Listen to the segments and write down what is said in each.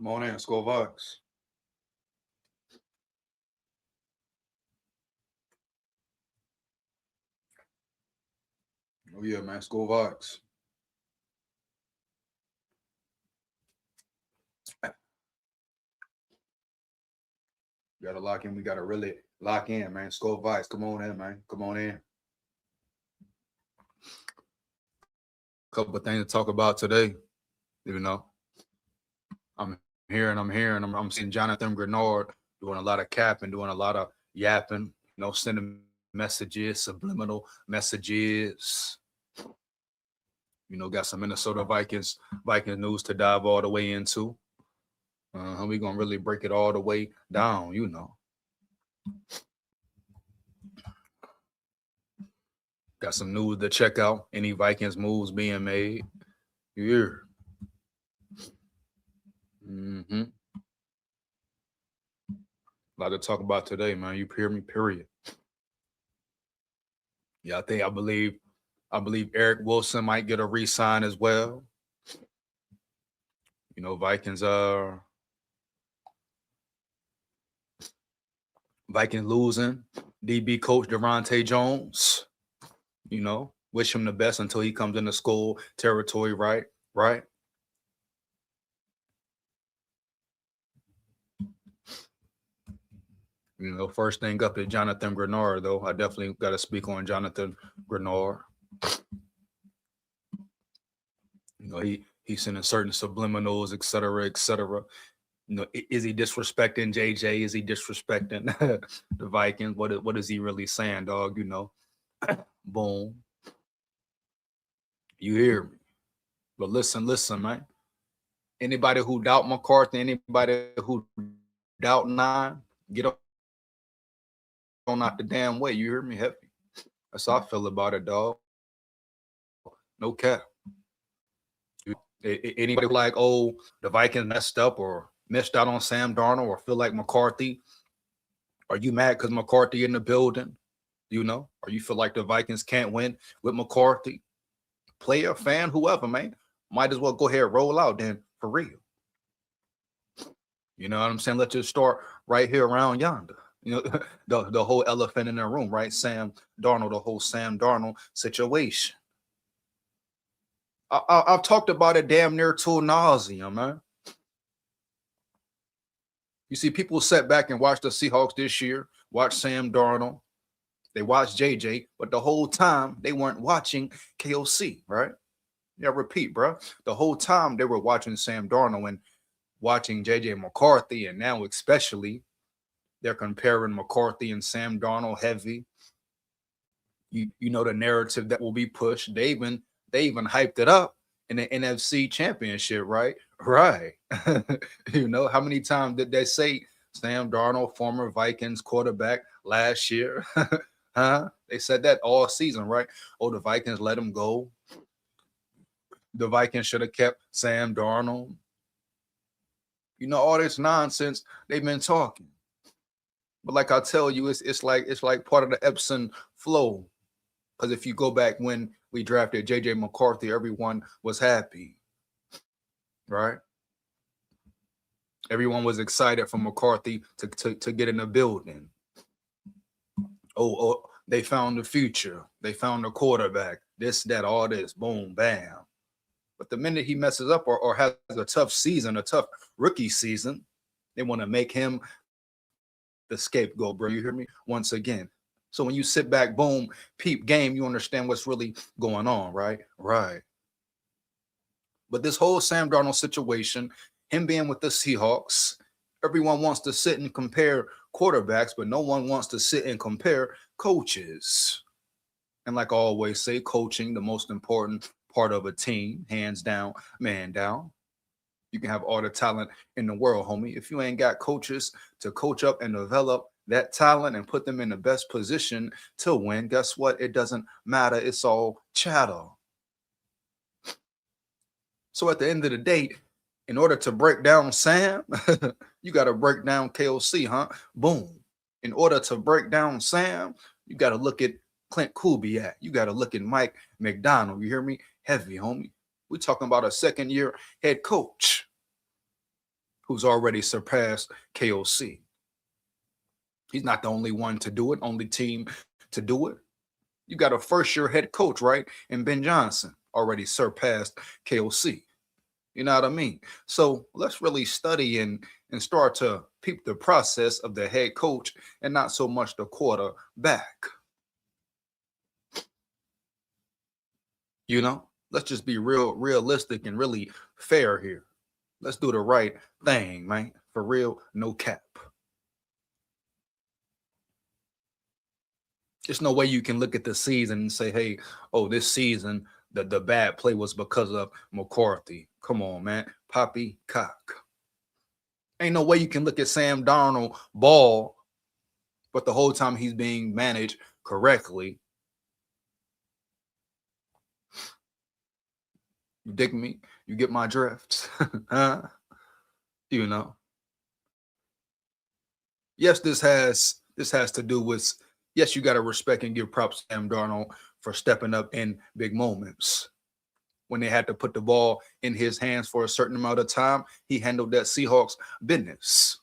Come on in, SKOL VIKES. Oh yeah, man, SKOL VIKES. Gotta lock in. We gotta really lock in, man. SKOL VIKES. Come on in, man. Come on in. Couple of things to talk about today. You know, I'm seeing Jonathan GREENARD doing a lot of capping, doing a lot of yapping, sending messages, subliminal messages. Got some Minnesota Vikings news to dive all the way into. We're gonna really break it all the way down. Got some news to check out. Any Vikings moves being made. Yeah. A lot to talk about today, man. You hear me? Period. Yeah, I believe Eric Wilson might get a re-sign as well. Vikings losing. DB coach Devontae Jones. Wish him the best until he comes into SKOL territory, right? Right. First thing up is Jonathan GREENARD, though. I definitely got to speak on Jonathan GREENARD. He's sending certain subliminals, et cetera, et cetera. Is he disrespecting JJ? Is he disrespecting the Vikings? What is he really saying, dog? Boom. You hear me? But listen, man. Anybody who doubt McCarthy, anybody who doubt Nine, get on out the damn way. You hear me? Heavy. That's how I feel about it, dog. No cap. Anybody like, oh, the Vikings messed up or missed out on Sam Darnold or feel like McCarthy? Are you mad because McCarthy in the building? Or you feel like the Vikings can't win with McCarthy? Player, fan, whoever, man. Might as well go ahead and roll out then for real. You know what I'm saying? Let's just start right here around yonder. The whole elephant in the room, right? Sam Darnold, the whole Sam Darnold situation. I've talked about it damn near to nauseum, man. You see, people sat back and watched the Seahawks this year, watch Sam Darnold. They watched JJ, but the whole time they weren't watching KOC, right? Yeah, repeat, bro. The whole time they were watching Sam Darnold and watching JJ McCarthy, and now especially they're comparing McCarthy and Sam Darnold heavy. You know the narrative that will be pushed. They even hyped it up in the NFC Championship, right? Right. How many times did they say Sam Darnold, former Vikings quarterback last year? Huh? They said that all season, right? Oh, the Vikings let him go. The Vikings should have kept Sam Darnold. All this nonsense they've been talking. But like I tell you, it's like part of the Epson flow. Because if you go back when we drafted JJ McCarthy, everyone was happy, right? Everyone was excited for McCarthy to get in the building. Oh, they found the future. They found the quarterback. This, that, all this. Boom, bam. But the minute he messes up or has a tough season, a tough rookie season, they want to make him the scapegoat, bro. You hear me? Once again. So when you sit back, boom, peep game, you understand what's really going on, right? Right. But this whole Sam Darnold situation, him being with the Seahawks, everyone wants to sit and compare quarterbacks, but no one wants to sit and compare coaches. And like I always say, coaching, the most important part of a team, hands down, man down. You can have all the talent in the world, homie. If you ain't got coaches to coach up and develop that talent and put them in the best position to win, guess what? It doesn't matter. It's all chatter. So at the end of the day, in order to break down Sam, you got to break down KOC, huh? Boom. In order to break down Sam, you got to look at Clint Kubiak. You got to look at Mike McDonald. You hear me? Heavy, homie. We're talking about a second-year head coach who's already surpassed KOC. He's not the only one to do it, only team to do it. You got a first-year head coach, right? And Ben Johnson already surpassed KOC. You know what I mean? So let's really study and start to peep the process of the head coach and not so much the quarterback. You know, let's just be realistic and really fair here. Let's do the right thing, man. For real, no cap. There's no way you can look at the season and say, hey, oh, this season, the bad play was because of McCarthy. Come on, man. Poppycock. Ain't no way you can look at Sam Darnold ball, but the whole time he's being managed correctly. You dig me? You get my drift? Huh? You know. Yes, this has to do with, yes, you got to respect and give props to Sam Darnold for stepping up in big moments. When they had to put the ball in his hands for a certain amount of time, he handled that Seahawks business.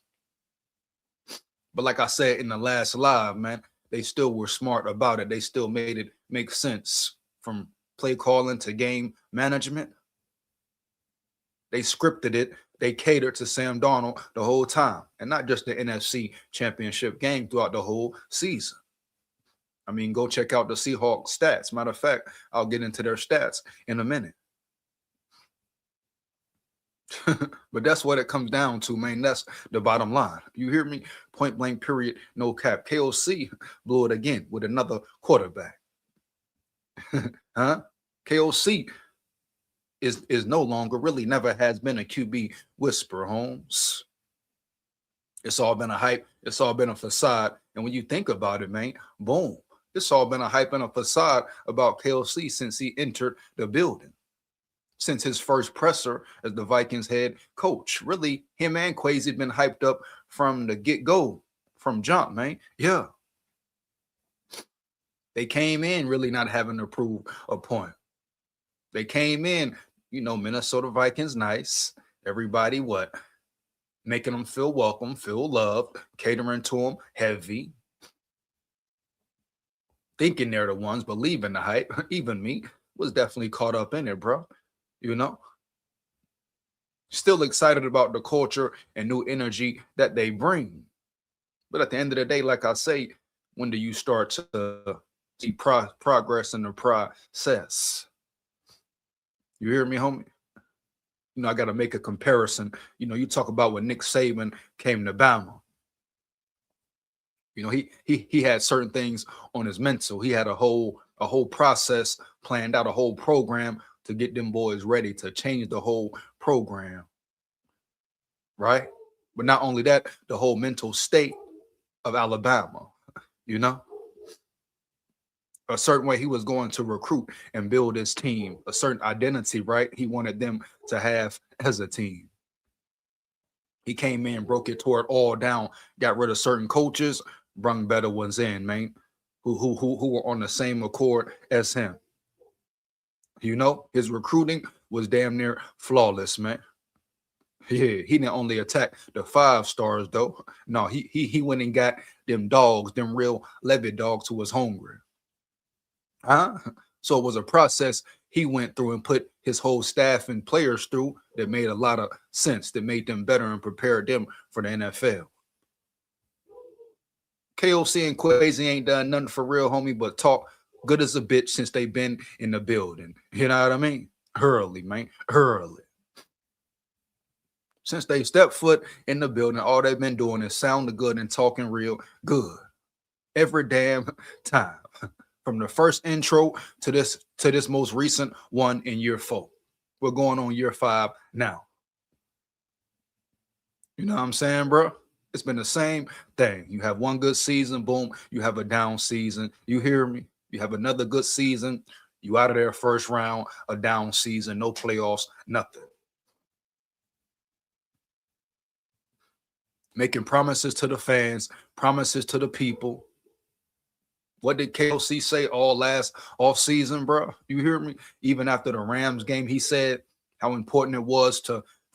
But like I said in the last live, man, they still were smart about it. They still made it make sense from play calling to game management. They scripted it. They catered to Sam Darnold the whole time, and not just the NFC Championship game, throughout the whole season. I mean, go check out the Seahawks stats. Matter of fact, I'll get into their stats in a minute. But that's what it comes down to, man. That's the bottom line. You hear me? Point blank, period, no cap. KOC blew it again with another quarterback. Huh? KOC is no longer, really never has been a QB whisperer, Holmes. It's all been a hype. It's all been a facade. And when you think about it, man, boom. It's all been a hype and a facade about KOC since he entered the building. Since his first presser as the Vikings head coach. Really, him and Quasi been hyped up from the get-go, from jump, man. Yeah. They came in really not having to prove a point. They came in, you know, Minnesota Vikings nice. Everybody what? Making them feel welcome, feel loved, catering to them heavy. Thinking they're the ones, believing the hype. Even me was definitely caught up in it, bro. You know? Still excited about the culture and new energy that they bring. But at the end of the day, like I say, when do you start to see progress in the process? You hear me, homie? You know, I got to make a comparison. You know, you talk about when Nick Saban came to Bama. You know, he had certain things on his mental. He had a whole process planned out, a whole program to get them boys ready to change the whole program. Right? But not only that, the whole mental state of Alabama, you know? A certain way he was going to recruit and build his team, a certain identity, right? He wanted them to have as a team. He came in, broke it, tore it all down, got rid of certain coaches, brung better ones in, man, who were on the same accord as him. You know, his recruiting was damn near flawless, man. Yeah, he didn't only attack the 5 stars though. No, he went and got them dogs, them real Levy dogs who was hungry. Huh? So it was a process he went through and put his whole staff and players through that made a lot of sense, that made them better and prepared them for the NFL. KOC and Quasi ain't done nothing for real, homie, but talk good as a bitch since they've been in the building. You know what I mean? Early, man. Early. Since they stepped foot in the building, all they've been doing is sounding good and talking real good. Every damn time. From the first intro to this most recent one in year 4. We're going on year 5 now. You know what I'm saying, bro? It's been the same thing. You have one good season, boom, you have a down season. You hear me? You have another good season, you out of there first round, a down season, no playoffs, nothing. Making promises to the fans, promises to the people. What did KOC say all season, bro? You hear me? Even after the Rams game, he said how important it was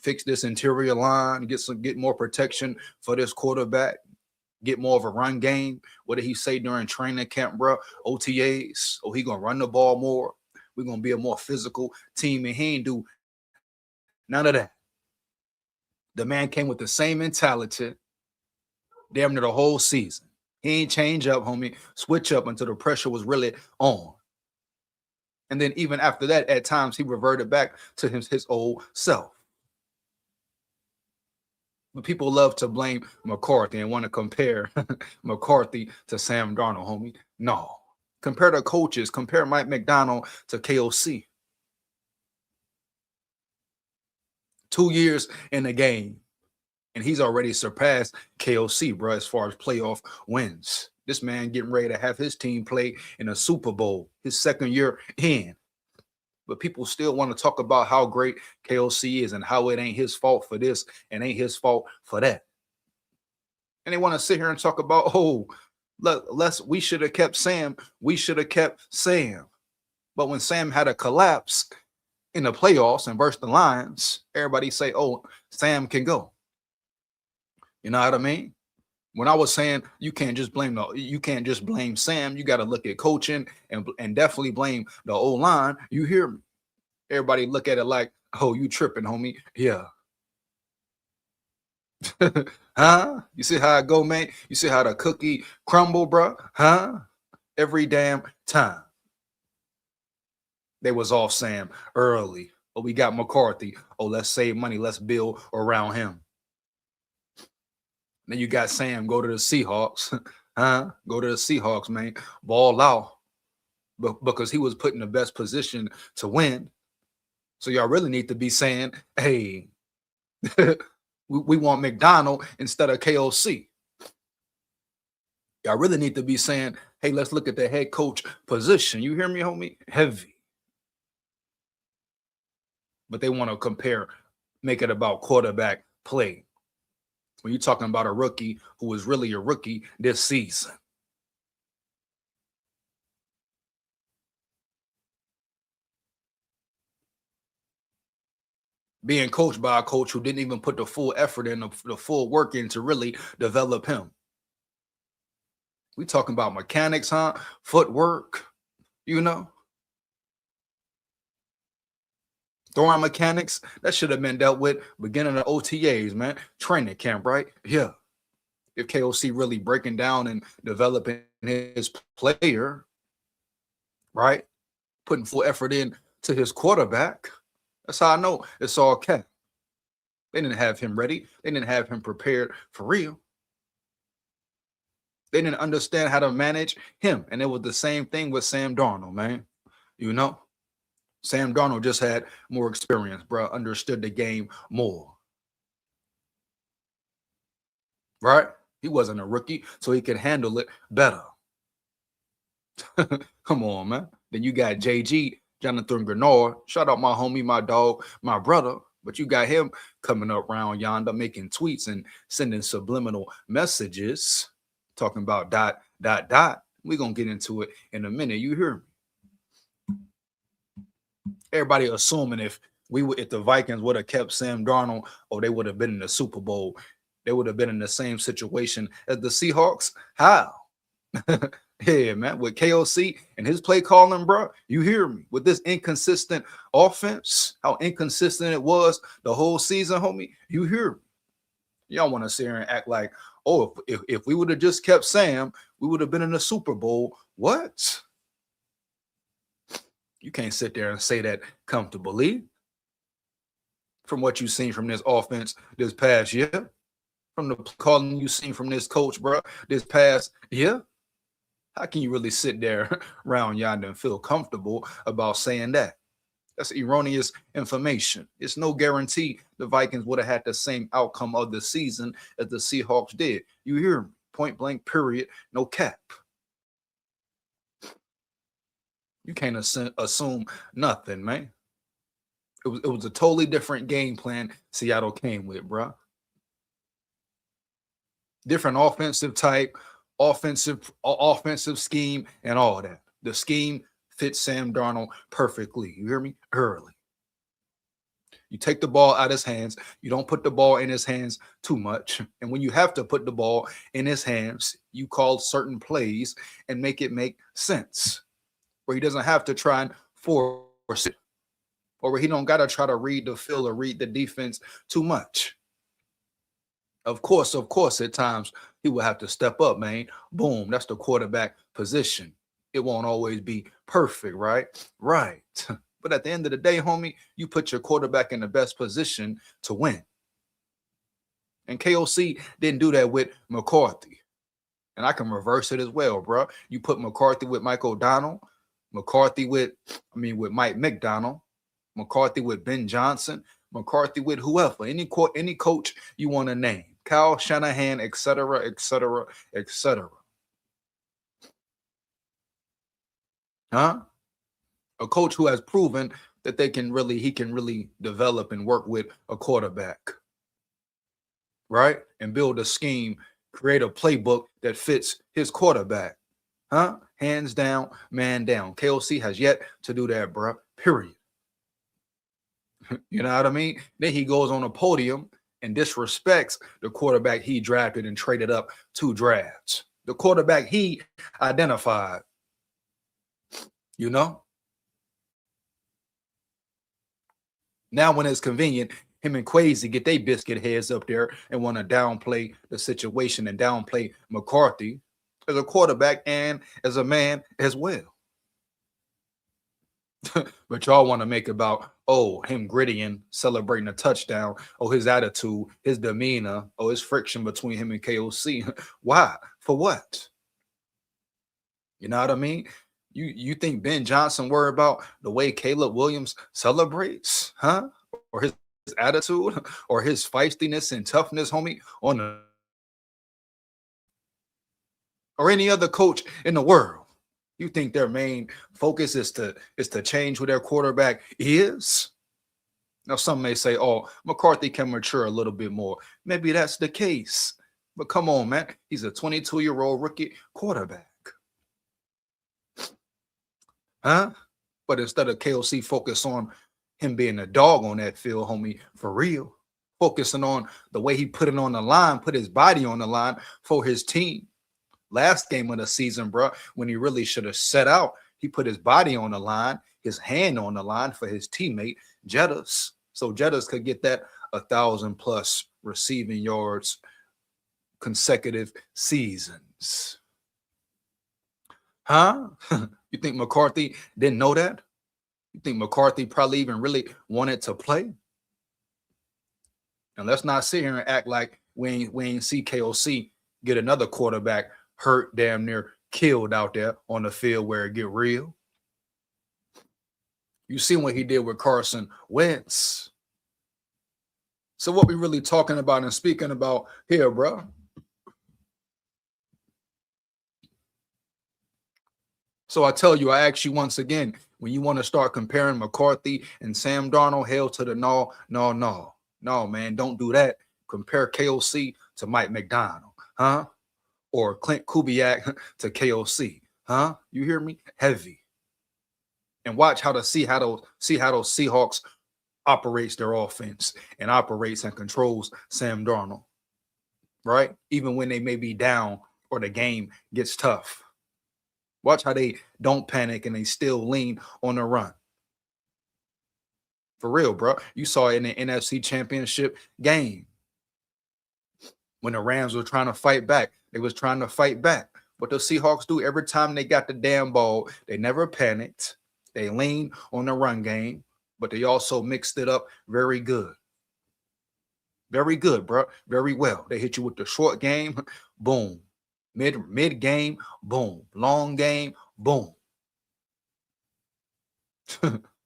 fix this interior line, get more protection for this quarterback, get more of a run game. What did he say during training camp, bro? OTAs. Oh, he gonna run the ball more. We're gonna be a more physical team, and he ain't do none of that. The man came with the same mentality damn near the whole season. He ain't change up, homie, switch up until the pressure was really on. And then even after that, at times he reverted back to his old self. But people love to blame McCarthy and want to compare McCarthy to Sam Darnold, homie. No. Compare the coaches. Compare Mike McDonald to KOC. 2 years in the game, and he's already surpassed KOC, bro, as far as playoff wins. This man getting ready to have his team play in a Super Bowl, his second year in. But people still want to talk about how great KOC is and how it ain't his fault for this and ain't his fault for that. And they want to sit here and talk about, oh, look, we should have kept Sam. We should have kept Sam. But when Sam had a collapse in the playoffs and versus the Lions, everybody say, oh, Sam can go. You know what I mean? When I was saying you can't just blame Sam, you got to look at coaching and definitely blame the O-line. You hear me? Everybody look at it like, oh, you tripping, homie. Yeah. Huh? You see how it go, man? You see how the cookie crumble, bro? Huh? Every damn time. They was off Sam early. Oh, we got McCarthy. Oh, let's save money. Let's build around him. Then you got Sam, go to the Seahawks. Huh? Go to the Seahawks, man. Ball out. Because he was put in the best position to win. So y'all really need to be saying, hey, we want McDonald instead of KOC. Y'all really need to be saying, hey, let's look at the head coach position. You hear me, homie? Heavy. But they want to compare, make it about quarterback play. When you're talking about a rookie who was really a rookie this season. Being coached by a coach who didn't even put the full effort in, the full work in to really develop him. We talking about mechanics, huh? Footwork, you know? Throwing mechanics, that should have been dealt with beginning of OTAs, man. Training camp, right? Yeah. If KOC really breaking down and developing his player, right? Putting full effort in to his quarterback. That's how I know it's all cap. They didn't have him ready. They didn't have him prepared for real. They didn't understand how to manage him. And it was the same thing with Sam Darnold, man. You know? Sam Darnold just had more experience, bro. Understood the game more. Right? He wasn't a rookie, so he could handle it better. Come on, man. Then you got JG, Jonathan GREENARD. Shout out my homie, my dog, my brother. But you got him coming up around yonder, making tweets and sending subliminal messages, talking about ... We're going to get into it in a minute. You hear me? Everybody assuming if the Vikings would have kept Sam Darnold, or they would have been in the Super Bowl, they would have been in the same situation as the Seahawks. How? Yeah, man. With KOC and his play calling, bro, you hear me? With this inconsistent offense, how inconsistent it was the whole season, homie, you hear me? Y'all want to sit here and act like, oh, if we would have just kept Sam, we would have been in the Super Bowl. What? You can't sit there and say that comfortably. From what you've seen from this offense this past year, from the calling you've seen from this coach, bro, this past year, how can you really sit there around yonder and feel comfortable about saying that? That's erroneous information. It's no guarantee the Vikings would have had the same outcome of the season as the Seahawks did. You hear me? Point blank, period, no cap. You can't assume nothing, man. It was a totally different game plan Seattle came with, bro. Different offensive type, offensive scheme, and all that. The scheme fits Sam Darnold perfectly. You hear me? Early. You take the ball out of his hands. You don't put the ball in his hands too much. And when you have to put the ball in his hands, you call certain plays and make it make sense, where he doesn't have to try and force it, or where he don't got to try to read the field or read the defense too much. Of course, at times he will have to step up, man. Boom, that's the quarterback position. It won't always be perfect, right? Right. But at the end of the day, homie, you put your quarterback in the best position to win. And KOC didn't do that with McCarthy. And I can reverse it as well, bro. You put McCarthy with Mike O'Donnell, McCarthy with Mike McDonald, McCarthy with Ben Johnson, McCarthy with whoever, any coach you want to name, Kyle Shanahan, etc., etc., etc. Huh? A coach who has proven that he can really develop and work with a quarterback, right? And build a scheme, create a playbook that fits his quarterback. Huh? Hands down, man down. KOC has yet to do that, bro. Period. You know what I mean? Then he goes on a podium and disrespects the quarterback he drafted and traded up 2 drafts. The quarterback he identified. You know? Now, when it's convenient, him and Quasi get their biscuit heads up there and want to downplay the situation and downplay McCarthy as a quarterback and as a man as well. But y'all want to make about, oh, him grittying, celebrating a touchdown, oh, his attitude, his demeanor, oh, his friction between him and KOC. Why? For what? You know what I mean? You think Ben Johnson worry about the way Caleb Williams celebrates, huh? Or his attitude, or his feistiness and toughness, homie, on the, or any other coach in the world? You think their main focus is to change who their quarterback is? Now, some may say, oh, McCarthy can mature a little bit more. Maybe that's the case. But come on, man. He's a 22-year-old rookie quarterback. Huh? But instead of KOC focus on him being a dog on that field, homie, for real, focusing on the way he put it on the line, put his body on the line for his team. Last game of the season, bro, when he really should have set out, he put his body on the line, his hand on the line for his teammate, Jettas. So Jettas could get that 1,000+ receiving yards consecutive seasons. Huh? You think McCarthy didn't know that? You think McCarthy probably even really wanted to play? And let's not sit here and act like we ain't see KOC get another quarterback hurt, damn near killed out there on the field where it get real. You see what he did with Carson Wentz. So what we really talking about and speaking about here, bro? So I tell you, I ask you once again, when you want to start comparing McCarthy and Sam Darnold, hell to the no, man, don't do that. Compare KOC to Mike McDonald, huh? Or Clint Kubiak to KOC, huh? You hear me? Heavy. And watch how those Seahawks operates their offense and operates and controls Sam Darnold, right? Even when they may be down or the game gets tough. Watch how they don't panic and they still lean on the run. For real, bro. You saw it in the NFC Championship game when the Rams were trying to fight back. They was trying to fight back. What the Seahawks do every time they got the damn ball, they never panicked. They leaned on the run game, but they also mixed it up very good. Very good, bro. Very well. They hit you with the short game, boom. Mid game, boom. Long game, boom.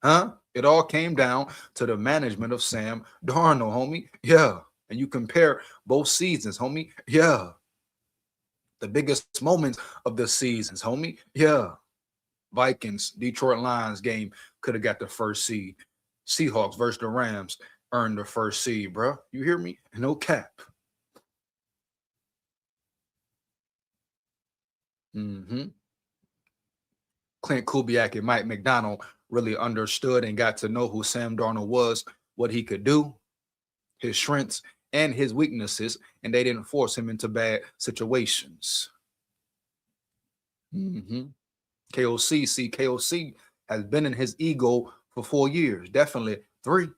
Huh? It all came down to the management of Sam Darnold, homie. Yeah. And you compare both seasons, homie. Yeah. The biggest moments of the seasons, homie. Yeah. Vikings, Detroit Lions game could have got the first seed. Seahawks versus the Rams earned the first seed, bro. You hear me? No cap. Clint Kubiak and Mike McDonald really understood and got to know who Sam Darnold was what he could do, his strengths, and his weaknesses, and they didn't force him into bad situations. Mhm. KOC, see, KOC has been in his ego for 4 years, definitely 3.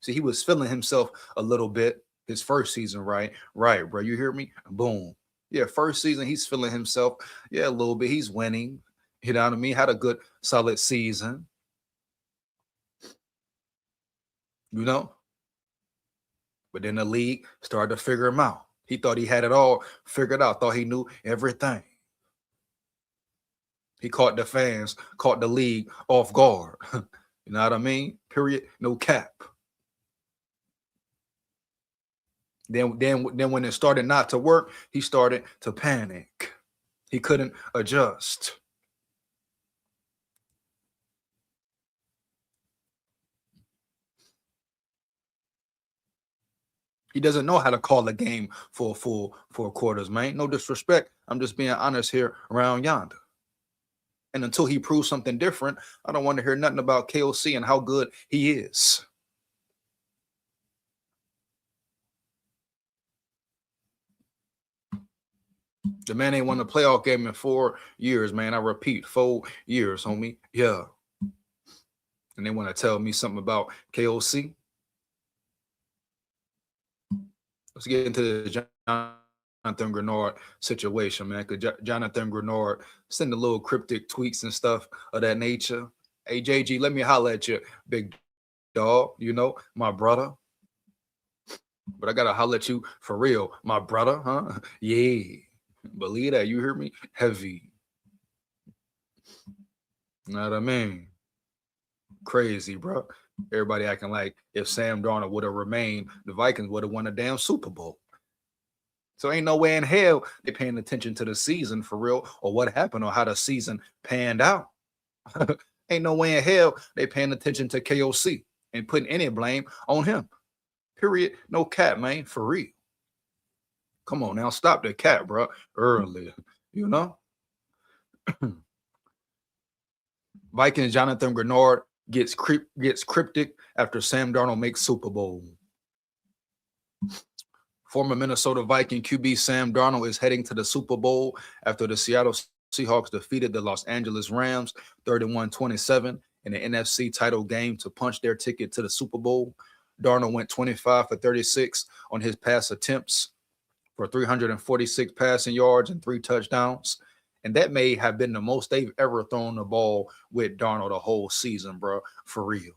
See, he was feeling himself a little bit his first season, right? Right, bro. You hear me? Boom. Yeah, first season, he's feeling himself. Yeah, a little bit. He's winning. You know what I mean? Had a good, solid season, you know? But then the league started to figure him out. He thought he had it all figured out, thought he knew everything. He caught the fans, caught the league off guard. You know what I mean? Period. No cap. Then when it started not to work, he started to panic. He couldn't adjust. He doesn't know how to call a game for full 4 quarters, man. No disrespect. I'm just being honest here around yonder. And until he proves something different, I don't want to hear nothing about KOC and how good he is. The man ain't won a playoff game in 4 years, man. I repeat, 4 years, homie. Yeah. And they want to tell me something about KOC. Let's get into the Jonathan GREENARD situation, man. Because Jonathan GREENARD send a little cryptic tweets and stuff of that nature. Hey, JG, let me holler at you, big dog. You know, my brother. But I gotta holler at you for real, my brother, huh? Yeah. Believe that. You hear me? Heavy. Know what I mean? Crazy, bro. Everybody acting like if Sam Darnold would have remained, the Vikings would have won a damn Super Bowl. So ain't no way in hell they paying attention to the season for real or what happened or how the season panned out. Ain't no way in hell they paying attention to KOC and putting any blame on him. Period. No cap, man. For real. Come on now, stop the cap, bro. Early, you know. Vikings Jonathan GREENARD gets cryptic after Sam Darnold makes Super Bowl. Former Minnesota Viking QB Sam Darnold is heading to the Super Bowl after the Seattle Seahawks defeated the Los Angeles Rams 31-27 in the NFC title game to punch their ticket to the Super Bowl. Darnold went 25 for 36 on his pass attempts for 346 passing yards and 3 touchdowns. And that may have been the most they've ever thrown the ball with Darnold the whole season, bro, for real.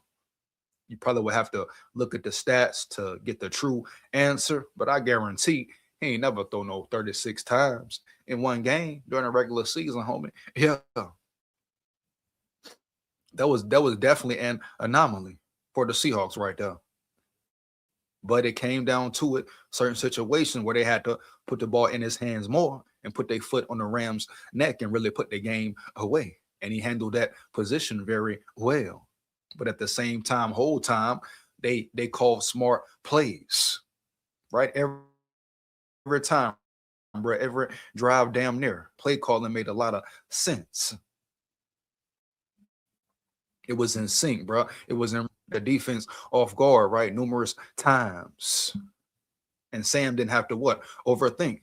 You probably would have to look at the stats to get the true answer, but I guarantee he ain't never thrown no 36 times in one game during a regular season, homie. Yeah. That was definitely an anomaly for the Seahawks right there. But it came down to it, certain situations where they had to put the ball in his hands more and put their foot on the Rams' neck and really put the game away. And he handled that position very well. But at the same time, whole time, they called smart plays, right? Every time, bro, every drive damn near. Play calling made a lot of sense. It was in sync, bro. It was in the defense off guard, right? Numerous times. And Sam didn't have to what? Overthink.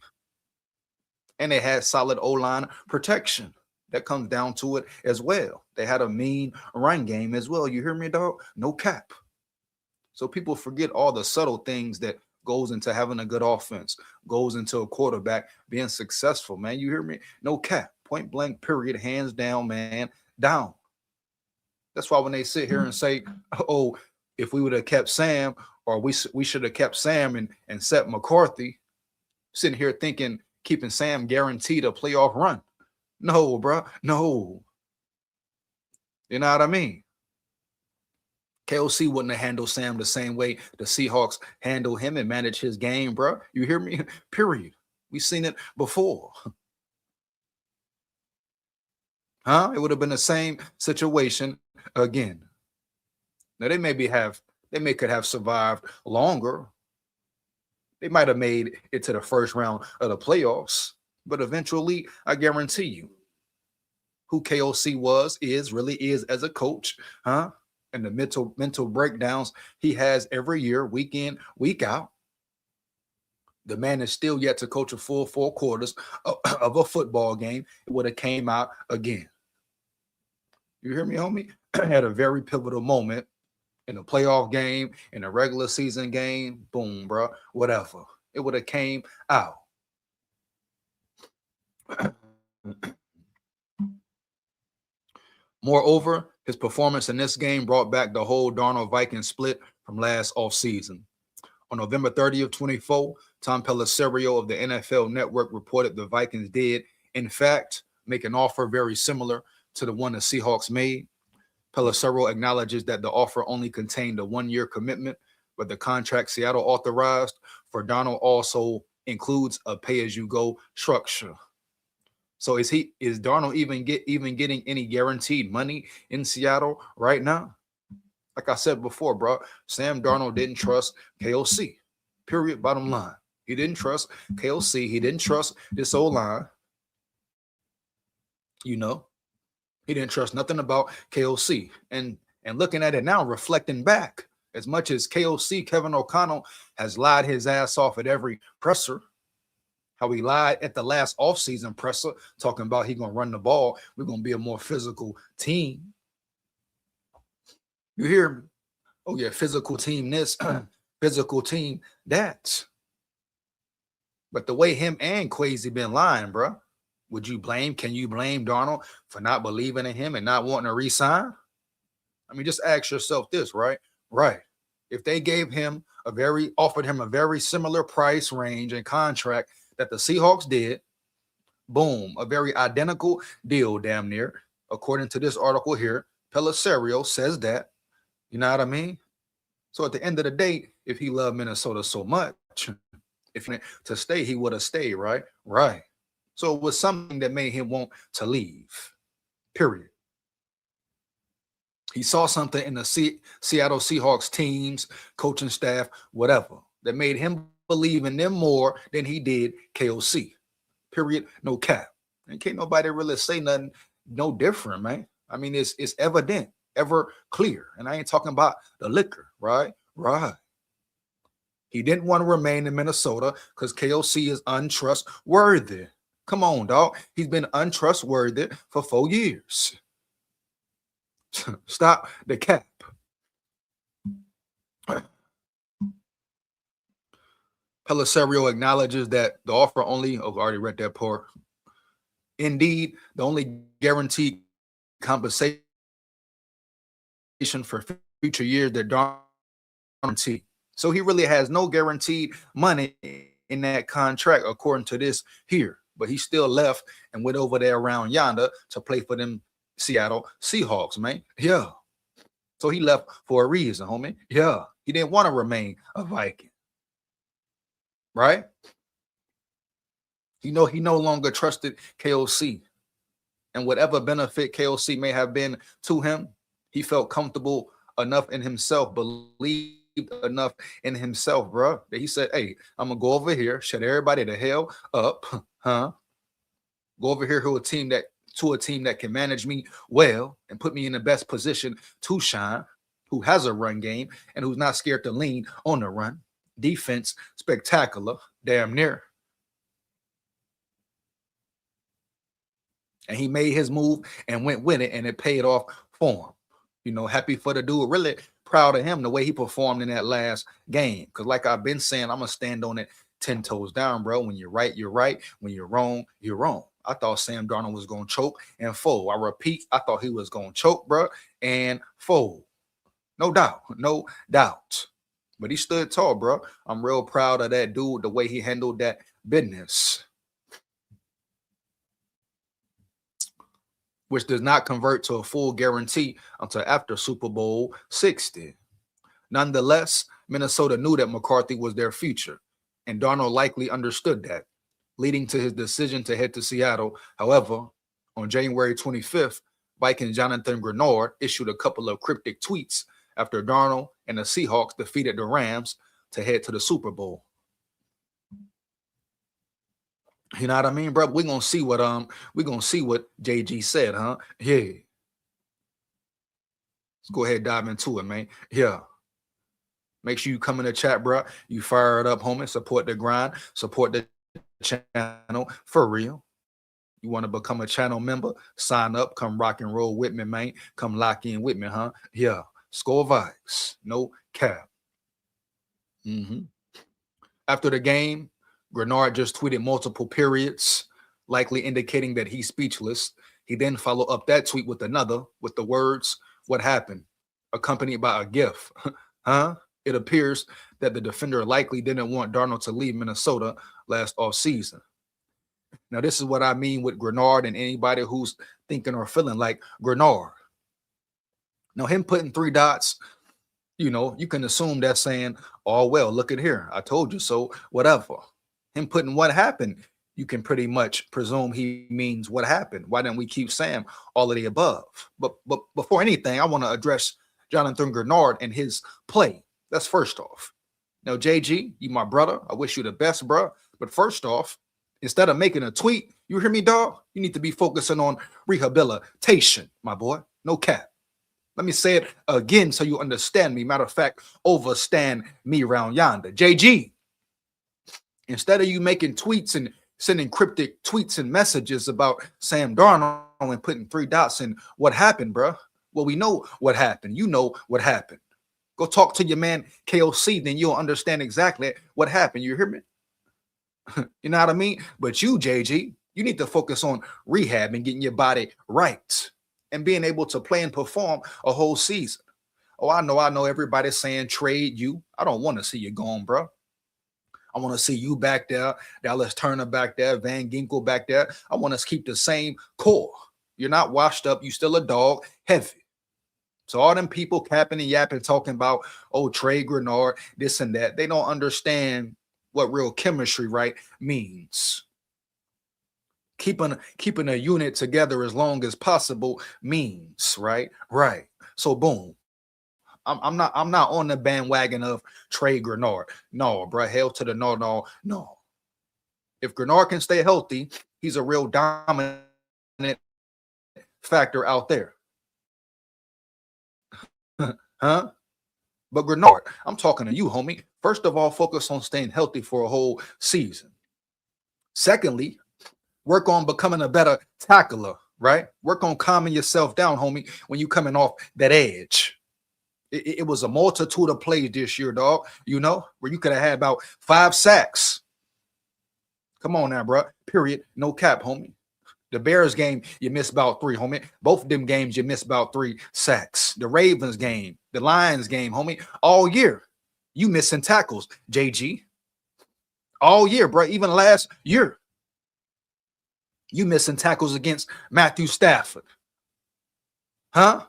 And they had solid O-line protection. That comes down to it as well. They had a mean run game as well. You hear me, dog? No cap. So people forget all the subtle things that goes into having a good offense, goes into a quarterback being successful, man. You hear me? No cap. Point blank, period. Hands down, man. Down. That's why when they sit here and say, oh, if we would have kept Sam, or we should have kept Sam and set McCarthy, sitting here thinking keeping Sam guaranteed a playoff run. No, bro. No. You know what I mean? KOC wouldn't have handled Sam the same way the Seahawks handle him and manage his game, bro. You hear me? Period. We've seen it before. Huh? It would have been the same situation again. Now they could have survived longer. They might have made it to the first round of the playoffs, but eventually, I guarantee you, who KOC really is as a coach, huh? and the mental breakdowns he has every year, week in, week out. The man is still yet to coach a full 4 quarters of a football game. It would have came out again. You hear me, homie? Had a very pivotal moment in a playoff game, in a regular season game. Boom, bro. Whatever. It would have came out. Moreover, his performance in this game brought back the whole Darnold Vikings split from last offseason. On November 30th, 24, Tom Pelissero of the NFL Network reported the Vikings did, in fact, make an offer very similar to the one the Seahawks made. Pelissero acknowledges that the offer only contained a 1-year commitment, but the contract Seattle authorized for Darnold also includes a pay-as-you-go structure. So is Darnold even getting any guaranteed money in Seattle right now? Like I said before, bro, Sam Darnold didn't trust KOC. Period. Bottom line. He didn't trust KOC. He didn't trust this O-line. You know, he didn't trust nothing about KOC. And looking at it now, reflecting back, as much as KOC, Kevin O'Connell, has lied his ass off at every presser, how he lied at the last offseason presser, talking about he going to run the ball. We're going to be a more physical team. You hear me? Oh, yeah, physical team this, physical team that. But the way him and Kwesi been lying, bro, can you blame Darnold for not believing in him and not wanting to re-sign? I mean, just ask yourself this, right? Right. If they offered him a very similar price range and contract that the Seahawks did, boom, a very identical deal, damn near. According to this article here, Pelissero says that. You know what I mean? So at the end of the day, if he loved Minnesota so much, if he wanted to stay, he would have stayed, right? Right. So it was something that made him want to leave, period. He saw something in the Seattle Seahawks teams, coaching staff, whatever, that made him believe in them more than he did KOC, period, no cap. And can't nobody really say nothing no different, man. I mean, it's evident, ever clear. And I ain't talking about the liquor, right? Right. He didn't want to remain in Minnesota because KOC is untrustworthy. Come on, dog. He's been untrustworthy for 4 years. Stop the cap. Pelissero acknowledges that the offer only, I've already read that part. Indeed, the only guaranteed compensation for future years that guarantee. So he really has no guaranteed money in that contract, according to this here. But he still left and went over there around yonder to play for them Seattle Seahawks, man. Yeah. So he left for a reason, homie. Yeah. He didn't want to remain a Viking. Right? He no longer trusted KOC. And whatever benefit KOC may have been to him, he felt comfortable enough in himself, believed enough in himself, bro, that he said, hey, I'm going to go over here, shut everybody the hell up, huh? Go over here to a team that can manage me well and put me in the best position to shine, who has a run game and who's not scared to lean on the run. Defense, spectacular, damn near. And he made his move and went with it, and it paid off for him. You know, happy for the dude. Really proud of him, the way he performed in that last game. Because like I've been saying, I'm going to stand on it 10 toes down, bro. When you're right, you're right. When you're wrong, you're wrong. I thought Sam Darnold was going to choke and fold. I repeat, I thought he was going to choke, bro, and fold. No doubt. No doubt. But he stood tall, bro. I'm real proud of that dude, the way he handled that business, which does not convert to a full guarantee until after Super Bowl 60. Nonetheless, Minnesota knew that McCarthy was their future, and Darnold likely understood that, leading to his decision to head to Seattle. However, on January 25th, Vikings Jonathan GREENARD issued a couple of cryptic tweets after Darnold and the Seahawks defeated the Rams to head to the Super Bowl. You know what I mean, bro? We're gonna see what JG said, huh? Yeah. Let's go ahead and dive into it, man. Yeah. Make sure you come in the chat, bro. You fire it up, homie. Support the grind. Support the channel for real. You want to become a channel member? Sign up. Come rock and roll with me, man. Come lock in with me, huh? Yeah. SKOL VIKES. No cap. After the game, GREENARD just tweeted multiple periods, likely indicating that he's speechless. He then followed up that tweet with another with the words, "What happened?" accompanied by a GIF. Huh? It appears that the defender likely didn't want Darnold to leave Minnesota last offseason. Now, this is what I mean with GREENARD and anybody who's thinking or feeling like GREENARD. Now, him putting 3 dots, you can assume that's saying, oh, well, look at here. I told you so, whatever. Him putting what happened, you can pretty much presume he means what happened. Why didn't we keep saying all of the above? But before anything, I want to address Jonathan GREENARD and his play. That's first off. Now, JG, you my brother. I wish you the best, bro. But first off, instead of making a tweet, you hear me, dog? You need to be focusing on rehabilitation, my boy. No cap. Let me say it again so you understand me. Matter of fact, overstand me round yonder. JG, instead of you making tweets and sending cryptic tweets and messages about Sam Darnold and putting 3 dots in what happened, bro. Well, we know what happened. You know what happened. Go talk to your man KOC, then you'll understand exactly what happened. You hear me? You know what I mean? But you, JG, you need to focus on rehab and getting your body right and being able to play and perform a whole season. Oh, I know everybody's saying trade you. I don't want to see you gone, bro. I want to see you back there, Dallas Turner back there, Van Ginkel back there. I want us to keep the same core. You're not washed up. You still a dog, heavy. So all them people capping and yapping, talking about, oh, trade GREENARD, this and that. They don't understand what real chemistry, right, means. Keeping a unit together as long as possible means, right? Right. So boom. I'm not on the bandwagon of trade GREENARD. No, bro. Hell to the no. If GREENARD can stay healthy, he's a real dominant factor out there. Huh? But GREENARD, I'm talking to you, homie. First of all, focus on staying healthy for a whole season. Secondly, work on becoming a better tackler, right? Work on calming yourself down, homie, when you coming off that edge. It was a multitude of plays this year, dog, where you could have had about 5 sacks. Come on now, bro. Period. No cap, homie. The Bears game, you missed about 3, homie. Both of them games, you missed about 3 sacks. The Ravens game, the Lions game, homie. All year, you missing tackles, JG. All year, bro. Even last year, you missing tackles against Matthew Stafford. Huh?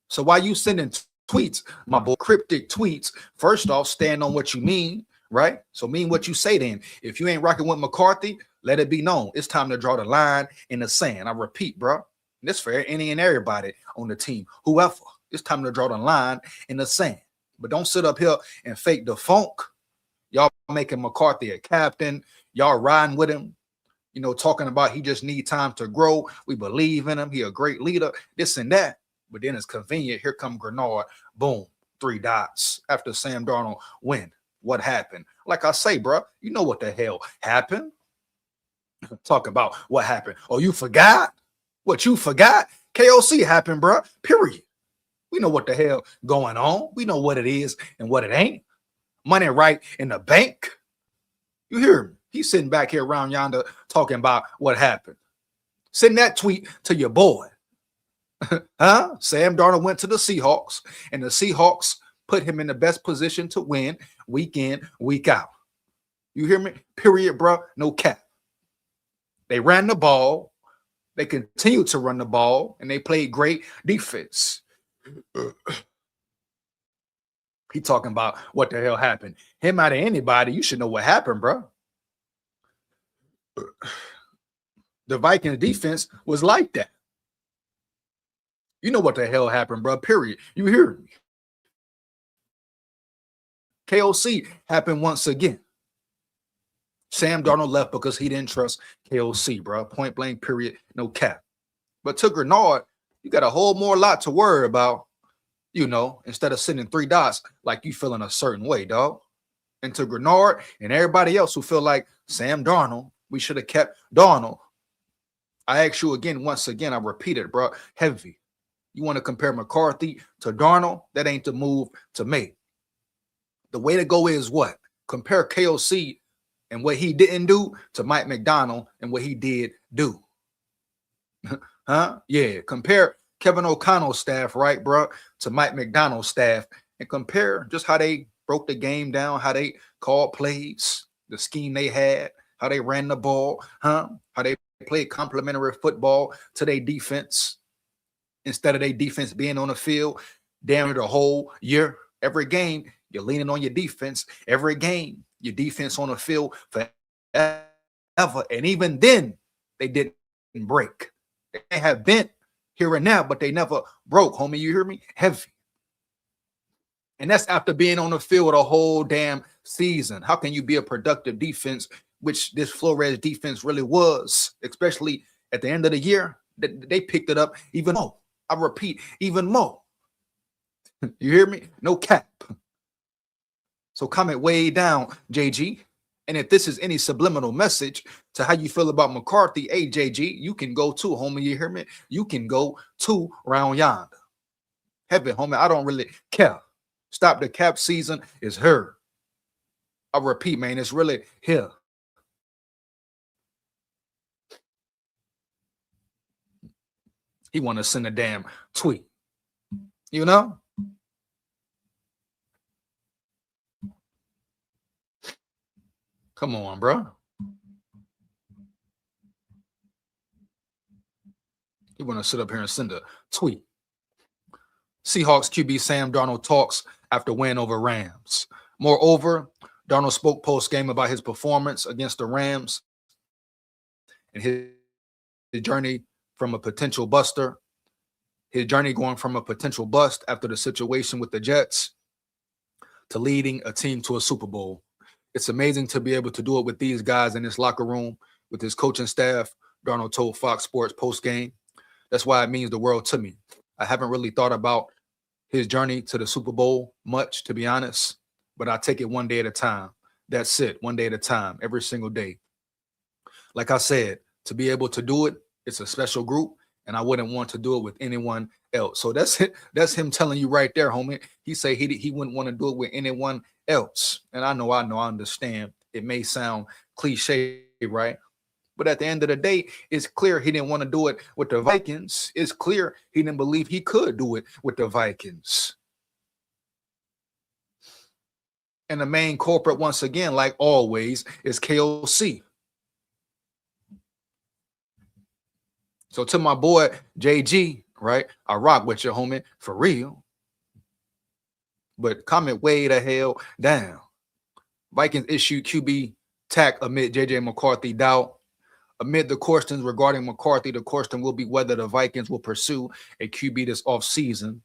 So why you sending tweets, my boy, cryptic tweets? First off, stand on what you mean, right? So mean what you say then. If you ain't rocking with McCarthy, let it be known. It's time to draw the line in the sand. I repeat, bro. This for any and everybody on the team. Whoever. It's time to draw the line in the sand. But don't sit up here and fake the funk. Y'all making McCarthy a captain. Y'all riding with him. Talking about he just need time to grow. We believe in him. He a great leader. This and that. But then it's convenient. Here come GREENARD. Boom. 3 dots. After Sam Darnold win. What happened? Like I say, bro, you know what the hell happened. Talk about what happened. Oh, you forgot? What you forgot? KOC happened, bro. Period. We know what the hell going on. We know what it is and what it ain't. Money right in the bank. You hear me? He's sitting back here around yonder talking about what happened. Send that tweet to your boy. Huh? Sam Darnold went to the Seahawks, and the Seahawks put him in the best position to win week in, week out. You hear me? Period, bro. No cap. They ran the ball. They continued to run the ball, and they played great defense. He talking about what the hell happened. Him out of anybody, you should know what happened, bro. The Vikings defense was like that. You know what the hell happened, bro. Period. You hear me? KOC happened once again. Sam Darnold left because he didn't trust KOC, bro. Point blank, period. No cap. But to GREENARD, you got a whole more lot to worry about You know, instead of sending 3 dots like you feeling a certain way, dog. And to GREENARD and everybody else who feel like Sam Darnold, we should have kept Darnold. I ask you again, once again, I repeat it, bro. Heavy. You want to compare McCarthy to Darnold? That ain't the move to make. The way to go is what? Compare KOC and what he didn't do to Mike McDonald and what he did do. Huh? Yeah. Compare Kevin O'Connell's staff, right, bro, to Mike McDonald's staff, and compare just how they broke the game down, how they called plays, the scheme they had, how they ran the ball, huh? How they played complementary football to their defense instead of their defense being on the field damn the whole year. Every game, you're leaning on your defense. Every game, your defense on the field forever. And even then, they didn't break. They have bent here and now, but they never broke, homie. You hear me? Heavy. And that's after being on the field a whole damn season. How can you be a productive defense, which this Flores defense really was, especially at the end of the year? They picked it up even more. I repeat, even more. You hear me? No cap. So comment way down, JG. And if this is any subliminal message to how you feel about McCarthy, hey, JG, you can go too, homie. You hear me? You can go too round yonder. Heaven, homie, I don't really care. Stop the cap season is her. I repeat, man, it's really here. He want to send a damn tweet. You know? Come on, bro. He want to sit up here and send a tweet. Seahawks QB Sam Darnold talks after win over Rams. Moreover, Darnold spoke post-game about his performance against the Rams and his journey from a potential buster, his journey going from a potential bust after the situation with the Jets to leading a team to a Super Bowl. It's amazing to be able to do it with these guys in this locker room, with his coaching staff, Darnold told Fox Sports post-game. That's why it means the world to me. I haven't really thought about his journey to the Super Bowl much, to be honest, but I take it one day at a time. That's it, one day at a time, every single day. Like I said, to be able to do it, it's a special group, and I wouldn't want to do it with anyone else. So that's it. That's him telling you right there, homie. He say he wouldn't want to do it with anyone else. And I understand. It may sound cliche, right? But at the end of the day, it's clear he didn't want to do it with the Vikings. It's clear he didn't believe he could do it with the Vikings. And the main culprit, once again, like always, is KOC. So to my boy, JG, right? I rock with you, homie, for real. But comment way the hell down. Vikings issued QB tack amid JJ McCarthy doubt. Amid the questions regarding McCarthy, the question will be whether the Vikings will pursue a QB this offseason.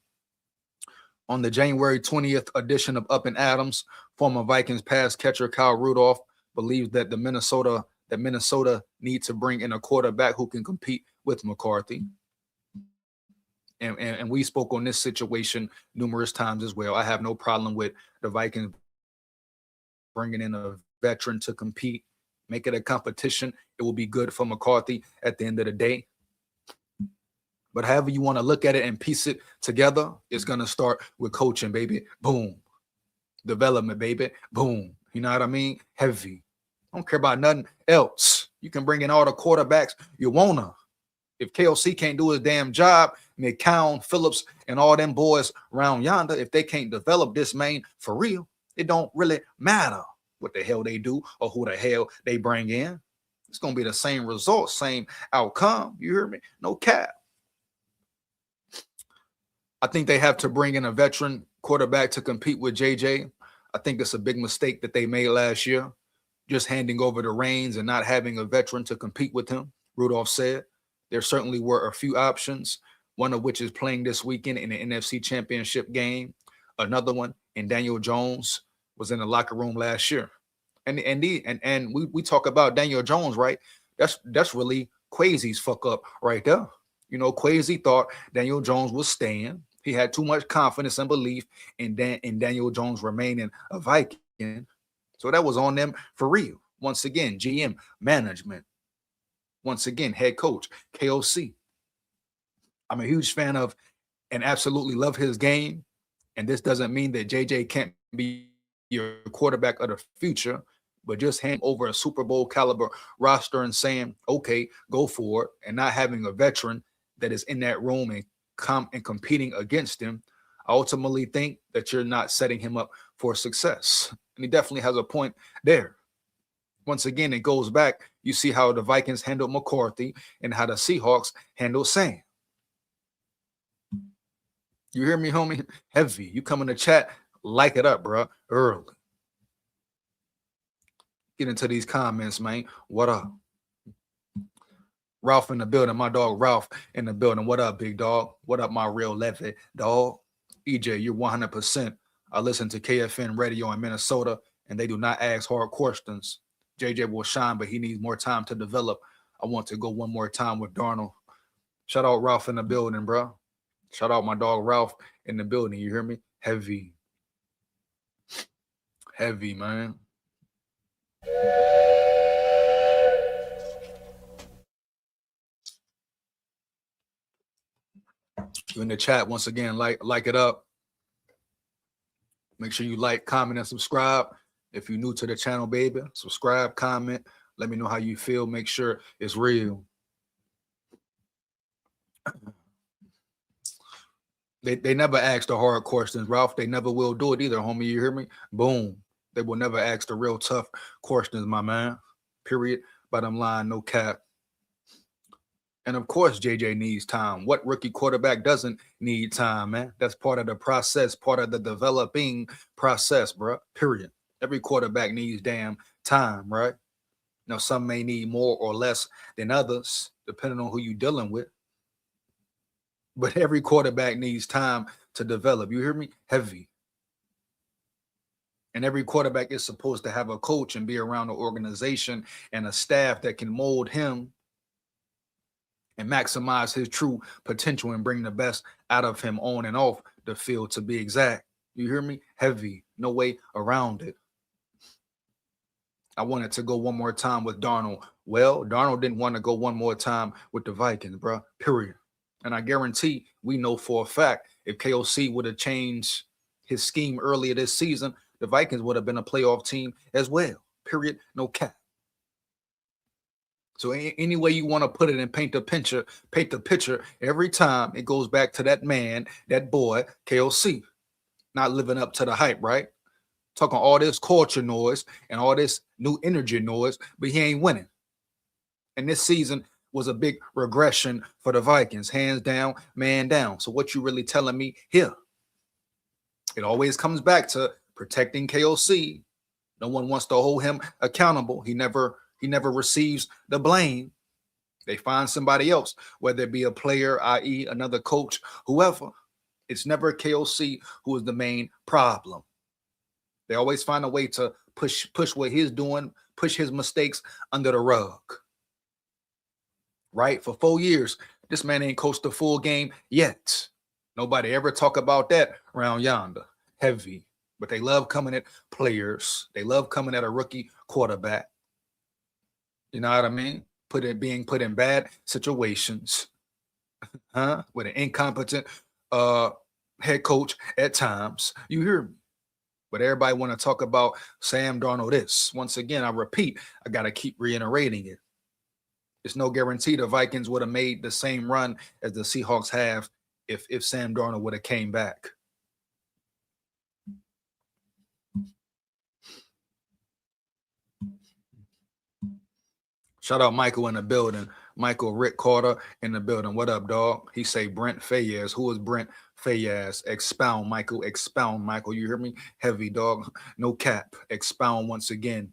On the January 20th edition of Up and Adams, former Vikings pass catcher Kyle Rudolph believes that Minnesota needs to bring in a quarterback who can compete with McCarthy. And we spoke on this situation numerous times as well. I have no problem with the Vikings bringing in a veteran to compete, make it a competition. It will be good for McCarthy at the end of the day. But however you want to look at it and piece it together, it's going to start with coaching, baby. Boom. Development, baby. Boom. You know what I mean? Heavy. I don't care about nothing else. You can bring in all the quarterbacks you want to. If KOC can't do his damn job, McCown, Phillips, and all them boys around yonder, if they can't develop this man for real, it don't really matter what the hell they do or who the hell they bring in. It's going to be the same result, same outcome. You hear me? No cap. I think they have to bring in a veteran quarterback to compete with JJ. I think it's a big mistake that they made last year, just handing over the reins and not having a veteran to compete with him, Rudolph said. There certainly were a few options, one of which is playing this weekend in the NFC Championship game. Another one, and Daniel Jones was in the locker room last year. And we talk about Daniel Jones, right? That's really Quasi's fuck up right there. You know, Quasi thought Daniel Jones was staying. He had too much confidence and belief in Daniel Jones remaining a Viking. So that was on them for real. Once again, GM, management. Once again, head coach, KOC. I'm a huge fan of and absolutely love his game. And this doesn't mean that JJ can't be your quarterback of the future, but just hand over a Super Bowl caliber roster and saying, okay, go for it, and not having a veteran that is in that room and competing against him, I ultimately think that you're not setting him up for success. And he definitely has a point there. Once again, it goes back. You see how the Vikings handled McCarthy and how the Seahawks handled Sam. You hear me, homie? Heavy. You come in the chat, like it up, bro. Early. Get into these comments, man. What up? Ralph in the building. My dog Ralph in the building. What up, big dog? What up, my real Levy dog? EJ, you're 100%. I listen to KFN radio in Minnesota, and they do not ask hard questions. JJ will shine, but he needs more time to develop. I want to go one more time with Darnold. Shout out Ralph in the building, bro. Shout out my dog Ralph in the building. You hear me? Heavy. Heavy, man. You in the chat once again, like it up. Make sure you like, comment, and subscribe. If you're new to the channel, baby, subscribe, comment. Let me know how you feel. Make sure it's real. They never ask the hard questions, Ralph. They never will do it either, homie. You hear me? Boom. They will never ask the real tough questions, my man. Period. Bottom line, no cap. And of course, JJ needs time. What rookie quarterback doesn't need time, man? That's part of the process, part of the developing process, bro. Period. Every quarterback needs damn time, right? Now, some may need more or less than others, depending on who you're dealing with. But every quarterback needs time to develop. You hear me? Heavy. And every quarterback is supposed to have a coach and be around an organization and a staff that can mold him and maximize his true potential and bring the best out of him on and off the field, to be exact. You hear me? Heavy. No way around it. I wanted to go one more time with Darnold. Well, Darnold didn't want to go one more time with the Vikings, bro. Period. And I guarantee we know for a fact if KOC would have changed his scheme earlier this season, the Vikings would have been a playoff team as well. Period. No cap. So any way you want to put it and paint the picture, every time it goes back to that man, that boy, KOC, not living up to the hype, right? Talking all this culture noise and all this new energy noise, but he ain't winning. And this season was a big regression for the Vikings, hands down, man down. So what you really telling me here? It always comes back to protecting KOC. No one wants to hold him accountable. He never receives the blame. They find somebody else, whether it be a player, i.e. another coach, whoever. It's never KOC who is the main problem. They always find a way to push what he's doing, push his mistakes under the rug. Right? For 4 years, this man ain't coached a full game yet. Nobody ever talk about that around yonder. Heavy. But they love coming at players. They love coming at a rookie quarterback. You know what I mean? Being put in bad situations. With an incompetent head coach at times. You hear me? But everybody want to talk about Sam Darnold this. Once again, I repeat, I got to keep reiterating it. It's no guarantee the Vikings would have made the same run as the Seahawks have if Sam Darnold would have came back. Shout out Michael in the building. Michael Rick Carter in the building. What up, dog? He say Brent Fayez. Who is Brent Fayez? Expound, Michael. Expound, Michael. You hear me? Heavy, dog. No cap. Expound once again.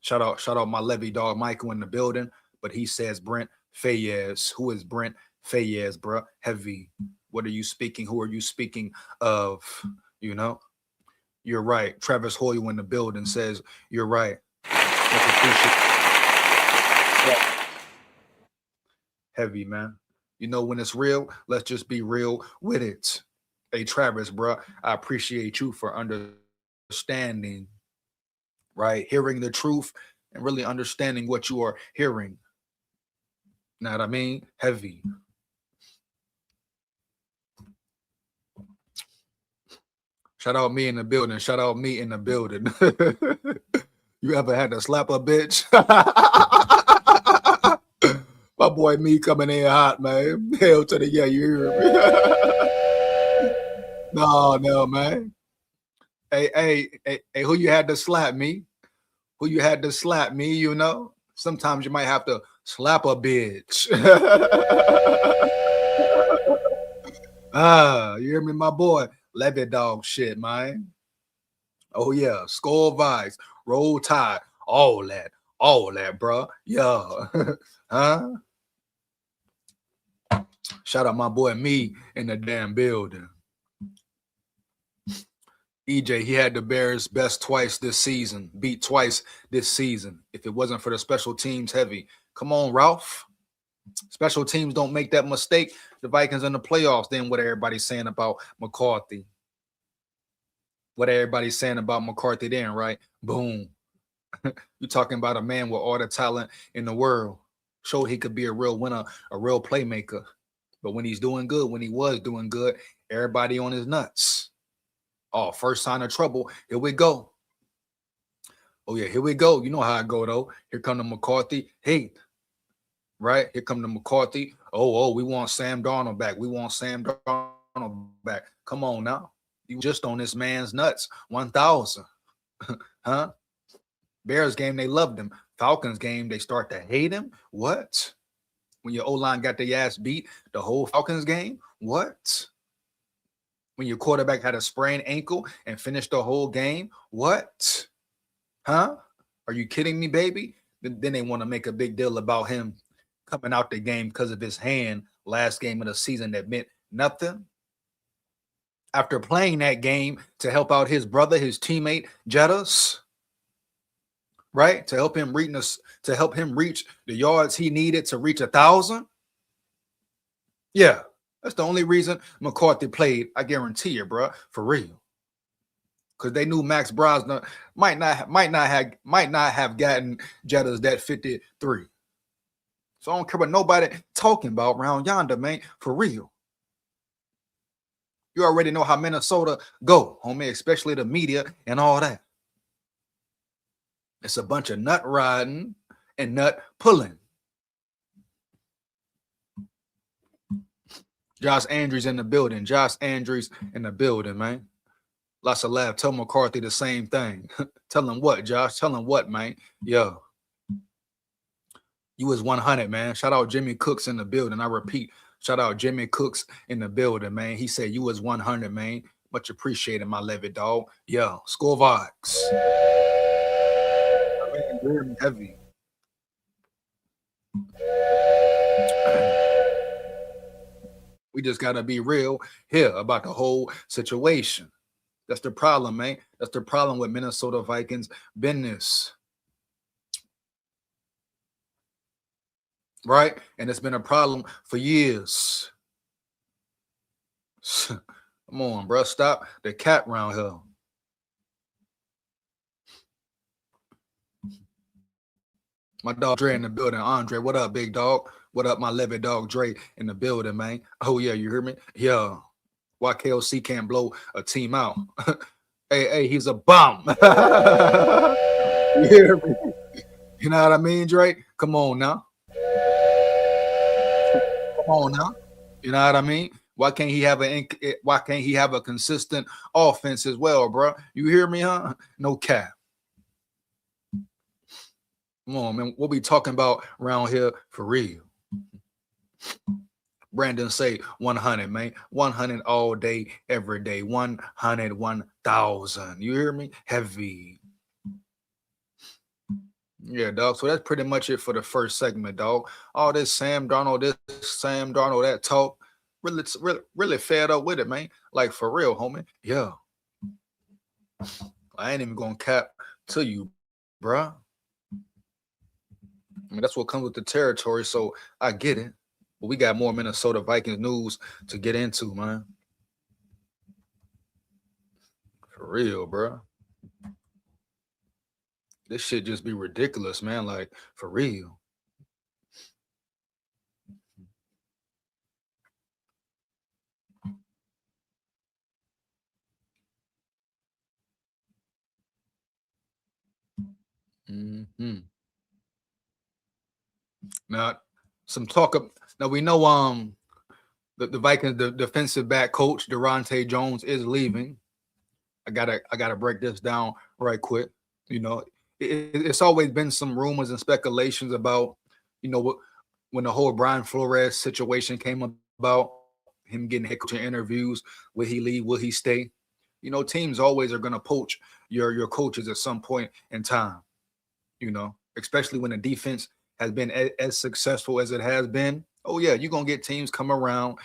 Shout out my Levy dog, Michael in the building. But he says Brent Fayez. Who is Brent Fayez, bro? Heavy. What are you speaking? Who are you speaking of? You know? You're right. Travis Hoyle in the building says, you're right. Much appreciated. Heavy, man. You know, when it's real, let's just be real with it. Hey, Travis, bro, I appreciate you for understanding, right? Hearing the truth and really understanding what you are hearing. Know what I mean? Heavy. Shout out me in the building. Shout out me in the building. You ever had to slap a bitch? My boy me coming in hot, man. Hell to the yeah, you hear me? No, man. Hey, who you had to slap me? Who you had to slap me, you know? Sometimes you might have to slap a bitch. You hear me, my boy? Levy dog shit, man. Oh yeah, SKOL vibes, roll tide, all that, bro. Yeah. Huh? Shout out my boy me in the damn building. EJ, he had the Bears best twice this season, beat twice this season. If it wasn't for the special teams heavy. Come on, Ralph. Special teams don't make that mistake. The Vikings in the playoffs. Then what everybody's saying about McCarthy. What everybody's saying about McCarthy then, right? Boom. You're talking about a man with all the talent in the world. Showed he could be a real winner, a real playmaker. But when he's doing good, when he was doing good, everybody on his nuts. Oh, first sign of trouble. Here we go. Oh, yeah, here we go. You know how I go, though. Here come the McCarthy hate. Right? Here come the McCarthy. Oh, we want Sam Darnold back. We want Sam Darnold back. Come on now. You just on this man's nuts. 1,000. Huh? Bears game, they loved him. Falcons game, they start to hate him. What? When your O-line got their ass beat the whole Falcons game? What? When your quarterback had a sprained ankle and finished the whole game? What? Huh? Are you kidding me, baby? Then they want to make a big deal about him coming out the game because of his hand last game of the season that meant nothing. After playing that game to help out his brother, his teammate, Jettas, right? To help him reach the yards he needed to reach 1,000. Yeah, that's the only reason McCarthy played. I guarantee you, bro, for real. Because they knew Max Brosner might not have gotten Jettas that 53. So I don't care what nobody talking about around yonder, man. For real. You already know how Minnesota go, homie, especially the media and all that. It's a bunch of nut riding and nut pulling. Josh Andrews in the building. Josh Andrews in the building, man. Lots of laugh. Tell McCarthy the same thing. Tell him what, Josh? Tell him what, man? Yeah. You was 100, man. Shout out Jimmy Cooks in the building. I repeat, shout out Jimmy Cooks in the building, man. He said you was 100, man. Much appreciated, my Levy dog. Yeah, SKOL vibes. I mean, very heavy. We just got to be real here about the whole situation. That's the problem, man. That's the problem with Minnesota Vikings business. Right? And it's been a problem for years. Come on, bro. Stop the cat round here. My dog Dre in the building. Andre, what up, big dog? What up, my Levy dog Dre in the building, man? Oh, yeah, you hear me? Yeah. Why KOC can't blow a team out? Hey, he's a bum. You hear me? You know what I mean, Dre? Come on now. Come on now. You know what I mean? Why can't he have a consistent offense as well, bro? You hear me, huh? No cap. Come on, man. What we talking about around here for real? Brandon say 100, man. 100 all day, every day. 100, 1,000. You hear me? Heavy. Yeah, dog. So that's pretty much it for the first segment, dog. All this Sam Darnold, that talk. Really fed up with it, man. Like for real, homie. Yeah. I ain't even gonna cap to you, bruh. I mean, that's what comes with the territory, so I get it. But we got more Minnesota Vikings news to get into, man. For real, bro. This shit just be ridiculous, man. Like, for real. Hmm. Now, some talk of now we know the Vikings the defensive back coach Durante Jones is leaving. I gotta break this down right quick. You know, it's always been some rumors and speculations about, you know, what when the whole Brian Flores situation came about, him getting head coaching interviews, will he leave, will he stay? You know, teams always are gonna poach your coaches at some point in time. You know, especially when the defense has been as successful as it has been. Oh yeah, you're gonna get teams coming around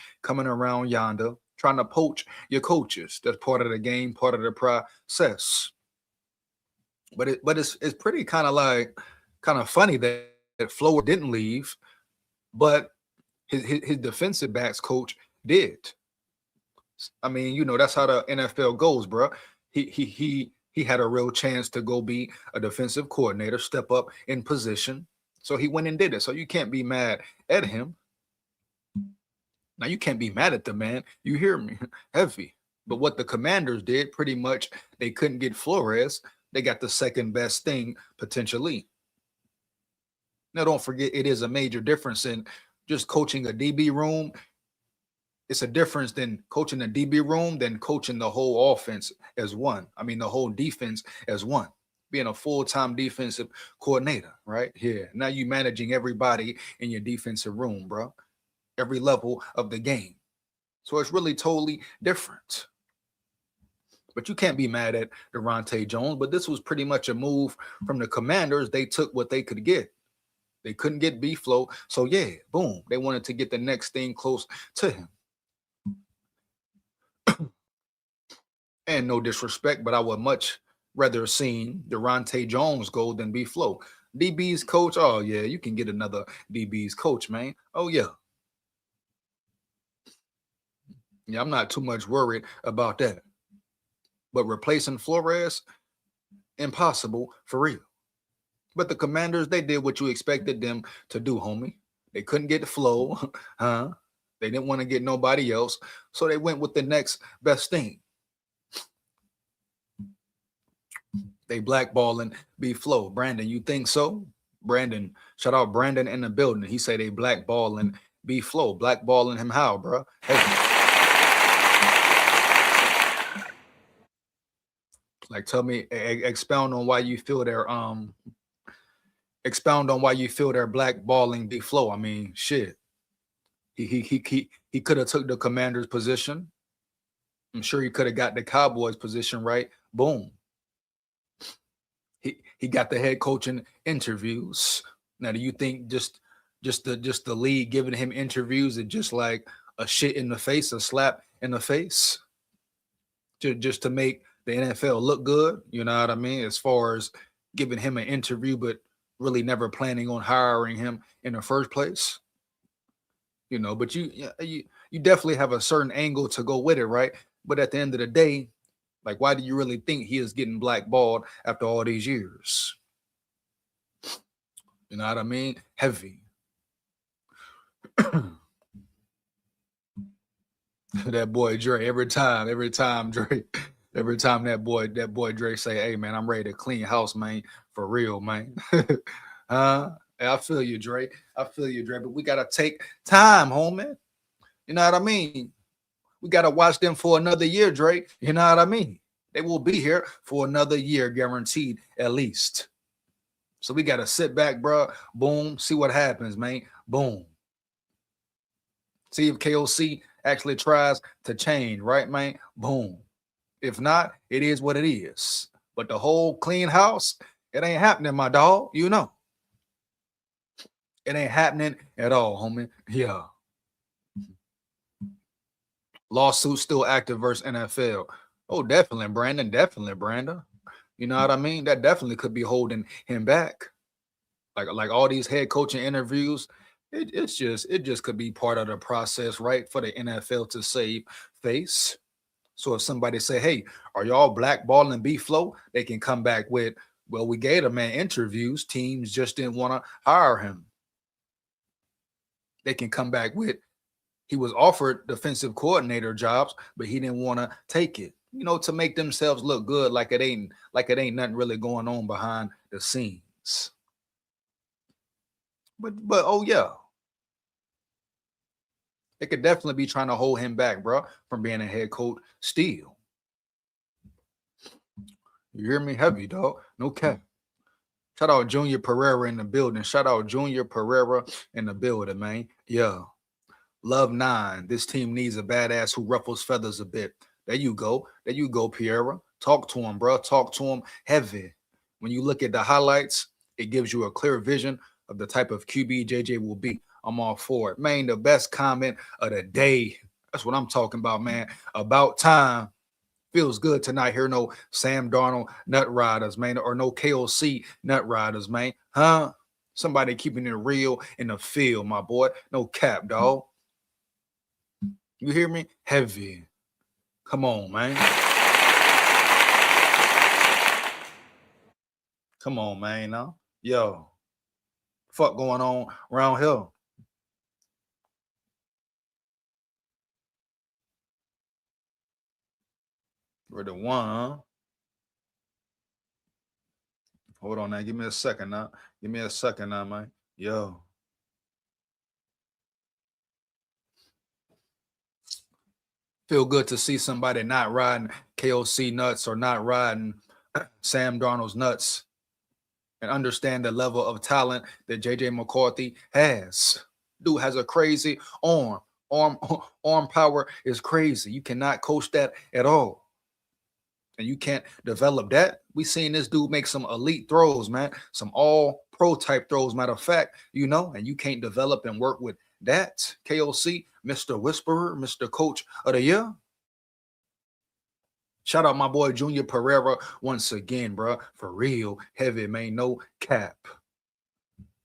yonder, trying to poach your coaches. That's part of the game, part of the process. But it's pretty kind of funny that Flower didn't leave, but his defensive backs coach did. I mean, you know, that's how the NFL goes, bro. He had a real chance to go be a defensive coordinator, step up in position. So he went and did it. So you can't be mad at him. Now you can't be mad at the man. You hear me? Heavy. But what the Commanders did, pretty much, they couldn't get Flores. They got the second best thing potentially. Now don't forget, it is a major difference in just coaching a DB room. It's a difference than coaching a DB room than coaching the whole offense as one. I mean, the whole defense as one. Being a full-time defensive coordinator, right? Yeah. Now you managing everybody in your defensive room, bro. Every level of the game. So it's really totally different. But you can't be mad at Durante Jones. But this was pretty much a move from the Commanders. They took what they could get. They couldn't get B-Flow. So yeah, boom. They wanted to get the next thing close to him. And no disrespect, but I would much rather seen Durante Jones go than B-Flow. DB's coach, oh yeah, you can get another DB's coach, man. Oh yeah. Yeah, I'm not too much worried about that. But replacing Flores, impossible for real. But the Commanders, they did what you expected them to do, homie. They couldn't get the flow, huh? They didn't want to get nobody else, so they went with the next best thing. They blackballing B-Flow. Brandon, you think so? Brandon, shout out Brandon in the building. He said they blackballing B-Flow. Blackballing him how, bro? Hey. Like, tell me, expound on why you feel they're blackballing B-Flow. I mean, shit. He could have took the Commander's position. I'm sure he could have got the Cowboys position right. Boom. He got the head coaching interviews. Now, do you think just the league giving him interviews is just like a shit in the face, a slap in the face, just to make the NFL look good? You know what I mean? As far as giving him an interview, but really never planning on hiring him in the first place. You know, but you definitely have a certain angle to go with it, right? But at the end of the day, like, why do you really think he is getting blackballed after all these years? You know what I mean? Heavy. That boy Dre, every time Dre, every time that boy Dre say, "Hey man, I'm ready to clean house, man, for real, man." I feel you, Dre. I feel you, Dre. But we gotta take time, homie. You know what I mean? We gotta watch them for another year, Dre. You know what I mean? They will be here for another year, guaranteed, at least. So we gotta sit back, bro. Boom, see what happens, man. Boom. See if KOC actually tries to change, right, man? Boom. If not, it is what it is. But the whole clean house, it ain't happening, my dog. You know, it ain't happening at all, homie. Yeah. Lawsuit still active versus NFL. Oh, definitely, Brandon. Definitely, Brandon. You know what I mean? That definitely could be holding him back. Like all these head coaching interviews, it just could be part of the process, right? For the NFL to save face. So if somebody say, hey, are y'all blackballing B-Flow? They can come back with, well, we gave the man interviews. Teams just didn't want to hire him. They can come back with, he was offered defensive coordinator jobs, but he didn't want to take it, to make themselves look good, like it ain't nothing really going on behind the scenes. But oh yeah, they could definitely be trying to hold him back, bro, from being a head coach still. You hear me? Heavy, dog. No cap. Shout out Junior Pereira in the building. Shout out Junior Pereira in the building, man. Yeah. Love 9. This team needs a badass who ruffles feathers a bit. There you go. There you go, Pereira. Talk to him, bro. Talk to him heavy. When you look at the highlights, it gives you a clear vision of the type of QB JJ will be. I'm all for it. Man, the best comment of the day. That's what I'm talking about, man. About time. Feels good to not hear no Sam Darnold nut riders, man, or no KOC nut riders, man. Huh? Somebody keeping it real in the field, my boy. No cap, dog. You hear me? Heavy. Come on, man. Come on, man. Now, yo, fuck going on around here? We're the one, huh? Hold on now. Give me a second now. Give me a second now, man. Yo. Feel good to see somebody not riding KOC nuts or not riding Sam Darnold's nuts and understand the level of talent that JJ McCarthy has. Dude has a crazy arm. Arm power is crazy. You cannot coach that at all. And you can't develop that. We seen this dude make some elite throws, man. Some all pro type throws, matter of fact, and you can't develop and work with that. KOC, Mr. Whisperer, Mr. Coach of the Year. Shout out my boy Junior Pereira once again, bro. For real, heavy, man. No cap.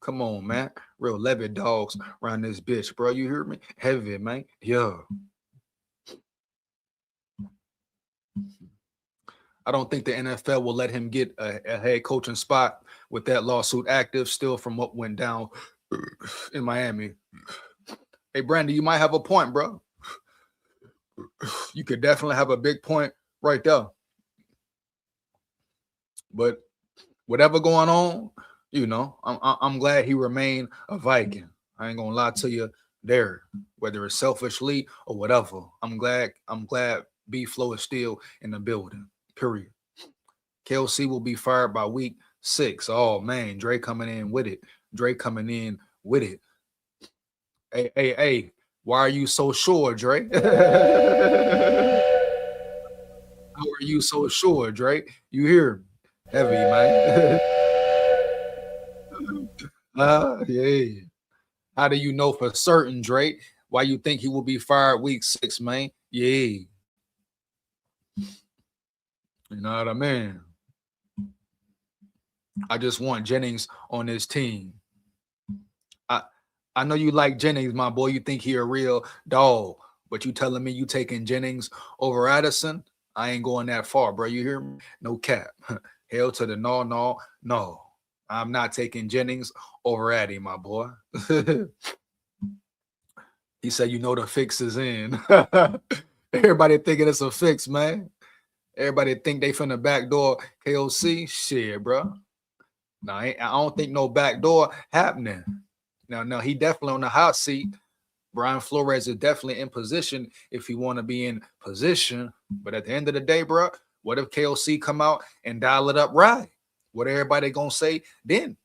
Come on, man. Real levy dogs around this bitch, bro. You hear me? Heavy, man. Yeah. I don't think the NFL will let him get a head coaching spot with that lawsuit active still from what went down in Miami. Hey, Brandy, you might have a point, bro. You could definitely have a big point right there. But whatever going on, I'm glad he remained a Viking. I ain't gonna lie to you there, whether it's selfishly or whatever. I'm glad B-Flow is still in the building. Period. KOC will be fired by week 6. Oh man, Dre coming in with it. Hey, why are you so sure, Dre? How are you so sure, Dre? You hear heavy, man. Yeah. How do you know for certain, Dre? Why you think he will be fired week 6, man? Yeah. You know what I mean? I just want Jennings on this team. I know you like Jennings, my boy. You think he a real dog, but you telling me you taking Jennings over Addison? I ain't going that far, bro. You hear me? No cap. Hell to the no. I'm not taking Jennings over Addy, my boy. He said, the fix is in. Everybody thinking it's a fix, man. Everybody think they finna backdoor KOC. Shit, bro. No, I don't think no backdoor happening. No, he definitely on the hot seat. Brian Flores is definitely in position if he want to be in position. But at the end of the day, bro, what if KOC come out and dial it up right? What everybody gonna say then?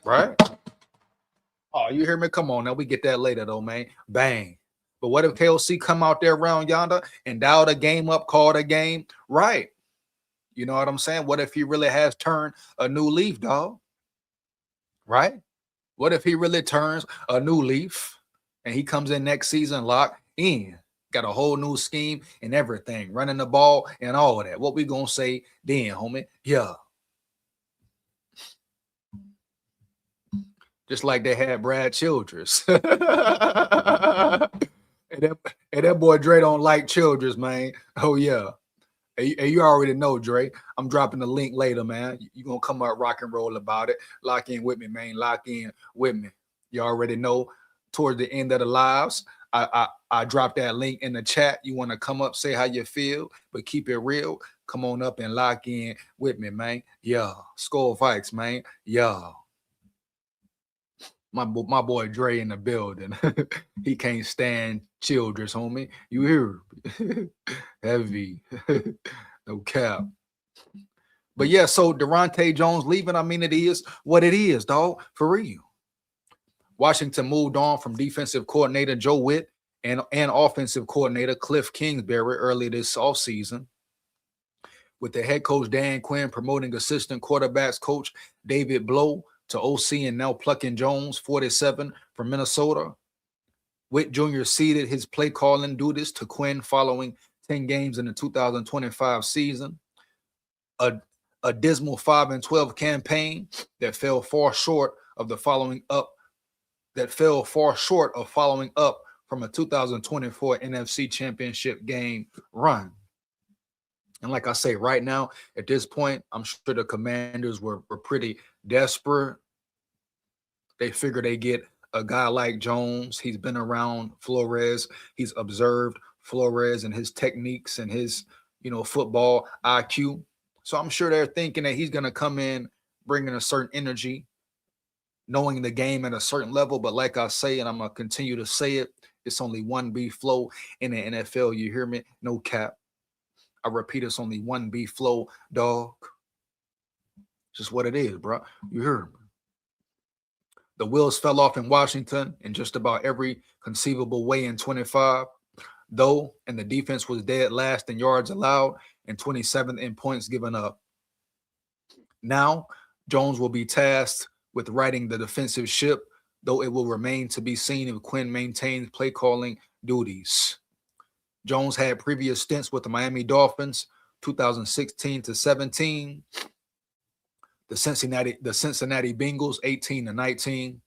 Right? Oh, you hear me? Come on, now we get that later though, man. Bang. But what if KOC come out there around yonder and dial the game up, call the game right? You know what I'm saying? What if he really has turned a new leaf, dog? Right? What if he really turns a new leaf and he comes in next season locked in? Got a whole new scheme and everything, running the ball and all of that. What we gonna say then, homie? Yeah. Just like they had Brad Childress. And that boy Dre don't like childrens, man. Oh yeah. And you already know, Dre. I'm dropping the link later, man. You gonna come out rock and roll about it. Lock in with me, man. Lock in with me. You already know. Towards the end of the lives, I dropped that link in the chat. You want to come up, say how you feel, but keep it real. Come on up and lock in with me, man. Yeah, SKOL VIKES, man. Yeah. My boy Dre in the building. He can't stand childrens, homie. You hear? Heavy. No cap. But yeah, so Durante Jones leaving, I mean, it is what it is, dog. For real. Washington moved on from defensive coordinator Joe Witt and offensive coordinator Cliff Kingsbury early this offseason, with the head coach Dan Quinn promoting assistant quarterbacks coach David Blow to OC and now plucking Jones, 47, from Minnesota. Witt Jr. ceded his play calling duties to Quinn following 10 games in the 2025 season. A dismal 5-12 campaign that fell far short of following up from a 2024 NFC Championship game run. And like I say, right now, at this point, I'm sure the Commanders were pretty desperate. They figured they get a guy like Jones. He's been around Flores. He's observed Flores and his techniques and his, football IQ. So I'm sure they're thinking that he's going to come in bringing a certain energy, knowing the game at a certain level. But like I say, and I'm going to continue to say it, it's only 1B flow in the NFL. You hear me? No cap. I repeat, it's only 1B flow, dog. Just what it is, bro. You hear me? The wheels fell off in Washington in just about every conceivable way in 25, though, and the defense was dead last in yards allowed and 27th in points given up. Now, Jones will be tasked with righting the defensive ship, though it will remain to be seen if Quinn maintains play calling duties. Jones had previous stints with the Miami Dolphins, 2016 to 17, the Cincinnati Bengals, 18 to 19,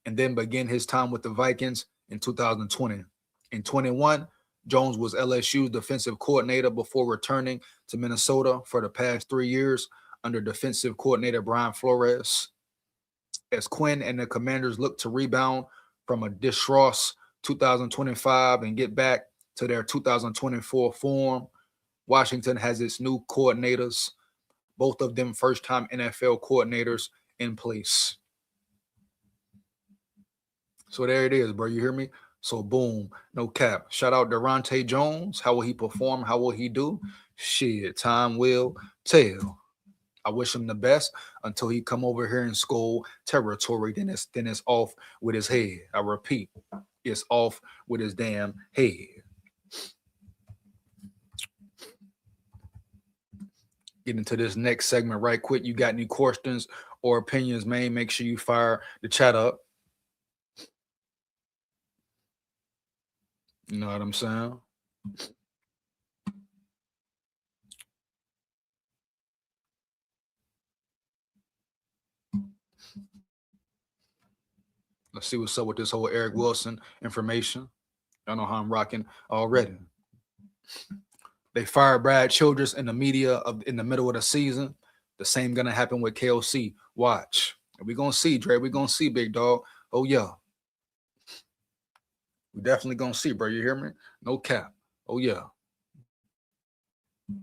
and then began his time with the Vikings in 2020. In 21, Jones was LSU's defensive coordinator before returning to Minnesota for the past 3 years under defensive coordinator Brian Flores. As Quinn and the Commanders look to rebound from a disastrous 2025 and get back to their 2024 form, Washington has its new coordinators, both of them first-time NFL coordinators, in place. So there it is, bro. You hear me? So boom, no cap. Shout out Durante Jones. How will he perform? How will he do? Shit, time will tell. I wish him the best until he come over here in SKOL territory. Then it's off with his head. I repeat, it's off with his damn head. Get into this next segment right quick. You got any questions or opinions, man? Make sure you fire the chat up. You know what I'm saying? Let's see what's up with this whole Eric Wilson information. I know how I'm rocking already. They fired Brad Childress in the media in the middle of the season. The same gonna happen with KOC. Watch. We're gonna see, Dre. We're gonna see, big dog. Oh yeah. We definitely gonna see, bro. You hear me? No cap. Oh yeah. Now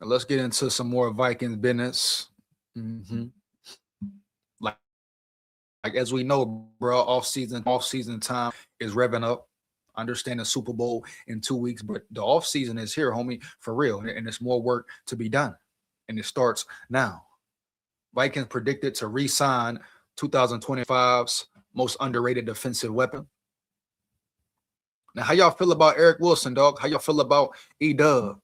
let's get into some more Vikings business. Like as we know, bro, off-season time is revving up. I understand the Super Bowl in 2 weeks, but the off-season is here, homie, for real. And there's more work to be done. And it starts now. Vikings predicted to re-sign 2025's most underrated defensive weapon. Now, how y'all feel about Eric Wilson, dog? How y'all feel about E-Dub?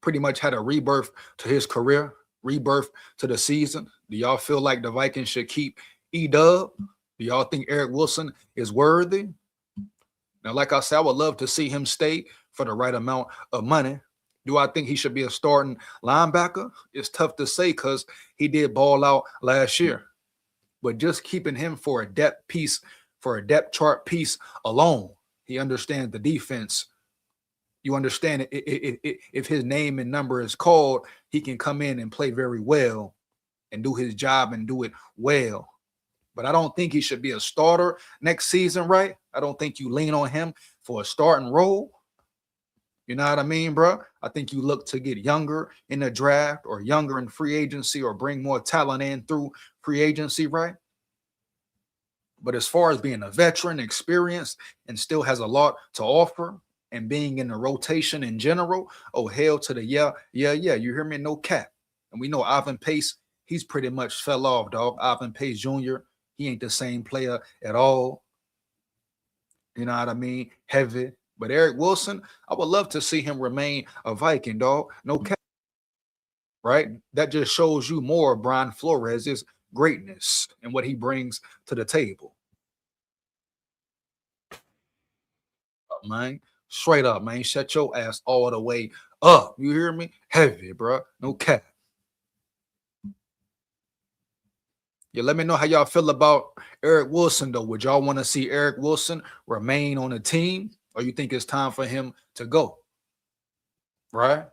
Pretty much had a rebirth to his career, rebirth to the season. Do y'all feel like the Vikings should keep E-Dub? Do y'all think Eric Wilson is worthy? Now, like I said, I would love to see him stay for the right amount of money. Do I think he should be a starting linebacker? It's tough to say because he did ball out last year. But just keeping him for a depth piece for a depth chart piece alone. He understands the defense. You understand if his name and number is called, he can come in and play very well and do his job and do it well. But I don't think he should be a starter next season, right? I don't think you lean on him for a starting role. You know what I mean, bro? I think you look to get younger in the draft or younger in free agency or bring more talent in through free agency, right? But as far as being a veteran, experienced, and still has a lot to offer and being in the rotation in general, oh, hell to the yeah. You hear me? No cap. And we know Ivan Pace, he's pretty much fell off, dog. Ivan Pace Jr., he ain't the same player at all. You know what I mean? Heavy. But Eric Wilson, I would love to see him remain a Viking, dog. No cap. Right? That just shows you more of Brian Flores' greatness and what he brings to the table. Man, straight up, man. Shut your ass all the way up. You hear me? Heavy, bro. No cap. Yeah, let me know how y'all feel about Eric Wilson, though. Would y'all want to see Eric Wilson remain on the team, or you think it's time for him to go? Right?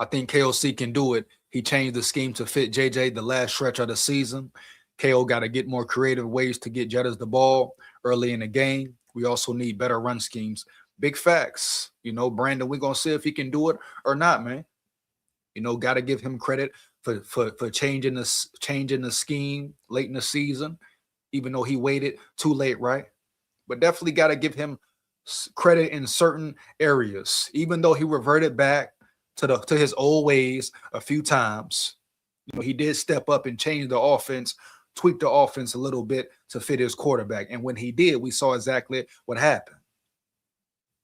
I think KOC can do it. He changed the scheme to fit JJ the last stretch of the season. KO got to get more creative ways to get Jettas the ball early in the game. We also need better run schemes. Big facts. You know, Brandon, we're going to see if he can do it or not, man. You know, got to give him credit for changing the scheme late in the season, even though he waited too late, right? But definitely got to give him credit in certain areas, even though he reverted back to his old ways a few times. You know, he did step up and change the offense, tweak the offense a little bit to fit his quarterback. And when he did, we saw exactly what happened.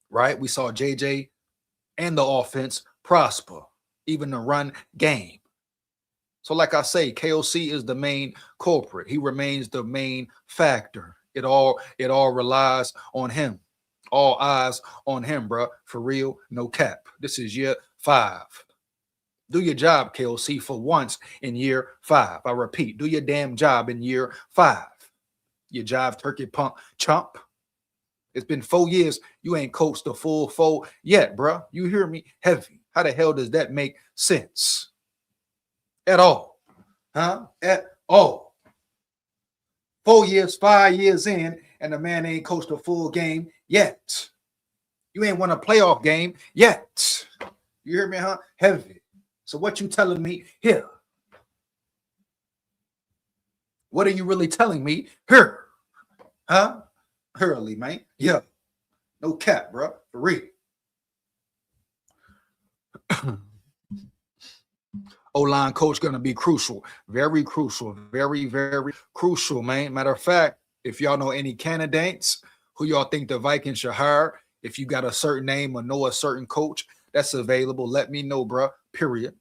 Right? We saw JJ and the offense prosper, even the run game. So like I say, KOC is the main culprit. He remains the main factor. It all relies on him. All eyes on him, bro. For real, no cap. This is year 5. Do your job, KOC, for once in year 5. I repeat, do your damn job in year 5. Your jive turkey pump chump. It's been 4 years. You ain't coached the full 4 yet, bro. You hear me? Heavy. How the hell does that make sense? At all. Huh? At all. 4 years, 5 years in, and the man ain't coached a full game yet. You ain't won a playoff game yet. You hear me, huh? Heavy. So what you telling me here? What are you really telling me here? Huh? Early, man. Yeah. No cap, bro. For real. O-line coach going to be crucial. Very crucial. Very, very crucial, man. Matter of fact, if y'all know any candidates who y'all think the Vikings should hire, if you got a certain name or know a certain coach that's available, let me know, bro. Period.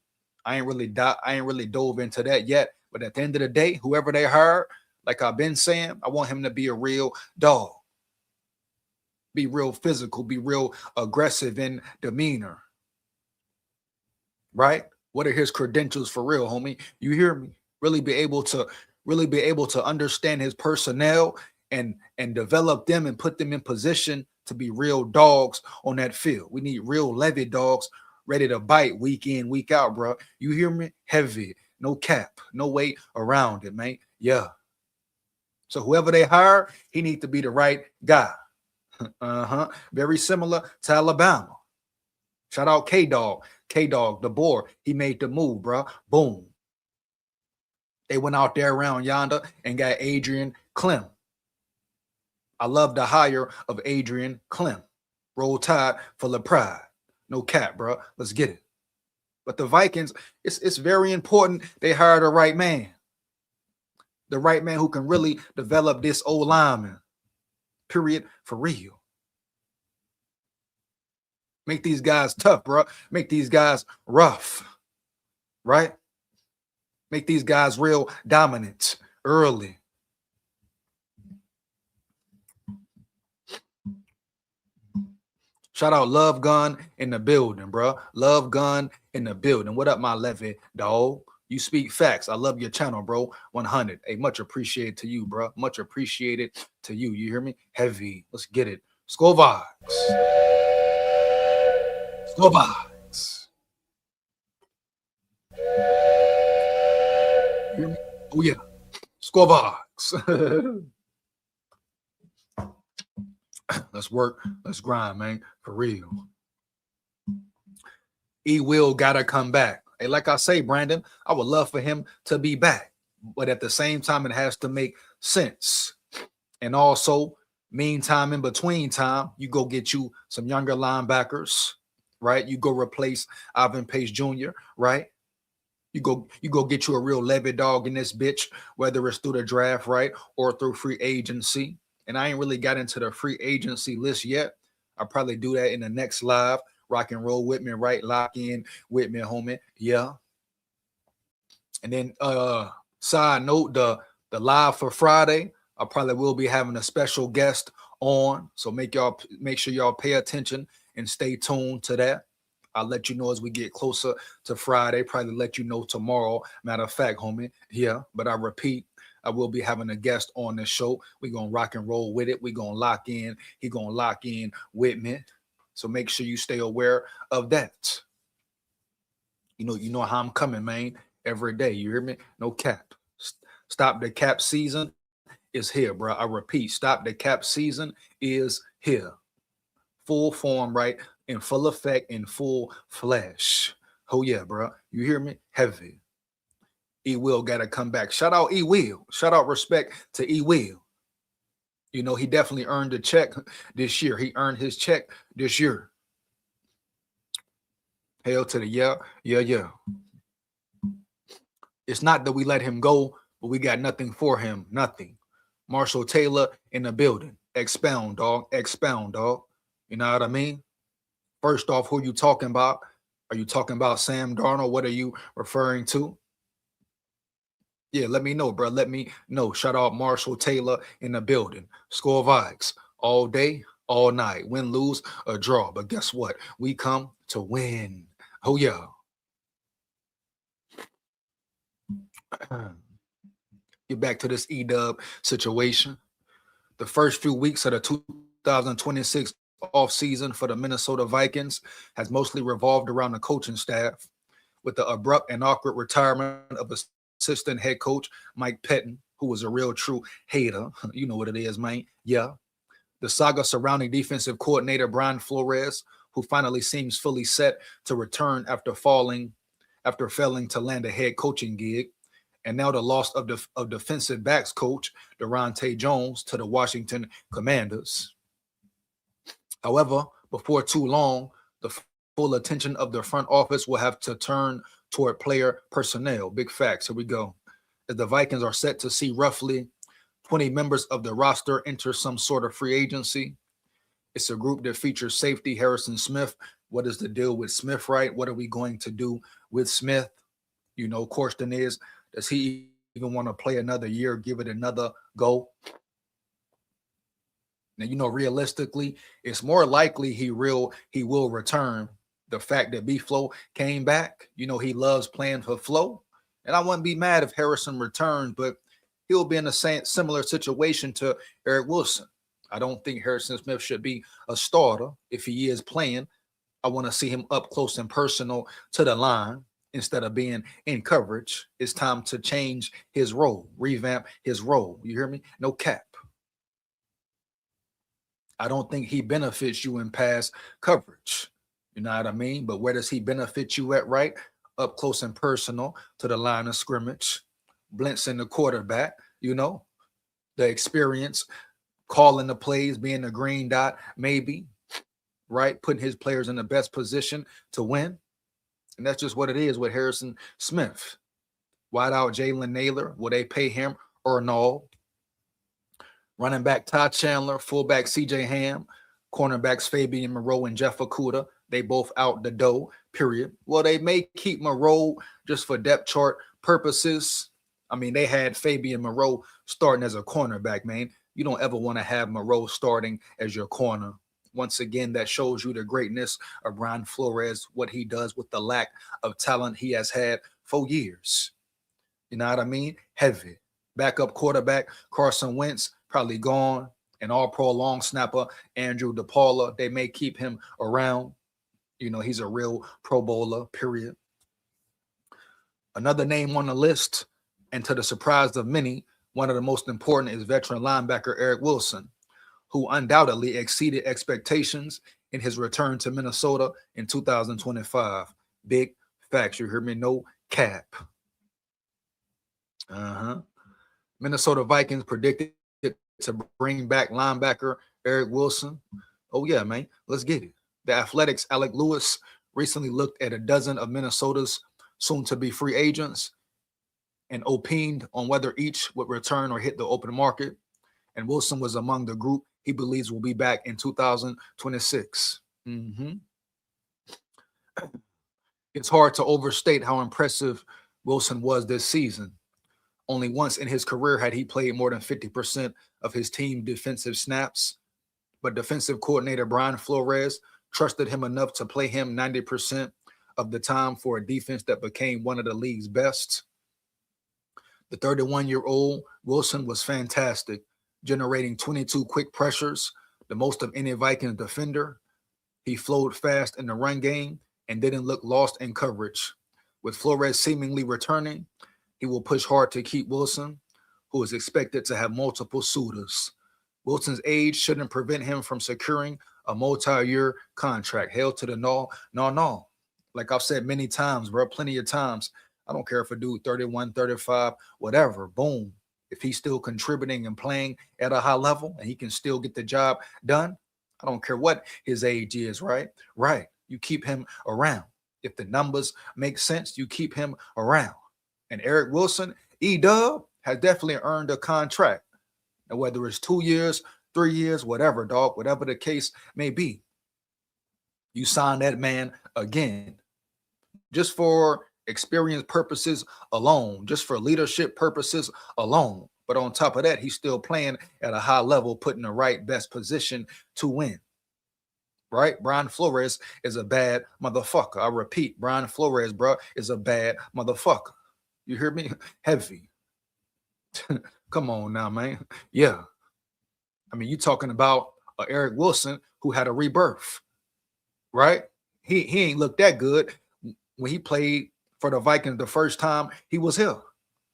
I ain't really dove into that yet. But at the end of the day, whoever they hire, like I've been saying, I want him to be a real dog. Be real physical, be real aggressive in demeanor. Right? What are his credentials for real, homie? You hear me? Really be able to understand his personnel and develop them and put them in position to be real dogs on that field. We need real levy dogs ready to bite week in, week out, bro. You hear me? Heavy, no cap, no way around it, man. Yeah. So whoever they hire, he needs to be the right guy. Very similar to Alabama. Shout out K-Dog. K-Dog, the boar. He made the move, bro. Boom. They went out there around yonder and got Adrian Clem. I love the hire of Adrian Clem. Roll Tide for the pride. No cap, bro. Let's get it. But the Vikings, it's very important they hire the right man. The right man who can really develop this old lineman. Period. For real. Make these guys tough, bro. Make these guys rough. Right? Make these guys real dominant early. Shout out Love Gun in the building, bro. Love Gun in the building. What up, my Levy dog? You speak facts. I love your channel, bro. 100. Hey, much appreciated to you, bro. Much appreciated to you. You hear me? Heavy. Let's get it. SKOL VIKES. SKOL VIKES. You hear me? Oh yeah. SKOL VIKES. Let's work. Let's grind, man. For real. Will gotta come back. Hey, like I say, Brandon, I would love for him to be back, but at the same time, it has to make sense. And also, meantime, in between time, you go get you some younger linebackers, right? You go replace Ivan Pace Jr., right? You go get you a real Levy dog in this bitch, whether it's through the draft, right, or through free agency. And I ain't really got into the free agency list yet. I'll probably do that in the next live. Rock and roll with me, right? Lock in with me, homie. Yeah. And then side note, the live for Friday, I probably will be having a special guest on. So make sure y'all pay attention and stay tuned to that. I'll let you know as we get closer to Friday. Probably let you know tomorrow. Matter of fact, homie. Yeah. But I repeat, I will be having a guest on the show. We're going to rock and roll with it. We're going to lock in. He going to lock in with me. So make sure you stay aware of that. You know how I'm coming, man. Every day. You hear me? No cap. Stop the cap season is here, bro. I repeat, stop the cap season is here. Full form, right? In full effect, in full flesh. Oh, yeah, bro. You hear me? Heavy. Will got to come back. Shout out Will. Shout out respect to Will. You know, he definitely earned a check this year. He earned his check this year. Hail to the yeah. It's not that we let him go, but we got nothing for him. Nothing. Marshall Taylor in the building. Expound, dog. Expound, dog. You know what I mean? First off, who you talking about? Are you talking about Sam Darnold? What are you referring to? Yeah, let me know, bro. Let me know. Shout out Marshall Taylor in the building. SKOL VIKES all day, all night. Win, lose, or draw. But guess what? We come to win. Oh, yeah. Get back to this E-Dub situation. The first few weeks of the 2026 offseason for the Minnesota Vikings has mostly revolved around the coaching staff, with the abrupt and awkward retirement of assistant head coach Mike Pettin, who was a real true hater. You know what it is, man. Yeah. The saga surrounding defensive coordinator Brian Flores, who finally seems fully set to return after failing to land a head coaching gig. And now the loss of defensive backs coach Durante Jones to the Washington Commanders. However, before too long, the full attention of the front office will have to turn toward player personnel. Big facts. Here we go. As the Vikings are set to see roughly 20 members of the roster enter some sort of free agency. It's a group that features safety Harrison Smith. What is the deal with Smith, right? What are we going to do with Smith? You know, question is, does he even want to play another year, give it another go? Now, you know, realistically, it's more likely he will return. The fact that B-Flow came back, you know, he loves playing for Flow. And I wouldn't be mad if Harrison returned, but he'll be in a similar situation to Eric Wilson. I don't think Harrison Smith should be a starter. If he is playing, I want to see him up close and personal to the line instead of being in coverage. It's time to change his role, revamp his role. You hear me? No cap. I don't think he benefits you in pass coverage. You know what I mean? But where does he benefit you at, right? Up close and personal to the line of scrimmage, blitzing the quarterback, you know, the experience, calling the plays, being the green dot, maybe, right? Putting his players in the best position to win. And that's just what it is with Harrison Smith. Wide out Jalen Naylor, will they pay him or no? Running back Todd Chandler, fullback CJ Ham, cornerbacks Fabian Moreau and Jeff Okudah, they both out the door, period. Well, they may keep Moreau just for depth chart purposes. I mean, they had Fabian Moreau starting as a cornerback, man. You don't ever want to have Moreau starting as your corner. Once again, that shows you the greatness of Brian Flores, what he does with the lack of talent he has had for years. You know what I mean? Heavy. Backup quarterback, Carson Wentz, probably gone. An all-pro long snapper, Andrew DePaula. They may keep him around. You know, he's a real Pro Bowler, period. Another name on the list, and to the surprise of many, one of the most important is veteran linebacker Eric Wilson, who undoubtedly exceeded expectations in his return to Minnesota in 2025. Big facts. You hear me? No cap. Minnesota Vikings predicted to bring back linebacker Eric Wilson. Oh, yeah, man. Let's get it. The Athletics' Alec Lewis recently looked at a dozen of Minnesota's soon-to-be free agents and opined on whether each would return or hit the open market. And Wilson was among the group he believes will be back in 2026. It's hard to overstate how impressive Wilson was this season. Only once in his career had he played more than 50% of his team defensive snaps, but defensive coordinator Brian Flores trusted him enough to play him 90% of the time for a defense that became one of the league's best. The 31-year-old Wilson was fantastic, generating 22 quick pressures, the most of any Vikings defender. He flowed fast in the run game and didn't look lost in coverage. With Flores seemingly returning, he will push hard to keep Wilson, who is expected to have multiple suitors. Wilson's age shouldn't prevent him from securing a multi-year contract. Hell to the no. Like I've said many times, bro, plenty of times. I don't care if a dude 31, 35, whatever, boom. If he's still contributing and playing at a high level and he can still get the job done, I don't care what his age is, right? Right. You keep him around. If the numbers make sense, you keep him around. And Eric Wilson, E-Dub, has definitely earned a contract. And whether it's 2 years, 3 years, whatever, dog, whatever the case may be, you sign that man again. Just for experience purposes alone, just for leadership purposes alone. But on top of that, he's still playing at a high level, putting the right best position to win. Right? Brian Flores is a bad motherfucker. I repeat, Brian Flores, bro, is a bad motherfucker. You hear me? Heavy. Come on now, man. Yeah. I mean, you talking about Eric Wilson who had a rebirth, right? He ain't looked that good when he played for the Vikings the first time he was here.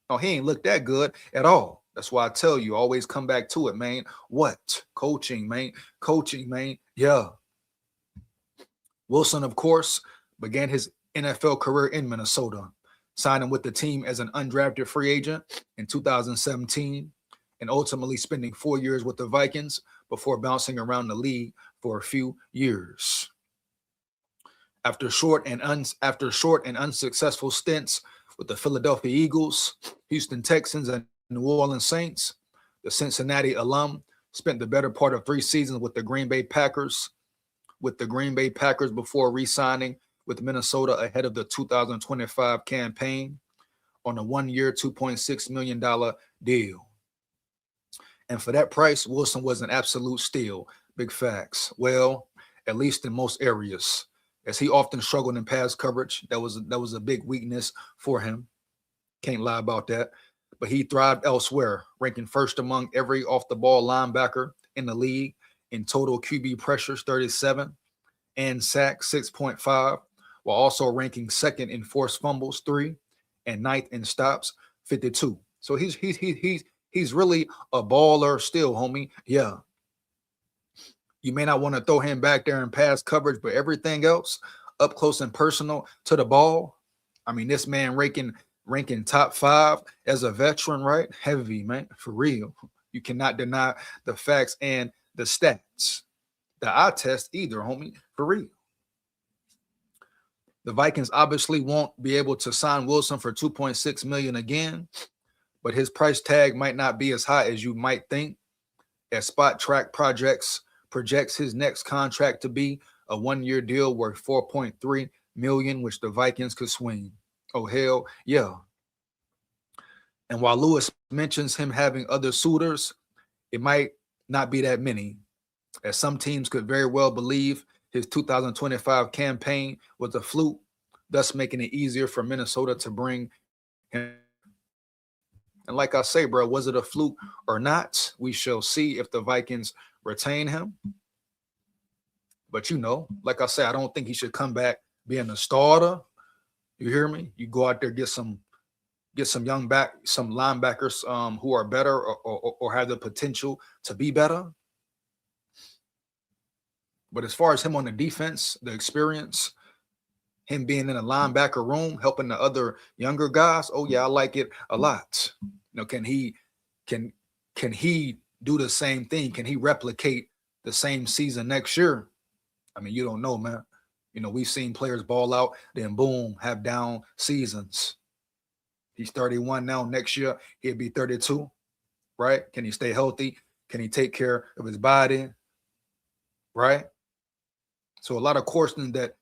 No, he ain't looked that good at all. That's why I tell you, always come back to it, man. What? Coaching, man. Coaching, man. Yeah. Wilson, of course, began his NFL career in Minnesota, signing with the team as an undrafted free agent in 2017 and ultimately spending 4 years with the Vikings before bouncing around the league for a few years. After short and unsuccessful stints with the Philadelphia Eagles, Houston Texans, and New Orleans Saints, the Cincinnati alum spent the better part of 3 seasons with the Green Bay Packers before re-signing with Minnesota ahead of the 2025 campaign on a 1-year, $2.6 million deal. And for that price, Wilson was an absolute steal. Big facts. Well, at least in most areas, as he often struggled in pass coverage. That was a big weakness for him. Can't lie about that. But he thrived elsewhere, ranking first among every off-the-ball linebacker in the league in total QB pressures, 37, and sacks, 6.5, while also ranking second in forced fumbles, 3, and ninth in stops, 52. So he's really a baller still, homie. Yeah. You may not want to throw him back there in pass coverage, but everything else, up close and personal to the ball. I mean, this man ranking top 5 as a veteran, right? Heavy, man, for real. You cannot deny the facts and the stats. The eye test either, homie, for real. The Vikings obviously won't be able to sign Wilson for $2.6 million again, but his price tag might not be as high as you might think, as Spot Track projects his next contract to be a 1-year deal worth $4.3 million, which the Vikings could swing. Oh, hell yeah. And while Lewis mentions him having other suitors, it might not be that many. as some teams could very well believe his 2025 campaign was a fluke, thus making it easier for Minnesota to bring him. And like I say, bro, was it a fluke or not? We shall see if the Vikings retain him. But like I say, I don't think he should come back being a starter. You hear me? You go out there, get some some linebackers who are better or have the potential to be better. But as far as him on the defense, the experience, him being in the linebacker room, helping the other younger guys, oh yeah, I like it a lot. Can he do the same thing? Can he replicate the same season next year? I mean, you don't know, man. We've seen players ball out, then boom, have down seasons. He's 31 now. Next year, he'll be 32, right? Can he stay healthy? Can he take care of his body, right? So a lot of questions that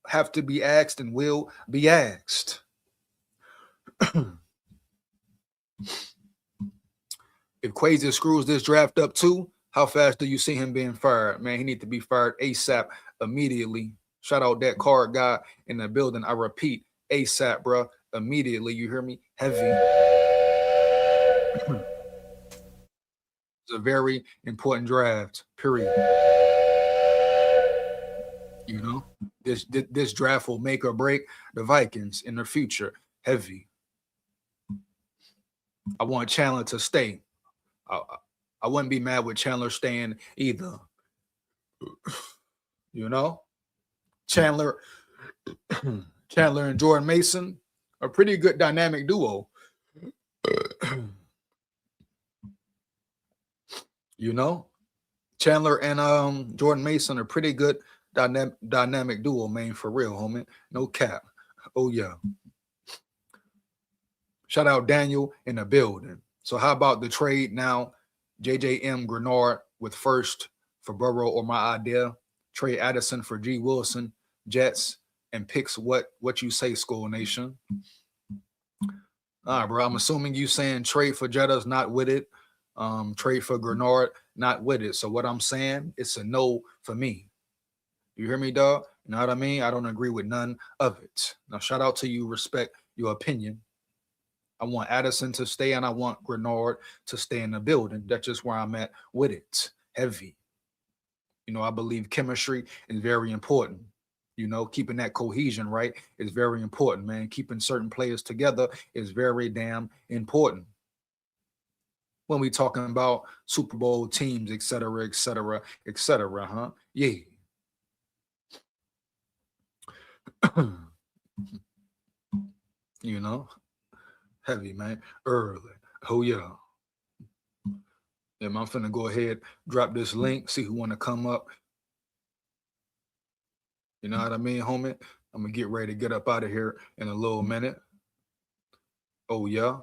have to be asked and will be asked. If Quasi screws this draft up too, how fast do you see him being fired? Man, he needs to be fired ASAP, immediately. Shout out that card guy in the building. I repeat, ASAP, bro. Immediately. You hear me? Heavy. It's a very important draft, period. This draft will make or break the Vikings in the future. Heavy. I want Chandler to stay. I wouldn't be mad with Chandler staying either. Chandler and Jordan Mason, a pretty good dynamic duo. Chandler and Jordan Mason are pretty good dynamic duo, man, for real, homie. No cap. Oh yeah. Shout out Daniel in the building. So how about the trade now? JJM GREENARD with first for Burrow, or my idea. Trade Addison for G. Wilson, Jets, and picks what you say, SKOL Nation. All right, bro. I'm assuming you saying trade for Jetta's not with it. Trade for GREENARD, not with it. So what I'm saying, it's a no for me. You hear me, dog? You know what I mean? I don't agree with none of it. Now, shout out to you. Respect your opinion. I want Addison to stay, and I want GREENARD to stay in the building. That's just where I'm at with it. Heavy. I believe chemistry is very important. Keeping that cohesion right is very important, man. Keeping certain players together is very damn important. When we talking about Super Bowl teams, et cetera, huh? Yeah. Heavy, man. Early. Oh yeah. Yeah, I'm finna go ahead, drop this link, see who want to come up. You know what I mean, homie? I'm gonna get ready to get up out of here in a little minute. Oh yeah.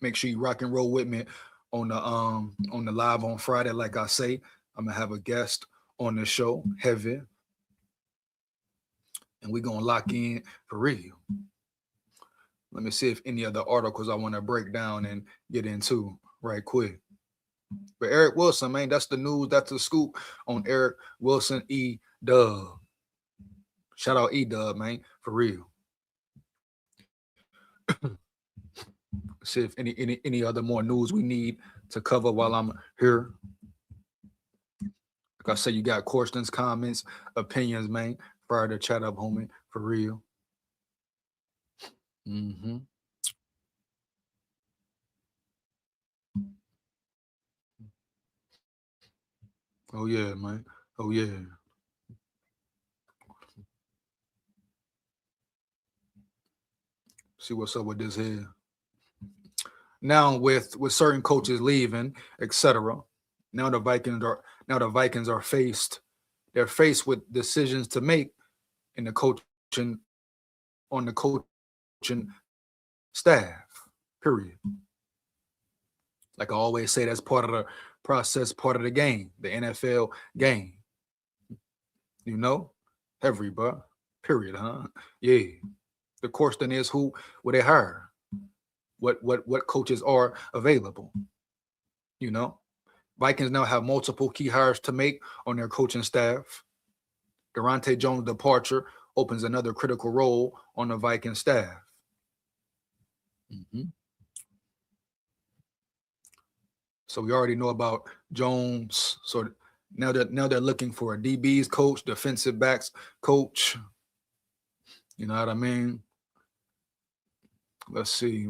Make sure you rock and roll with me on the live on Friday. Like I say, I'm gonna have a guest on the show, heavy. And we're gonna lock in for real. Let me see if any other articles I want to break down and get into right quick. But Eric Wilson, man, that's the news. That's the scoop on Eric Wilson, E-Dub. Shout out E-Dub, man, for real. See if any other more news we need to cover while I'm here. Like I said, you got questions, comments, opinions, man. Fire to chat up, homie, for real. Oh yeah, man. Oh yeah. See what's up with this here. Now with certain coaches leaving, etc. Now the Vikings are faced. They're faced with decisions to make in the coaching staff. Period. Like I always say, that's part of the process, part of the game, the NFL game. Everybody. Period, huh? Yeah. The question is, who will they hire? What coaches are available? Vikings now have multiple key hires to make on their coaching staff. Durante Jones' departure opens another critical role on the Viking staff. Mm-hmm. So we already know about Jones. So now they're looking for a DB's coach, defensive backs coach. You know what I mean? Let's see.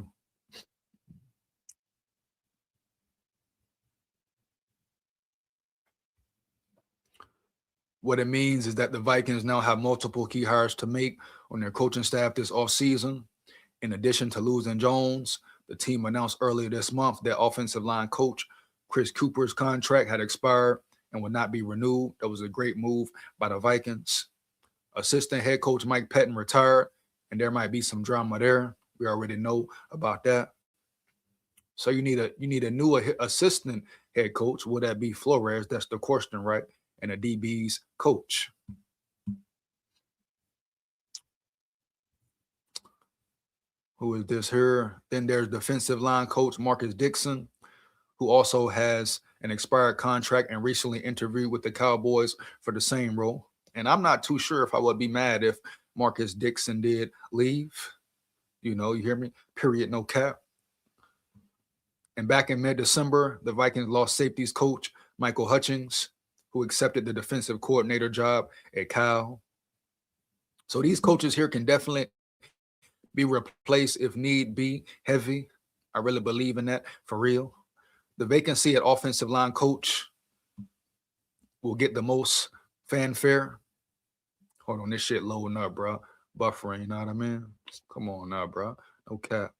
What it means is that the Vikings now have multiple key hires to make on their coaching staff this offseason. In addition to losing Jones, the team announced earlier this month that offensive line coach Chris Cooper's contract had expired and would not be renewed. That was a great move by the Vikings. Assistant head coach Mike Pettin retired, and there might be some drama there. We already know about that. So you need a new assistant head coach. Would that be Flores? That's the question, right? And a DB's coach. Who is this here? Then there's defensive line coach Marcus Dixon, who also has an expired contract and recently interviewed with the Cowboys for the same role. And I'm not too sure if I would be mad if Marcus Dixon did leave. You know, you hear me? Period, no cap. And back in mid-December, the Vikings lost safeties coach Michael Hutchings, who accepted the defensive coordinator job at Cal. So these coaches here can definitely be replaced if need be. Heavy. I really believe in that, for real. The vacancy at offensive line coach will get the most fanfare. Hold on, this shit loading up, bro. Buffering, you know what I mean? Come on now, bro. No cap.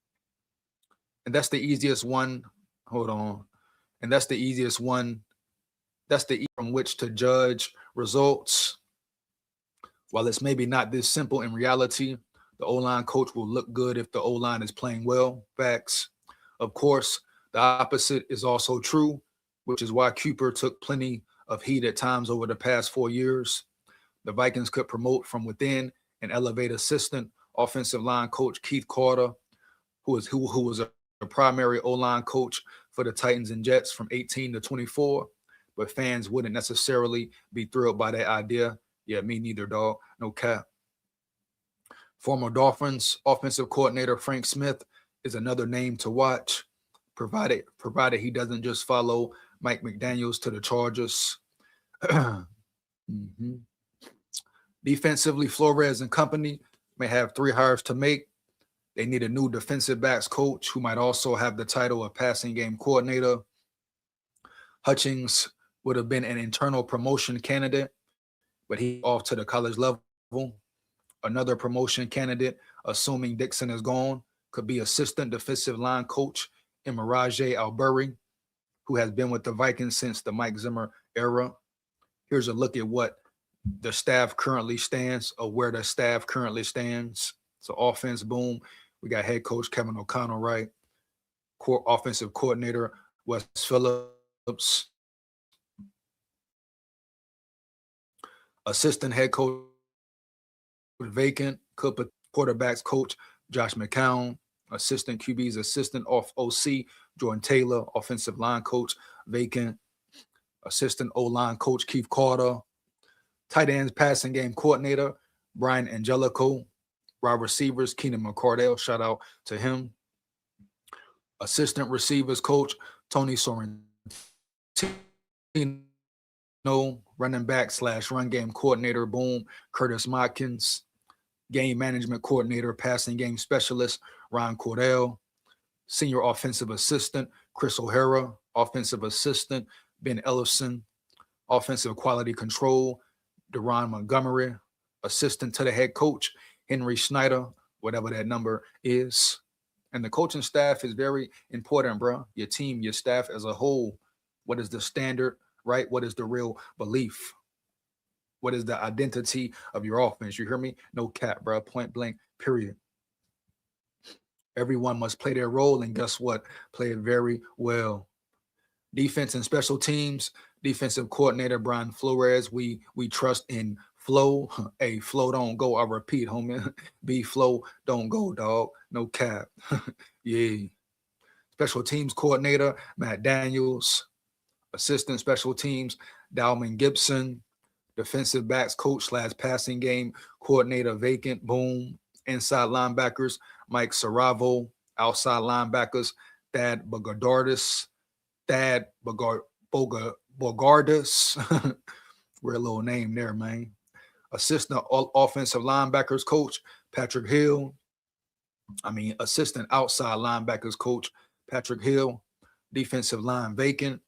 And that's the easiest one. Hold on. And that's the easiest one. That's the from which to judge results. While it's maybe not this simple in reality, the O-line coach will look good if the O-line is playing well. Facts. Of course, the opposite is also true, which is why Cooper took plenty of heat at times over the past 4 years. The Vikings could promote from within and elevate assistant offensive line coach Keith Carter, who was a primary O-line coach for the Titans and Jets from 18 to 24, but fans wouldn't necessarily be thrilled by that idea. Yeah, me neither, dog. No cap. Former Dolphins offensive coordinator Frank Smith is another name to watch, provided he doesn't just follow Mike McDaniels to the Chargers. Mm-hmm. Defensively, Flores and company may have 3 hires to make. They need a new defensive backs coach who might also have the title of passing game coordinator. Hutchings would have been an internal promotion candidate, but he off to the college level. Another promotion candidate, assuming Dixon is gone, could be assistant defensive line coach Imaraje Albury, who has been with the Vikings since the Mike Zimmer era. Here's a look at what the staff currently stands, or where the staff currently stands. So offense, boom. We got head coach Kevin O'Connell, right? Offensive coordinator Wes Phillips. Assistant head coach vacant. Could put quarterbacks coach Josh McCown. Assistant QB's assistant off OC Jordan Taylor. Offensive line coach vacant. Assistant O-line coach Keith Carter. Tight ends passing game coordinator Brian Angelico. Wide receivers Keenan McCardell. Shout out to him. Assistant receivers coach Tony Sorrentino. Running back / run game coordinator, boom, Curtis Modkins. Game management coordinator, passing game specialist, Ron Cordell. Senior offensive assistant, Chris O'Hara. Offensive assistant, Ben Ellison. Offensive quality control, Deron Montgomery. Assistant to the head coach, Henry Schneider, whatever that number is. And the coaching staff is very important, bro. Your team, your staff as a whole. What is the standard, right? What is the real belief? What is the identity of your offense? You hear me? No cap, bro. Point blank, period. Everyone must play their role, and guess what? Play it very well. Defense and special teams, defensive coordinator Brian Flores. We trust in flow. Hey, flow don't go. I repeat, homie. B flow don't go, dog. No cap. Yeah. Special teams coordinator Matt Daniels. Assistant special teams, Dalman Gibson. Defensive backs coach / passing game coordinator vacant. Boom. Inside linebackers, Mike Saravo. Outside linebackers, Thad Bogardardis. Thad Bogardus. Weird little name there, man. Assistant offensive linebackers coach, Patrick Hill. Assistant outside linebackers coach, Patrick Hill. Defensive line vacant.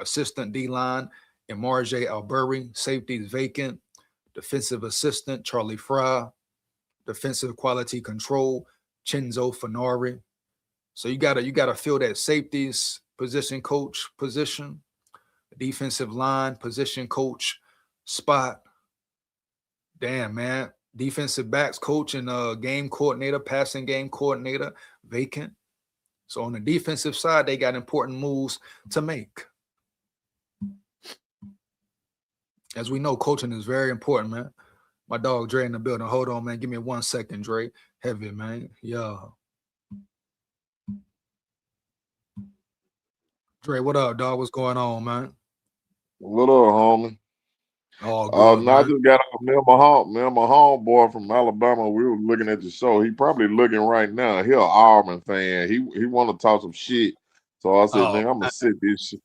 Assistant D-line, Emarje Albury. Safeties vacant. Defensive assistant, Charlie Fry. Defensive quality control, Chenzo Finari. So you gotta fill that safeties position coach position, defensive line position coach spot. Damn, man. Defensive backs coach and game coordinator, passing game coordinator, vacant. So on the defensive side, they got important moves to make. As we know, coaching is very important, man. My dog Dre in the building. Hold on, man. Give me 1 second, Dre. Heavy, man. Yeah. Dre, what up, dog? What's going on, man? What up, homie? Oh, good, I just got off me and my homeboy from Alabama. We were looking at the show. He probably looking right now. He an Auburn fan. He want to talk some shit. So I said, nigga, I'm gonna sit this shit.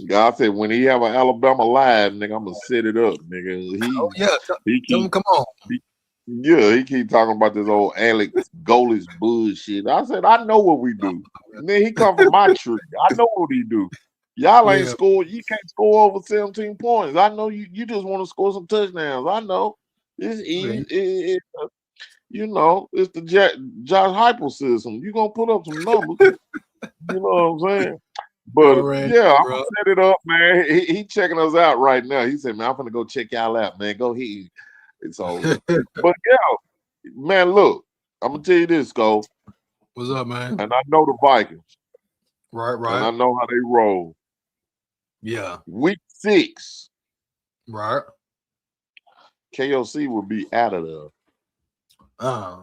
God said when he have an Alabama live, nigga, I'm gonna set it up, nigga. Tell him come on. He keep talking about this old Alex Golis bullshit. I said, I know what we do. And then he come from my tree. I know what he do. Y'all ain't scored. You can't score over 17 points. I know you just want to score some touchdowns. I know. It's easy. It's the Josh Heupel system. You gonna put up some numbers. You know what I'm saying? But I'm gonna set it up, man. He checking us out right now. He said, man, I'm gonna go check y'all out, man. Go ahead. It's over. But man, look, I'm gonna tell you this, SKOL. What's up, man? And I know the Vikings. Right. And I know how they roll. Yeah. Week 6. Right. KOC will be out of there. I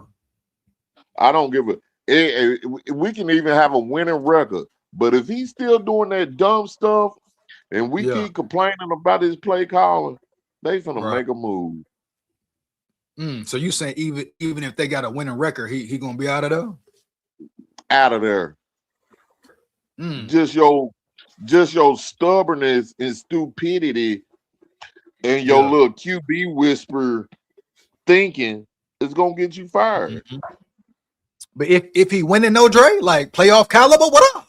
don't give we can even have a winning record. But if he's still doing that dumb stuff and we keep complaining about his play calling, they finna make a move. So you saying even if they got a winning record, he gonna be out of there? Out of there. Just your stubbornness and stupidity and your little QB whisper thinking is gonna get you fired. But if he winning, no Dre, like playoff caliber, what up?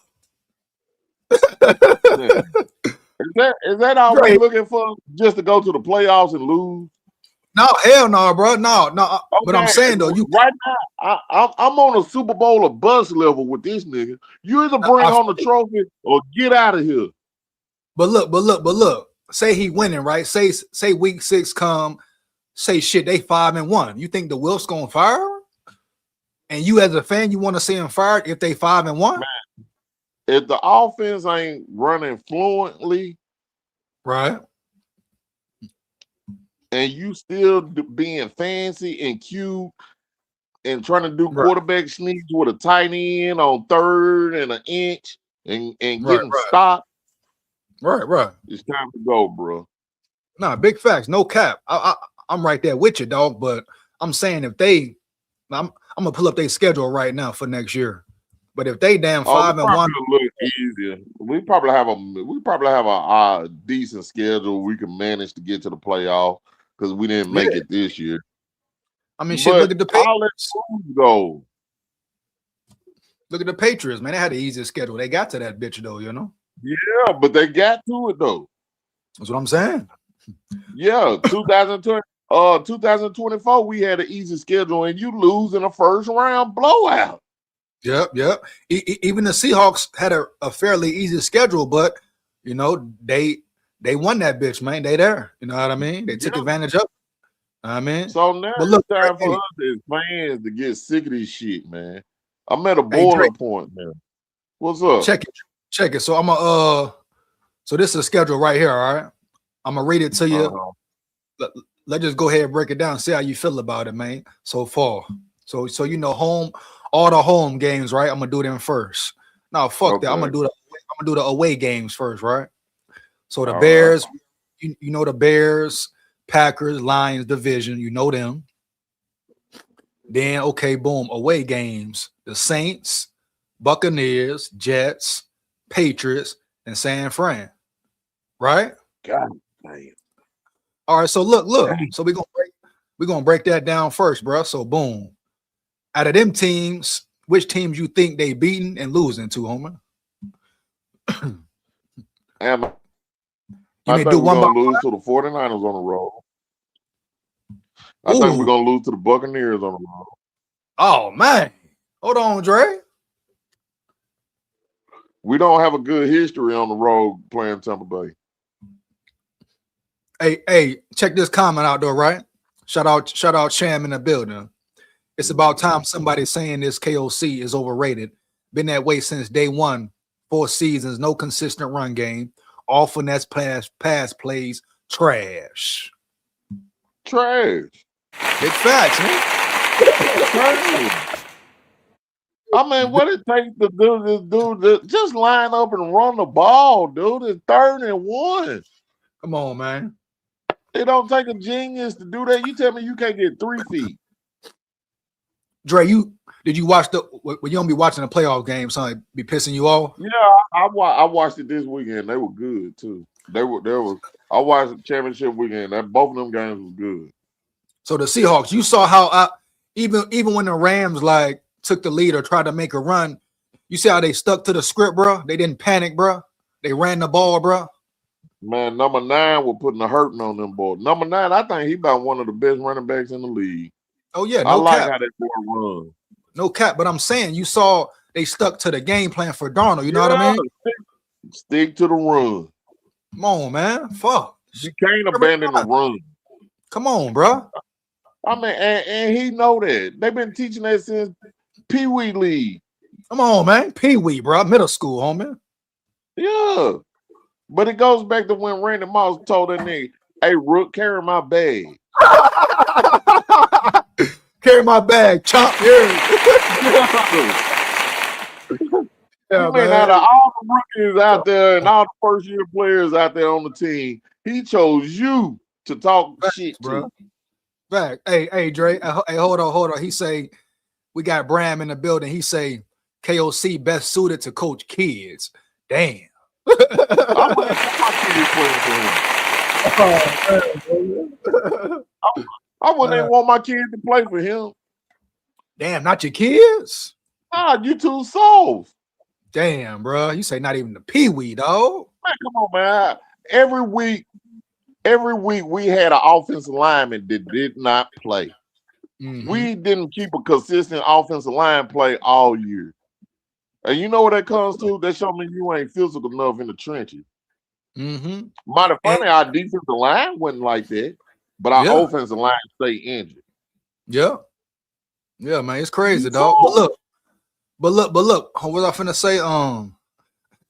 Is that all we're looking for? Just to go to the playoffs and lose? No, hell no, bro. No. Okay. But I'm saying though, right now, I'm on a Super Bowl or bus level with this nigga. You either bring on the trophy or get out of here. But look. Say he winning, right? Say week 6 come. Say shit, they 5-1. You think the Wilf's gonna fire him? And you as a fan, you want to see him fired if they 5-1? Man, if the offense ain't running fluently, right, and you still being fancy and cute and trying to do quarterback sneaks with a tight end on 3rd and an inch and getting stopped. Right. It's time to go, bro. Nah, big facts, no cap. I'm right there with you, dog. But I'm saying if they, I'm gonna pull up their schedule right now for next year. But if they 5-1, look easier. We probably have a decent schedule. We can manage to get to the playoff because we didn't make it this year. I mean, shit. Look at the Patriots. Go. Look at the Patriots, man. They had the easiest schedule. They got to that bitch though, you know. Yeah, but they got to it though. That's what I'm saying. Yeah, 2024, we had an easy schedule, and you lose in a first round blowout. Yep. Even the Seahawks had a fairly easy schedule, but you know they won that bitch, man. They there. You know what I mean? They took advantage of it. I mean, so now it's time for us as fans to get sick of this shit, man. I'm at a boiling point, man. What's up? Check it. So so this is a schedule right here. All right, I'm gonna read it to you. Let's just go ahead and break it down. See how you feel about it, man. So far, so you know, all the home games, right? I'm gonna do them first. No, fuck that. I'm gonna do the away games first, right? So the All Bears, right. you know the Bears, Packers, Lions division, you know them. Then okay, boom, away games. The Saints, Buccaneers, Jets, Patriots, and San Fran. Right? God damn. All right, so look. So we're gonna break that down first, bro. So boom. Out of them teams, which teams you think they beating and losing to, Homer? And You I may think do we're one by gonna lose to the 49ers on the road. I one. think we're Ooh. gonna lose to the Buccaneers on the road. Oh man. Hold on, Dre. We don't have a good history on the road playing Tampa Bay. Hey, check this comment out though, right? Shout out Sham in the building. It's about time somebody saying this KOC is overrated. Been that way since day one. 4 seasons, no consistent run game. All finesse pass plays, trash. Trash. Big facts, man. Trash. I mean, what it takes to do this, dude, just line up and run the ball, dude. It's 3rd and 1. Come on, man. It don't take a genius to do that. You tell me you can't get 3 feet. Dre, did you watch when you don't be watching the playoff games, huh? It be pissing you off? Yeah, I watched it this weekend. They were good too. I watched the championship weekend. Both of them games was good. So the Seahawks, you saw how even when the Rams like took the lead or tried to make a run, you see how they stuck to the script, bro. They didn't panic, bro. They ran the ball, bro. Man, number 9 was putting a hurting on them boys. Number 9, I think he about one of the best running backs in the league. Oh yeah, I no like cap. how that boy run. No cap, but I'm saying you saw they stuck to the game plan for Darnold. You know what I mean? Stick to the run. Come on, man. Fuck. You can't abandon the run. Come on, bro. I mean, and he know that. They've been teaching that since Pee Wee League. Come on, man. Pee Wee, bro. Middle school, homie. Yeah. But it goes back to when Randy Moss told that nigga, hey, Rook, carry my bag. Carry my bag, chop. Yeah, I mean, out of all the rookies out there and all the first-year players out there on the team, he chose you to talk shit bro. to. Back. Hey, Dre. Hey, hold on. He say we got Bram in the building. He say KOC best suited to coach kids. Damn. I wouldn't even want my kid to play for him. Damn, not your kids? Ah, you too soft. Damn, bro. You say not even the Pee-wee, dog. Man, come on, man. Every week we had an offensive lineman that did not play. Mm-hmm. We didn't keep a consistent offensive line play all year. And you know what that comes to? That show me you ain't physical enough in the trenches. Mm-hmm. Mighty funny, our defensive line wasn't like that, but our offensive line stay injured. Yeah. Yeah, man. It's crazy, dog. But look. What was I finna say?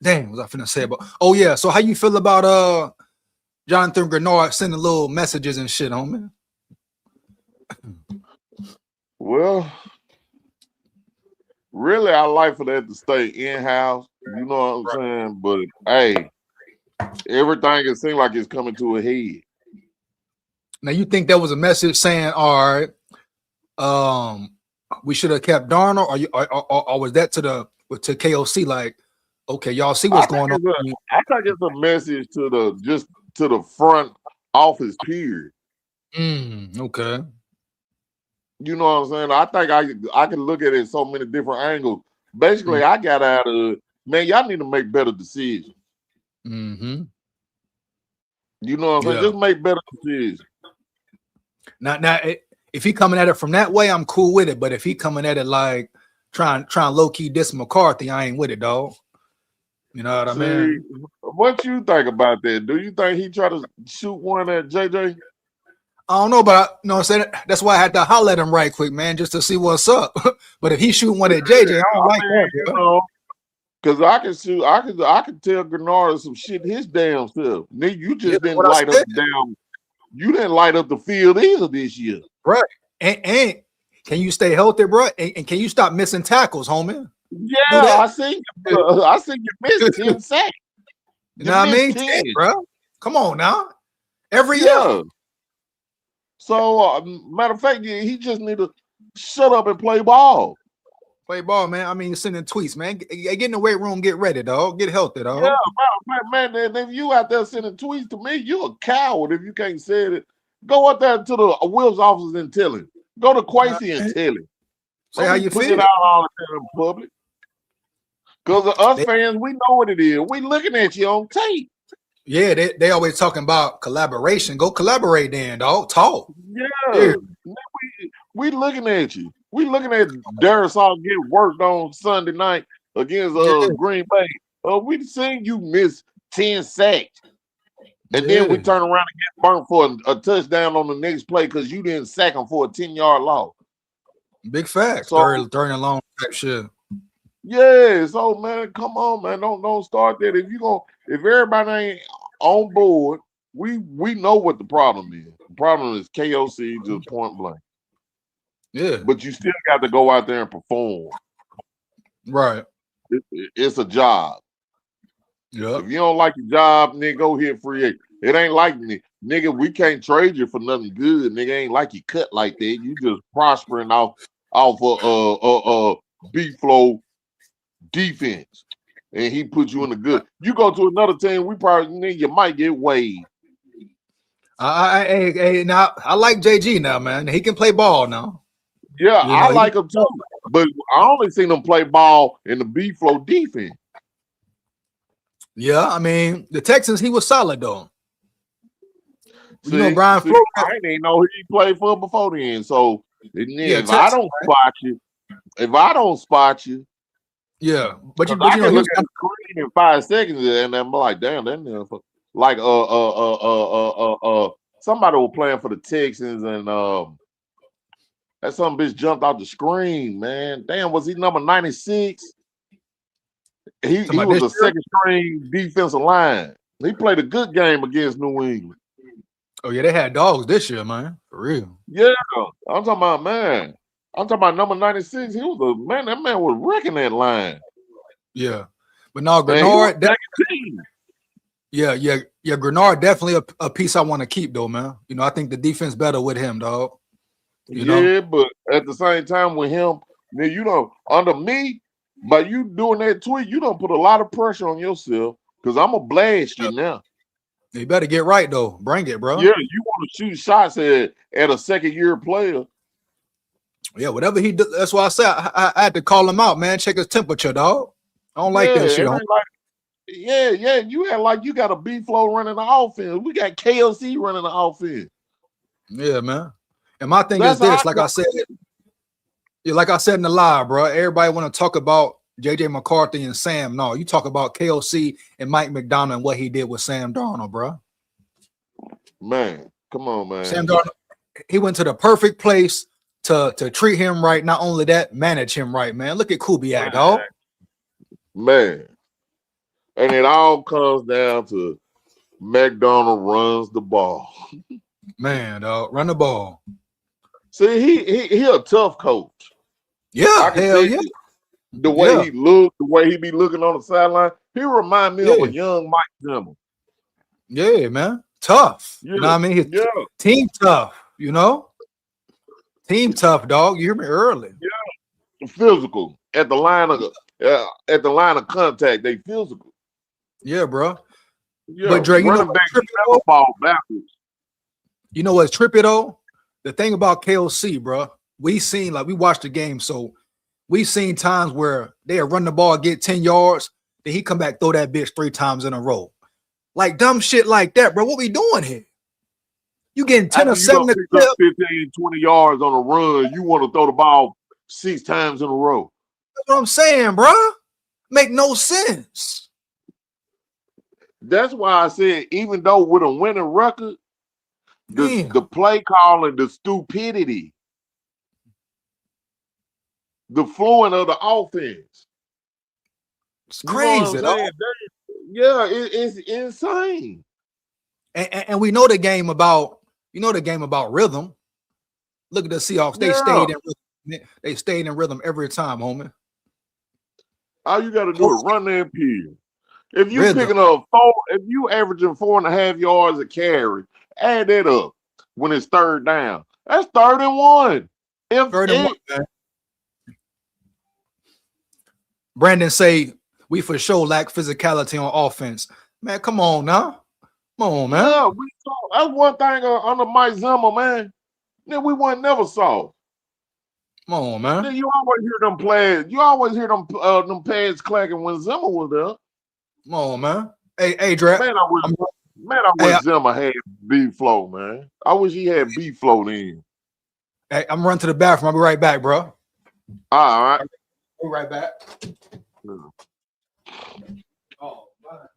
Dang, what was I finna say about? Oh yeah. So how you feel about Jonathan GREENARD sending little messages and shit, homie? Well, really, I like for that to stay in-house. You know what I'm saying? But hey, everything it seems like it's coming to a head. Now you think that was a message saying, all right, we should have kept Darnold, or was that to KOC like, okay, y'all see what's going on? I think it's a message to the front office period. Okay. You know what I'm saying? I think I can look at it so many different angles. Basically, I got out of it, man, y'all need to make better decisions. Mm-hmm. You know what I'm saying? Just make better decisions. Now, if he coming at it from that way, I'm cool with it. But if he coming at it like trying low key diss McCarthy, I ain't with it, dog. You know what I mean? What you think about that? Do you think he try to shoot one at JJ? I don't know, but you know what I'm saying? That's why I had to holler at him right quick, man, just to see what's up. But if he's shooting one at JJ, I don't like that, you know, because I can tell GREENARD some shit his damn self. Nigga, you just didn't light up the damn. You didn't light up the field either this year, right? And can you stay healthy, bro? And can you stop missing tackles, homie? Yeah, I see you missed 10 sacks. You know what I mean? 10, bro. Come on now. Every year. Yeah. So, matter of fact, he just need to shut up and play ball. Play ball, man. I mean, sending tweets, man. Get in the weight room, get ready, dog. Get healthy, dog. Yeah, man, if you out there sending tweets to me, you're a coward if you can't say it. Go out there to the Will's office and tell him. Go to Quasi and tell him. Say how you put feel. It out all the time in public. Because us fans, we know what it is. We looking at you on tape. Yeah, they always talking about collaboration. Go collaborate then, dog. Talk. Yeah. We looking at you. We looking at Darisaw get worked on Sunday night against Green Bay. We seen you miss 10 sacks. And then we turn around and get burnt for a touchdown on the next play because you didn't sack him for a 10-yard loss. Big facts. So, during a long type shit. Yeah, so man, come on, man. Don't start that. If everybody ain't on board, we know what the problem is. The problem is KOC just point blank. Yeah. But you still got to go out there and perform. Right. It's a job. Yeah. If you don't like your job, nigga, go hit free agent. It ain't like me. Nigga, we can't trade you for nothing good. Nigga, ain't like you cut like that. You just prospering off of B-flow defense. And he put you in the good. You go to another team, you might get waived. Now I like JG now, man. He can play ball now. Yeah, I like him too. But I only seen him play ball in the B-flow defense. Yeah, I mean, the Texans, he was solid though. See, Brian Flores. I didn't even know who he played for before then. So if I don't spot you, yeah, but you can look at the screen in 5 seconds, and I'm like, damn, that nigga. Like somebody was playing for the Texans, and that some bitch jumped out the screen, man. Damn, was he number 96? He was a second string defensive line. He played a good game against New England. Oh yeah, they had dogs this year, man. For real. Yeah, I'm talking about, man. I'm talking about number 96. He was a man. That man was wrecking that line. Yeah, but no, GREENARD. GREENARD definitely a piece I want to keep though, man. I think the defense better with him, dog. You know? But at the same time with him, man, under me, by you doing that tweet, you don't put a lot of pressure on yourself because I'm gonna blast you now. You better get right though. Bring it, bro. Yeah, you want to shoot shots at a second-year player. Yeah, whatever he do. That's why I said I had to call him out, man. Check his temperature, dog. I don't like that shit. You act like you got a B-flow running the offense. We got KOC running the offense. Yeah, man. And my thing is this, like I said in the live, bro. Everybody want to talk about JJ McCarthy and Sam. No, you talk about KOC and Mike McDonald and what he did with Sam Darnold, bro. Man, come on, man. Sam Darnold, he went to the perfect place to treat him right. Not only that, manage him right, man. Look at Kubiak, dog. Man. And it all comes down to McDonald runs the ball. Man, dog, run the ball. See, he a tough coach. Yeah, hell yeah. The way he looked, the way he be looking on the sideline, he remind me of a young Mike Zimmer. Yeah, man. Tough. Yeah. You know what I mean? His team tough, Team tough, dog. You hear me early. Yeah. Physical. At the line of contact, they physical. Yeah, bro. Yeah, but Dre, you know what's trippy, ball backwards. You know what's trippy though? The thing about KOC, bro, we watched the game, so we seen times where they'll run the ball, get 10 yards, then he come back, throw that bitch 3 times in a row. Like dumb shit like that, bro. What we doing here? You getting 10 or 7 to 15, 20 yards on a run, you want to throw the ball 6 times in a row. That's what I'm saying, bro. Make no sense. That's why I said, even though with a winning record, the play calling, the stupidity, the flowing of the offense. It's crazy. It's insane. And we know the game about, rhythm. Look at the Seahawks. They stayed in rhythm every time, homie. All you got to do is run that pill. If you picking up if you averaging 4.5 yards a carry, add that up when it's third down. That's 3rd and 1. Third and 1, man. Brandon say we for sure lack physicality on offense. Man, come on now. Come on, man. Yeah, we saw. That's one thing under Mike Zimmer, man. That we never saw. Come on, man. Then you always hear them plays. You always hear them pads clacking when Zimmer was there. Come on, man. Hey, Drap. Man, I wish Zimmer had B-Flow, man. I wish he had B-Flow then. Hey, I'm running to the bathroom. I'll be right back, bro. All right. Be right back. Oh, man.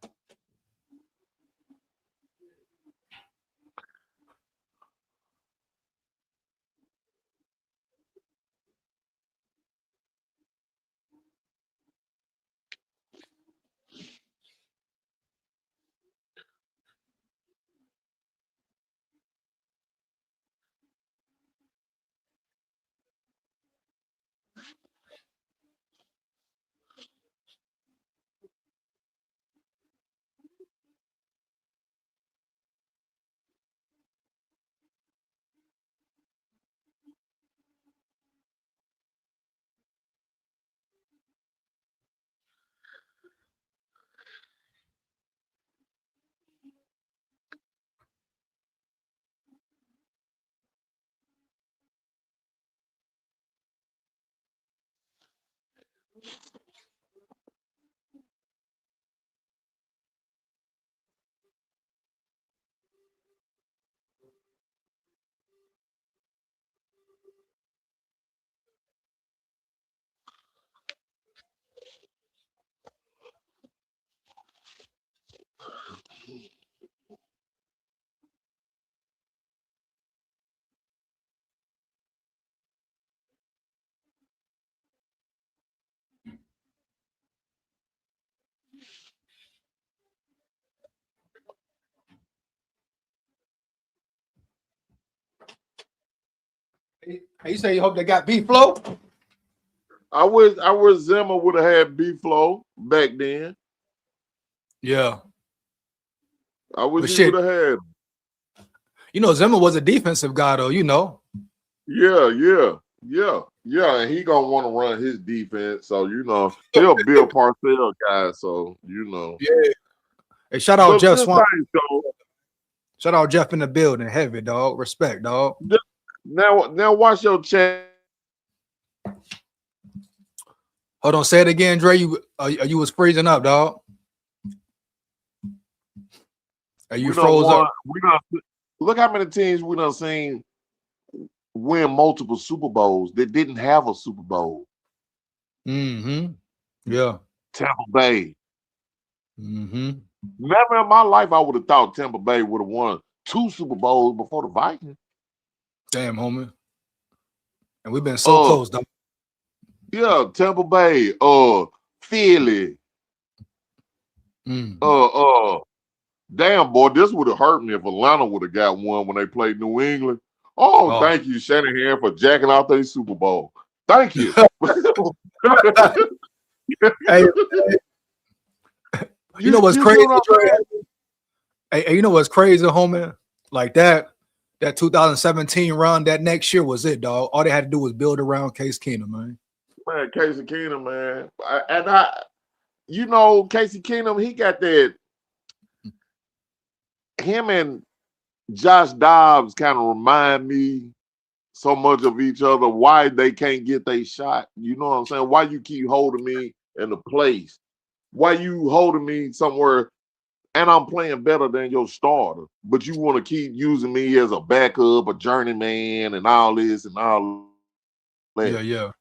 Hey, you say you hope they got B-Flow? I wish Zimmer would have had B-Flow back then. Yeah. I wish he would have had him. You know, Zimmer was a defensive guy, though, you know. Yeah. And he gonna want to run his defense. So, you know, he'll be a Parcell guy. So, you know. Yeah. Hey, shout out Jeff Swan. Shout out Jeff in the building. Heavy, dog. Respect, dog. Now watch your chat. Hold on, say it again, Dre. You was freezing up, dog. Are you froze up? Look how many teams we done seen win multiple Super Bowls that didn't have a Super Bowl. Mm-hmm. Yeah. Tampa Bay. Mm-hmm. Never in my life I would have thought Tampa Bay would have won 2 Super Bowls before the Vikings. Damn, homie. And we've been so close, though. Yeah, Tampa Bay, Philly. Damn, boy, this would have hurt me if Atlanta would have got one when they played New England. Oh, thank you, Shanahan, for jacking out their Super Bowl. Thank you. Hey, you know what's crazy? Hey, you know what's crazy, homie? Like that 2017 run, that next year was it, dog. All they had to do was build around Case Keenum, man. Man, Casey Keenum, man. You know, Casey Keenum, he got that. Him and Josh Dobbs kind of remind me so much of each other. Why they can't get their shot? You know what I'm saying? Why you keep holding me in the place? Why you holding me somewhere and I'm playing better than your starter, but you want to keep using me as a backup, a journeyman, and all this and all that. Yeah.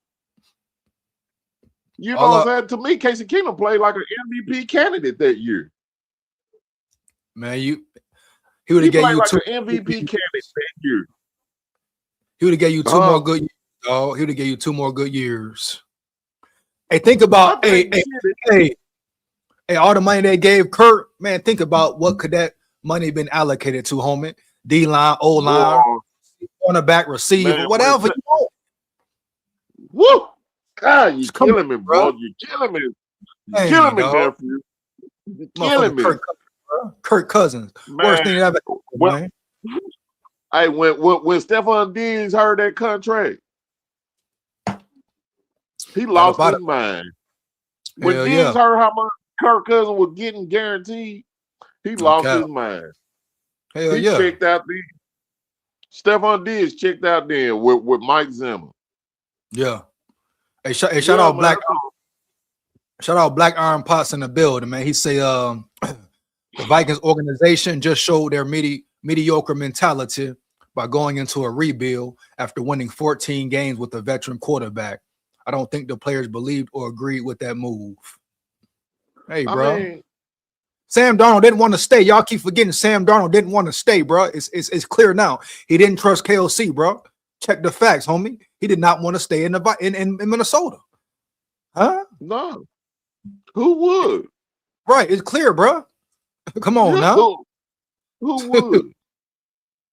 You know what I'm saying? To me, Casey Keenum played like an MVP candidate that year. Man, he would have gave you like an MVP candidate that year. He would have gave you 2 more good years, dog. He would have gave you 2 more good years. Hey, think about all the money they gave Kurt, man. Think about what could that money been allocated to, homie? D-line, O-line, cornerback, receiver, man, whatever you want. Woo! God, you're killing me, bro. You're killing me. You're killing me, nephew. You're killing Motherfucker, me, Kirk Cousins. man. Worst thing that ever happened, When, man. hey, when Stephon Diggs heard that contract, he That lost about his it. mind. When Hell Diggs yeah. heard how much Kirk Cousins was getting guaranteed, he No lost cap. his mind. Hell He yeah. checked out then. Stephon Diggs checked out then with Mike Zimmer. Yeah. Hey, shout Yeah, out man. Black Iron Potts in the building, man. He say the Vikings organization just showed their mediocre mentality by going into a rebuild after winning 14 games with a veteran quarterback. I don't think the players believed or agreed with that move. Hey, bro. I mean, Sam Darnold didn't want to stay. Y'all keep forgetting Sam Darnold didn't want to stay, bro. It's clear now. He didn't trust KOC, bro. Check the facts, homie. He did not want to stay in Minnesota. Huh? no. Who would? Right. It's clear, bro. Come on Yeah, now. who would?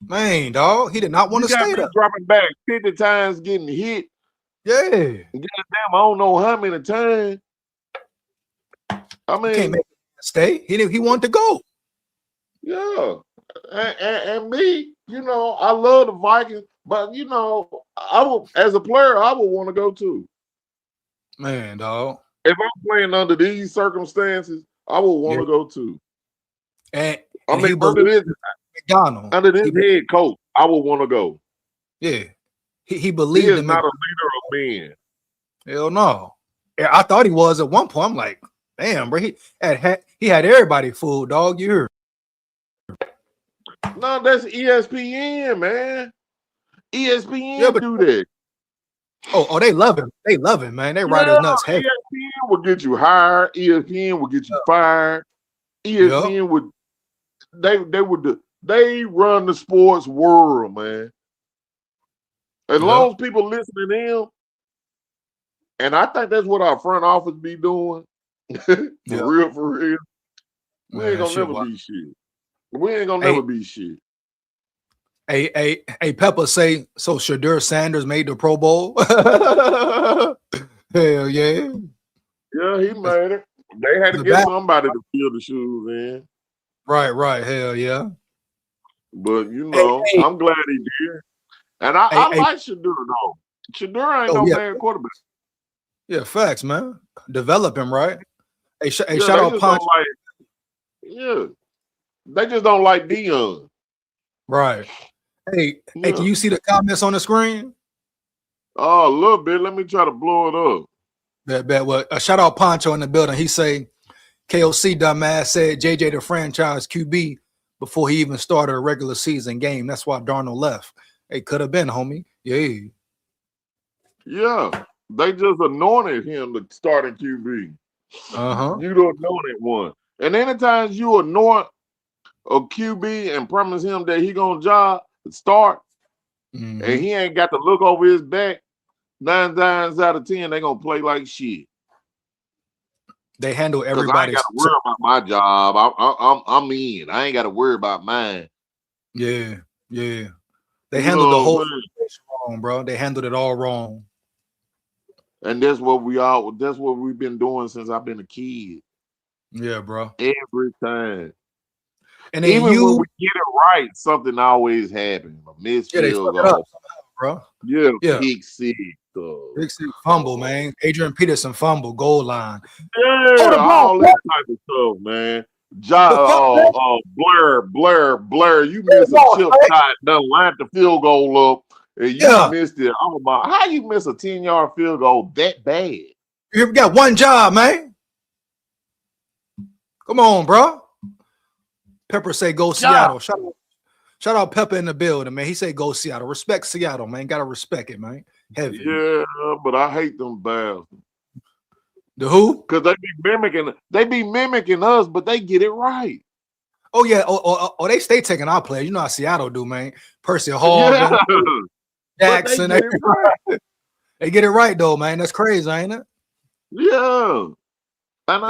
Man, dog. He did not want You to got stay me there. dropping back 50 times, getting hit. Yeah. Goddamn, I don't know how many times. I You can't mean, make him stay. He wanted to go. yeah. And me, I love the Vikings, but I would, as a player, I would want to go too. Man, dog. If I'm playing under these circumstances, I would want to go too. And I mean, he under this McDonald. head coach, I would want to go. Yeah. He He believed is in not a leader of men. Hell no. Yeah, I thought he was at one point. I'm like, damn, bro. He had everybody fooled, dog. You hear? No, that's ESPN, man. ESPN Yeah, but do that. oh, they love him. They love him, man. They ride his nuts heavy. ESPN will get you hired. ESPN will get you fired. Yep. ESPN would they run the sports world, man. As long as people listen to them, and I think that's what our front office be doing. For real. We ain't gonna never be shit. We ain't gonna never be shit. Hey, Pepper say so. Shadur Sanders made the Pro Bowl. Hell yeah. Yeah, he made it. They had to get somebody to fill the shoes in. Right. Hell yeah. But I'm glad he did. And I like Shadur though. Shadur ain't no bad quarterback. Yeah, facts, man. Develop him, right? Hey, shout out Punch. They just don't like Dion. Right. Hey, can you see the comments on the screen? Oh, a little bit. Let me try to blow it up. Bet. Well, shout out Poncho in the building. He say KOC dumbass said JJ the franchise QB before he even started a regular season game. That's why Darnold left. It could have been, homie. Yeah. Yeah. They just anointed him the starting QB. You the anointed one. And anytime you anoint a QB and promise him that he gonna start, and he ain't got to look over his back, 9 times out of 10, they gonna play like shit. They handle everybody. I ain't got to worry about my job. I'm in. I ain't got to worry about mine. Yeah. They handled the whole situation wrong, bro. They handled it all wrong. And that's what we've been doing since I've been a kid. Yeah, bro. Every time. And even when we get it right, something always happens. A missed field goal, bro. Yeah, pick six. Big six fumble, man. Adrian Peterson fumble, goal line. Yeah, all that type of stuff, man. Blair, you missed a chip shot, done lined the field goal up, and you missed it. How you miss a 10-yard field goal that bad? You got one job, man. Come on, bro. Pepper say go Seattle. Shout out Pepper in the building, man. He say go Seattle. Respect Seattle, man. Gotta respect it, man. Heavy. Yeah, but I hate them bastards. The who? Because they be mimicking us, but they get it right. Oh yeah. Oh, they stay taking our players. You know how Seattle do, man. Percy Hall, Jackson. They get it right though, man. That's crazy, ain't it? Yeah. And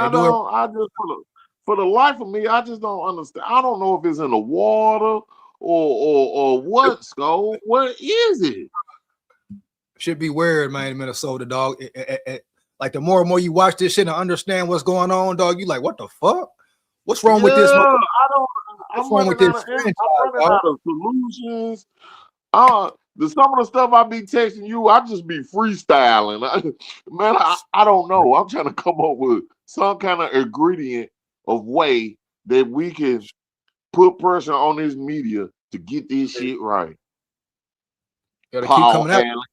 for the life of me, I just don't understand. I don't know if it's in the water or what, SKOL. What is it? Should be weird, man, in Minnesota, dog. Like the more and more you watch this shit and understand what's going on, dog, you like, what the fuck? What's wrong with this? Yeah, I don't. What's I'm wrong with running out this of. franchise, I'm running dog? out of solutions. Some of the stuff I be texting you, I just be freestyling. I don't know. I'm trying to come up with some kind of ingredient of way that we can put pressure on this media to get this shit right. Gotta keep Paul coming out. Allen,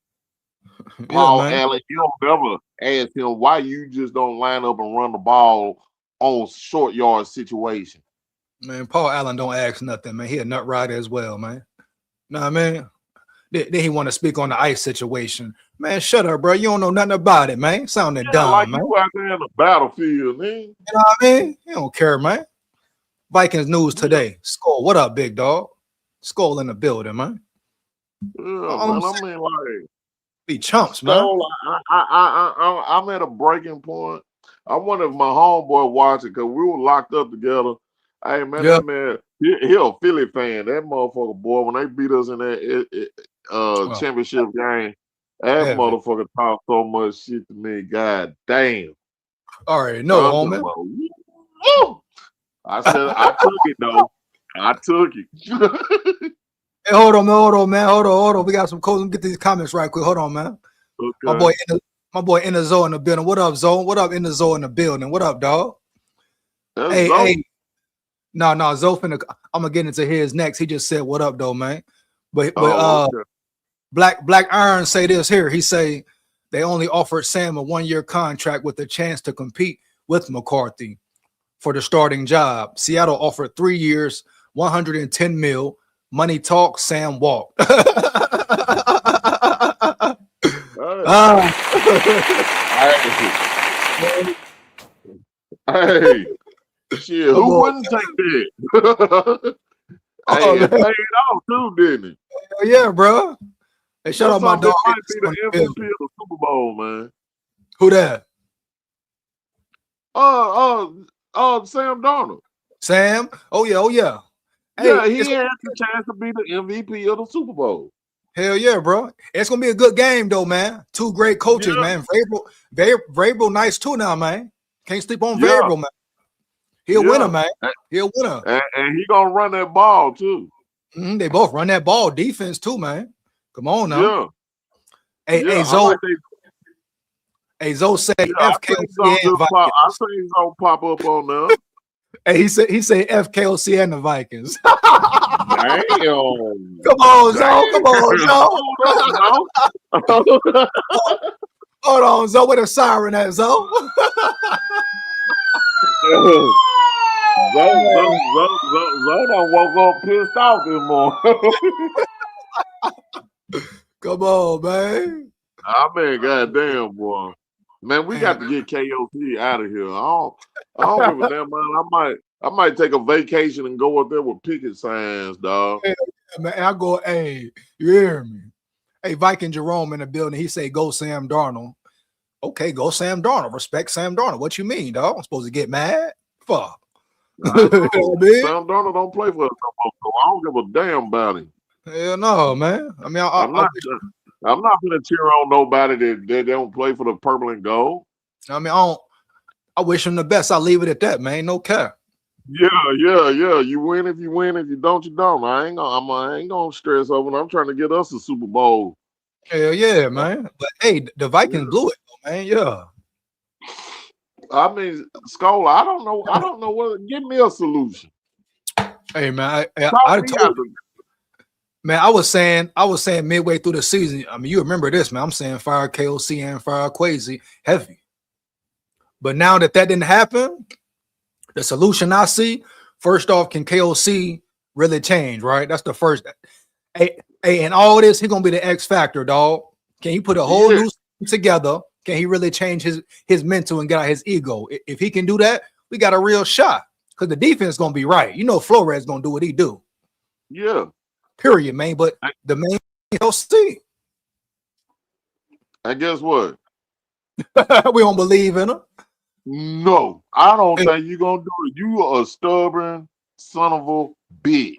Yeah, Paul man. Allen, you don't never ask him why you just don't line up and run the ball on short yard situation. Man, Paul Allen don't ask nothing, man. He a nut rider as well, man. Nah, man. Then he want to speak on the ice situation. Man, shut up, bro. You don't know nothing about it, man. Sounding Yeah, like dumb, man. you out there in the battlefield, man. You know what I mean? You don't care, man. Vikings news Yeah, today. SKOL, what up, big dog? SKOL in the building, man. man. I mean, like Be chumps, man. Skol. I'm at a breaking point. I wonder if my homeboy watching because we were locked up together. Hey man, Yeah. that man, he a Philly fan. That motherfucker, boy, when they beat us in that Well, championship game, that heavy. motherfucker talked so much shit to me. God damn. All right, no, I'm homie. talking about, woo! I said I took it though. I took it. Hey, hold on, man. Hold on. We got some codes. Let me get these comments right quick. Hold on, man. My Okay. boy in the zone in the building. What up, Zone? What up in the zone in the building? What up, dog? That's Hey, dope. hey. No, Zoe finna, I'm gonna get into his next. He just said, "What up, though, man?" But Okay. Black Iron say this here. He say they only offered Sam a 1-year contract with the chance to compete with McCarthy for the starting job. Seattle offered 3 years, 110 mil. Money talk. Sam walked. Hey, shit, Come who on, wouldn't take that? oh, Hey, it man. paid off too, didn't it? Yeah, bro. Hey, shout That's out my something dog. that might be the MVP of the Super Bowl, man. Who that? Sam Darnold. Sam? Oh yeah. Hey, Yeah, he it's had the chance to be the MVP of the Super Bowl. hell yeah, bro. It's gonna be a good game though, man. Two great coaches, Yeah, man. Vrabel nice too now, man. Can't sleep on yeah, Vrabel, man. He a winner, yeah. man. He a winner. And he gonna run that ball too. They both run that ball defense too, man. Come on now. Yeah, Hey, I Zoe. like that. Hey, Zoe say Yeah, I think he's gonna FKOC and just pop. I Vikings. think he's gonna pop up on there. Hey, he said FKOC and the Vikings. Damn. Come on, Zoe. Come on, Zoe. Hold on. Hold on, Zoe. With a siren at Zoe. Zo done woke up pissed off this morning. Come on, man. I mean, goddamn, boy. Man, we got to Man, get KOC out of here. I don't give a damn, man. I might take a vacation and go up there with picket signs, dog. man, I go, hey, you hear me? Hey, Viking Jerome in the building. He say, "Go Sam Darnold." Okay, go Sam Darnold. Respect Sam Darnold. What you mean, dog? I'm supposed to get mad? Fuck. You know what I mean? Sam Darnold don't play for us no more, so I don't give a damn about him. Hell no, man. I mean, I'm not gonna cheer on nobody that don't play for the purple and gold. I wish him the best. I'll leave it at that, man. No care. Yeah. You win if you win. If you don't, you don't. I ain't gonna stress over it. I'm trying to get us a Super Bowl. Hell yeah, man. But hey, the Vikings blew it, man. Yeah. I mean, SKOL, I don't know what. Give me a solution. Hey, man. Talk me out of it. Man, I was saying midway through the season. I mean, you remember this, man. I'm saying fire KOC and fire Quasi heavy. But now that didn't happen, the solution I see, first off, can KOC really change, right? That's the first. Hey, and all this, he's gonna be the X factor, dog. Can he put a whole new team together? Can he really change his mental and get out his ego? If he can do that, we got a real shot. Because the defense is gonna be right. You know, Flores gonna do what he do. Yeah. Period, man. But the main KOC. And guess what? We don't believe in him. No, I don't think you're gonna do it. You are a stubborn son of a bitch.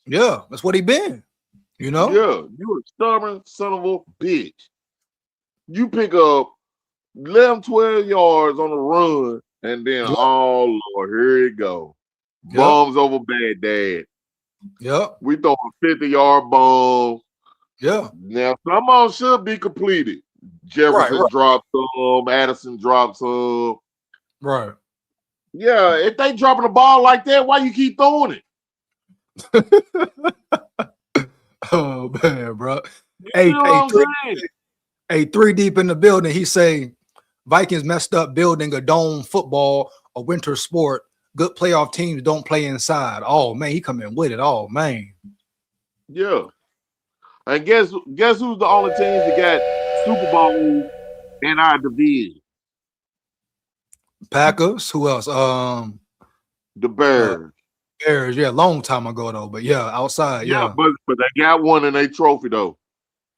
Yeah, that's what he been. You know? Yeah, you a stubborn son of a bitch. You pick up 11, 12 yards on the run, and then, oh, Lord, here it go. bombs over Baghdad. Yep. We throw a 50-yard bomb. Yeah. Now, some of them should be completed. Jefferson dropped some. Addison dropped some. Right. Yeah, if they dropping the ball like that, why you keep throwing it? Oh, man, bro. You know what I'm saying? 3 deep in the building. He say Vikings messed up building a dome football, a winter sport. Good playoff teams don't play inside. Oh, man, he coming with it. Oh, man. Yeah. And guess who's the only teams that got Super Bowl in our division? Packers. Who else? The Bears. Bears, yeah, long time ago though. But yeah, outside, yeah. But they got one in their trophy though.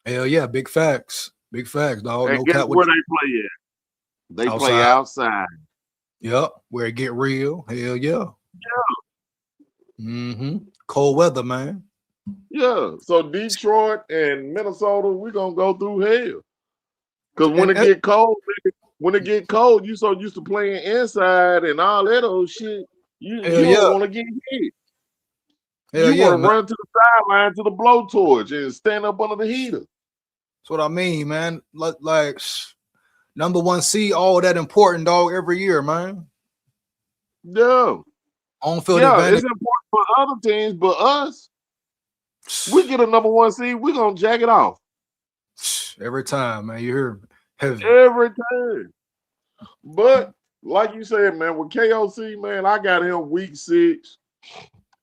Hell yeah, big facts. Big facts, dog. And no guess cap where they play at? They play outside. Yep, where it get real. Hell yeah. Yeah. Mm-hmm. Cold weather, man. Yeah. So Detroit and Minnesota, we're gonna go through hell. Because when it get cold, you so used to playing inside and all that old shit. You don't want to get hit. You want to run to the sideline to the blowtorch and stand up under the heater. That's what I mean, man. Like number 1 seed, all that important, dog, every year, man. Yeah. On field advantage. It's important for other teams, but us, we get a number 1 seed, we're gonna jack it off. Every time, man. You hear me? Heavy. Every time. But like you said, man, with KOC, man, I got him week 6.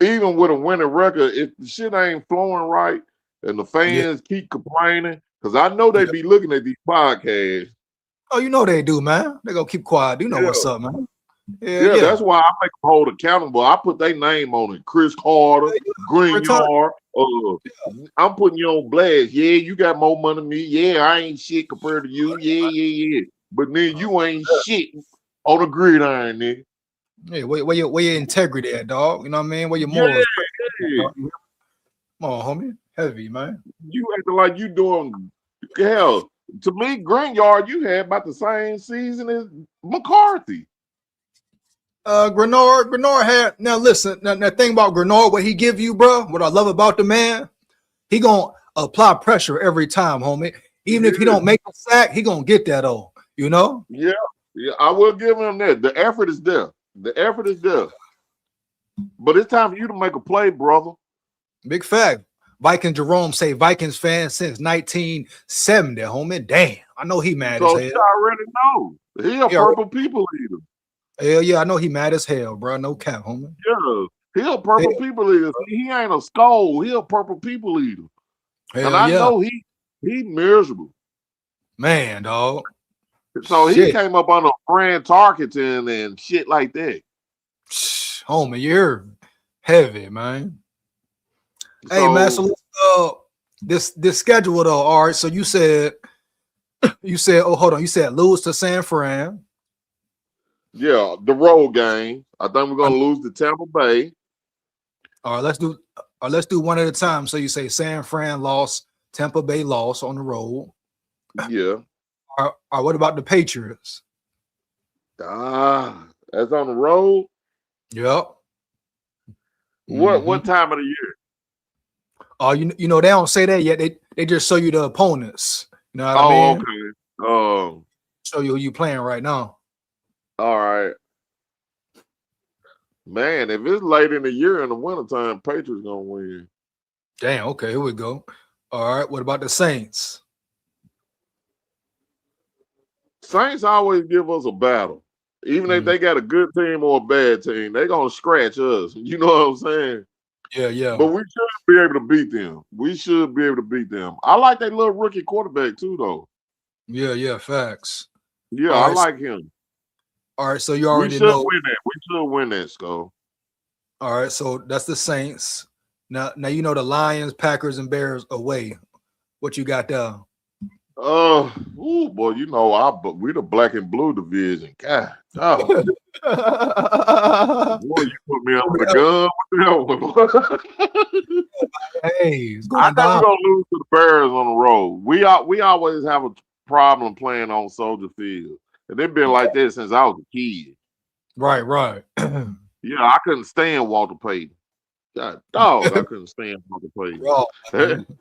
Even with a winning record, if the shit ain't flowing right and the fans keep complaining, because I know they be looking at these podcasts. Oh, you know they do, man. They gonna keep quiet. You know what's up, man. Yeah, that's why I make them hold accountable. I put their name on it. Chris Carter, GREENARD. I'm putting you on blast. Yeah, you got more money than me. Yeah, I ain't shit compared to you. Yeah. But then you ain't shit on the gridiron, nigga. Yeah, where your integrity at, dog? You know what I mean? Where your morals? Yeah. Come on, homie. Heavy, man. You acting like you doing hell. To me, GREENARD, you had about the same season as McCarthy. GREENARD had, now listen, now thing about GREENARD, what he give you, bro, what I love about the man, he gonna apply pressure every time, homie. Even if he don't make a sack, he gonna get that you know? Yeah, I will give him that. The effort is there. But it's time for you to make a play, brother. Big fact. Viking Jerome say Vikings fan since 1970, homie. Damn, I know he mad as hell. You already know. He a purple people eater. Hell yeah, I know he mad as hell, bro. No cap, homie. Yeah, he a purple people eater. He ain't a SKOL. He a purple people eater. And I know he miserable. Man, dog. So he came up on a Fran Tarkenton and shit like that. Homie, you're heavy, man. Hey, man, so this schedule though, all right, so you said, oh, hold on, you said lose to San Fran. Yeah, the road game. I think we're gonna lose to Tampa Bay. All right, let's do one at a time. So you say San Fran lost, Tampa Bay lost on the road. Yeah. All right, what about the Patriots? That's on the road. Yep. What time of the year? Oh, you know they don't say that yet. They just show you the opponents. You know what I mean? Okay. Show you who you playing right now. All right. Man, if it's late in the year in the wintertime, Patriots gonna win. Damn, okay, here we go. All right, what about the Saints? Saints always give us a battle. Even if they got a good team or a bad team, they're gonna scratch us. You know what I'm saying? Yeah. But we should be able to beat them. I like that little rookie quarterback too, though. Yeah, facts. Yeah, I like him. All right, so you already know. We should win that, SKOL. All right, so that's the Saints. Now you know the Lions, Packers, and Bears away. What you got there? Boy, you know, we the black and blue division. God, boy, you put me under the gun. Hey, I think we're gonna lose to the Bears on the road. We always have a problem playing on Soldier Field, and they've been like this since I was a kid. Right. Yeah, I couldn't stand Walter Payton. God, dog, I couldn't stand Walter Payton. Raw,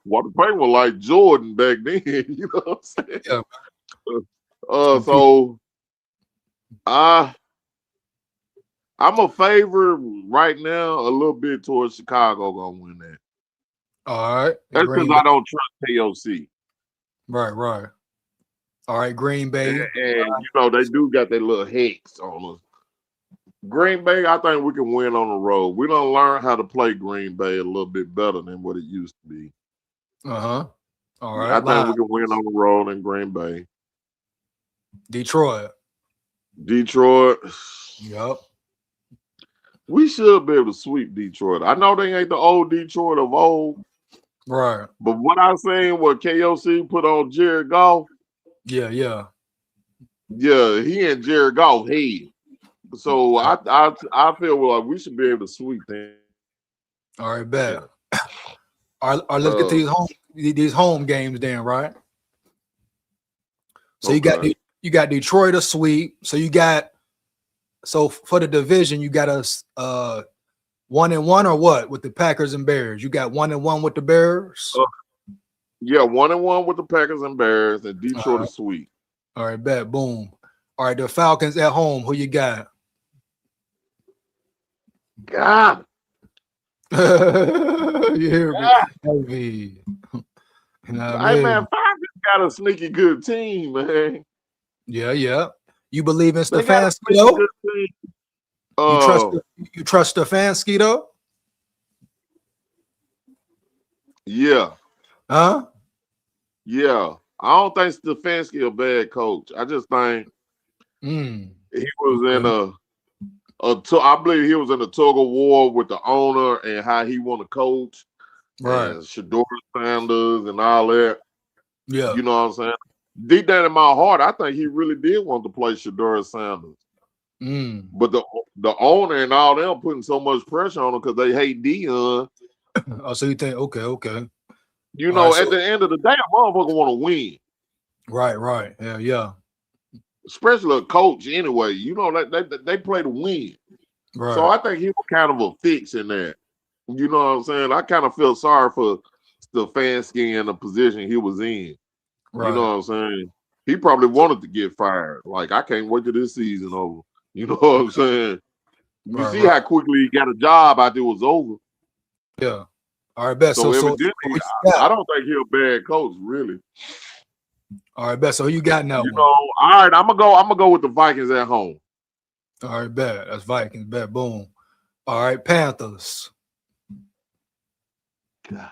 Walter Payton was like Jordan back then. You know what I'm saying? yeah. So I'm a favorite right now, a little bit towards Chicago gonna win that. All right. That's because I don't trust KOC. Right. All right, Green Bay. And you know, they do got that little hex on us. Green Bay, I think we can win on the road. We don't learn how to play Green Bay a little bit better than what it used to be. All right. I think we can win on the road in Green Bay. Detroit. Yep. We should be able to sweep Detroit. I know they ain't the old Detroit of old. Right. But what I seen what KOC put on Jared Goff. Yeah. Yeah, he and Jared Goff head. So I feel like we should be able to sweep them. All right, bet. All right, let's get to these home games then, right? So you got Detroit a sweep. So for the division, you got us 1-1 or what with the Packers and Bears? You got 1-1 with the Bears? Yeah, 1-1 with the Packers and Bears, and Detroit a sweep. All right, bet. Boom. All right, the Falcons at home. Who you got? God. You hear me? Heavy. You know what I mean? Man, Falcons got a sneaky good team, man. Yeah. You believe in Stefanski though? You trust Stefanski though? Yeah. Huh? Yeah. I don't think Stefanski a bad coach. I just think he was in I believe he was in a tug of war with the owner and how he want to coach. Right. And Shedeur Sanders and all that. Yeah. You know what I'm saying? Deep down in my heart, I think he really did want to play Shedeur Sanders. But the owner and all them putting so much pressure on him because they hate Dion. Oh, so you think, okay. You know, at the end of the day, a motherfucker want to win. Right. Yeah. Especially a coach anyway. You know, they play to win. Right. So I think he was kind of a fix in that. You know what I'm saying? I kind of feel sorry for Stefanski in the position he was in. Right. You know what I'm saying? He probably wanted to get fired. Like, I can't wait till this season over. You know what I'm saying? You see how quickly he got a job after it was over. Yeah. All right, bet. So evidently, I don't think he's a bad coach, really. All right, bet. So who you got now? You know, all right, I'm gonna go with the Vikings at home. All right, bet. That's Vikings, bet. Boom. All right, Panthers. God.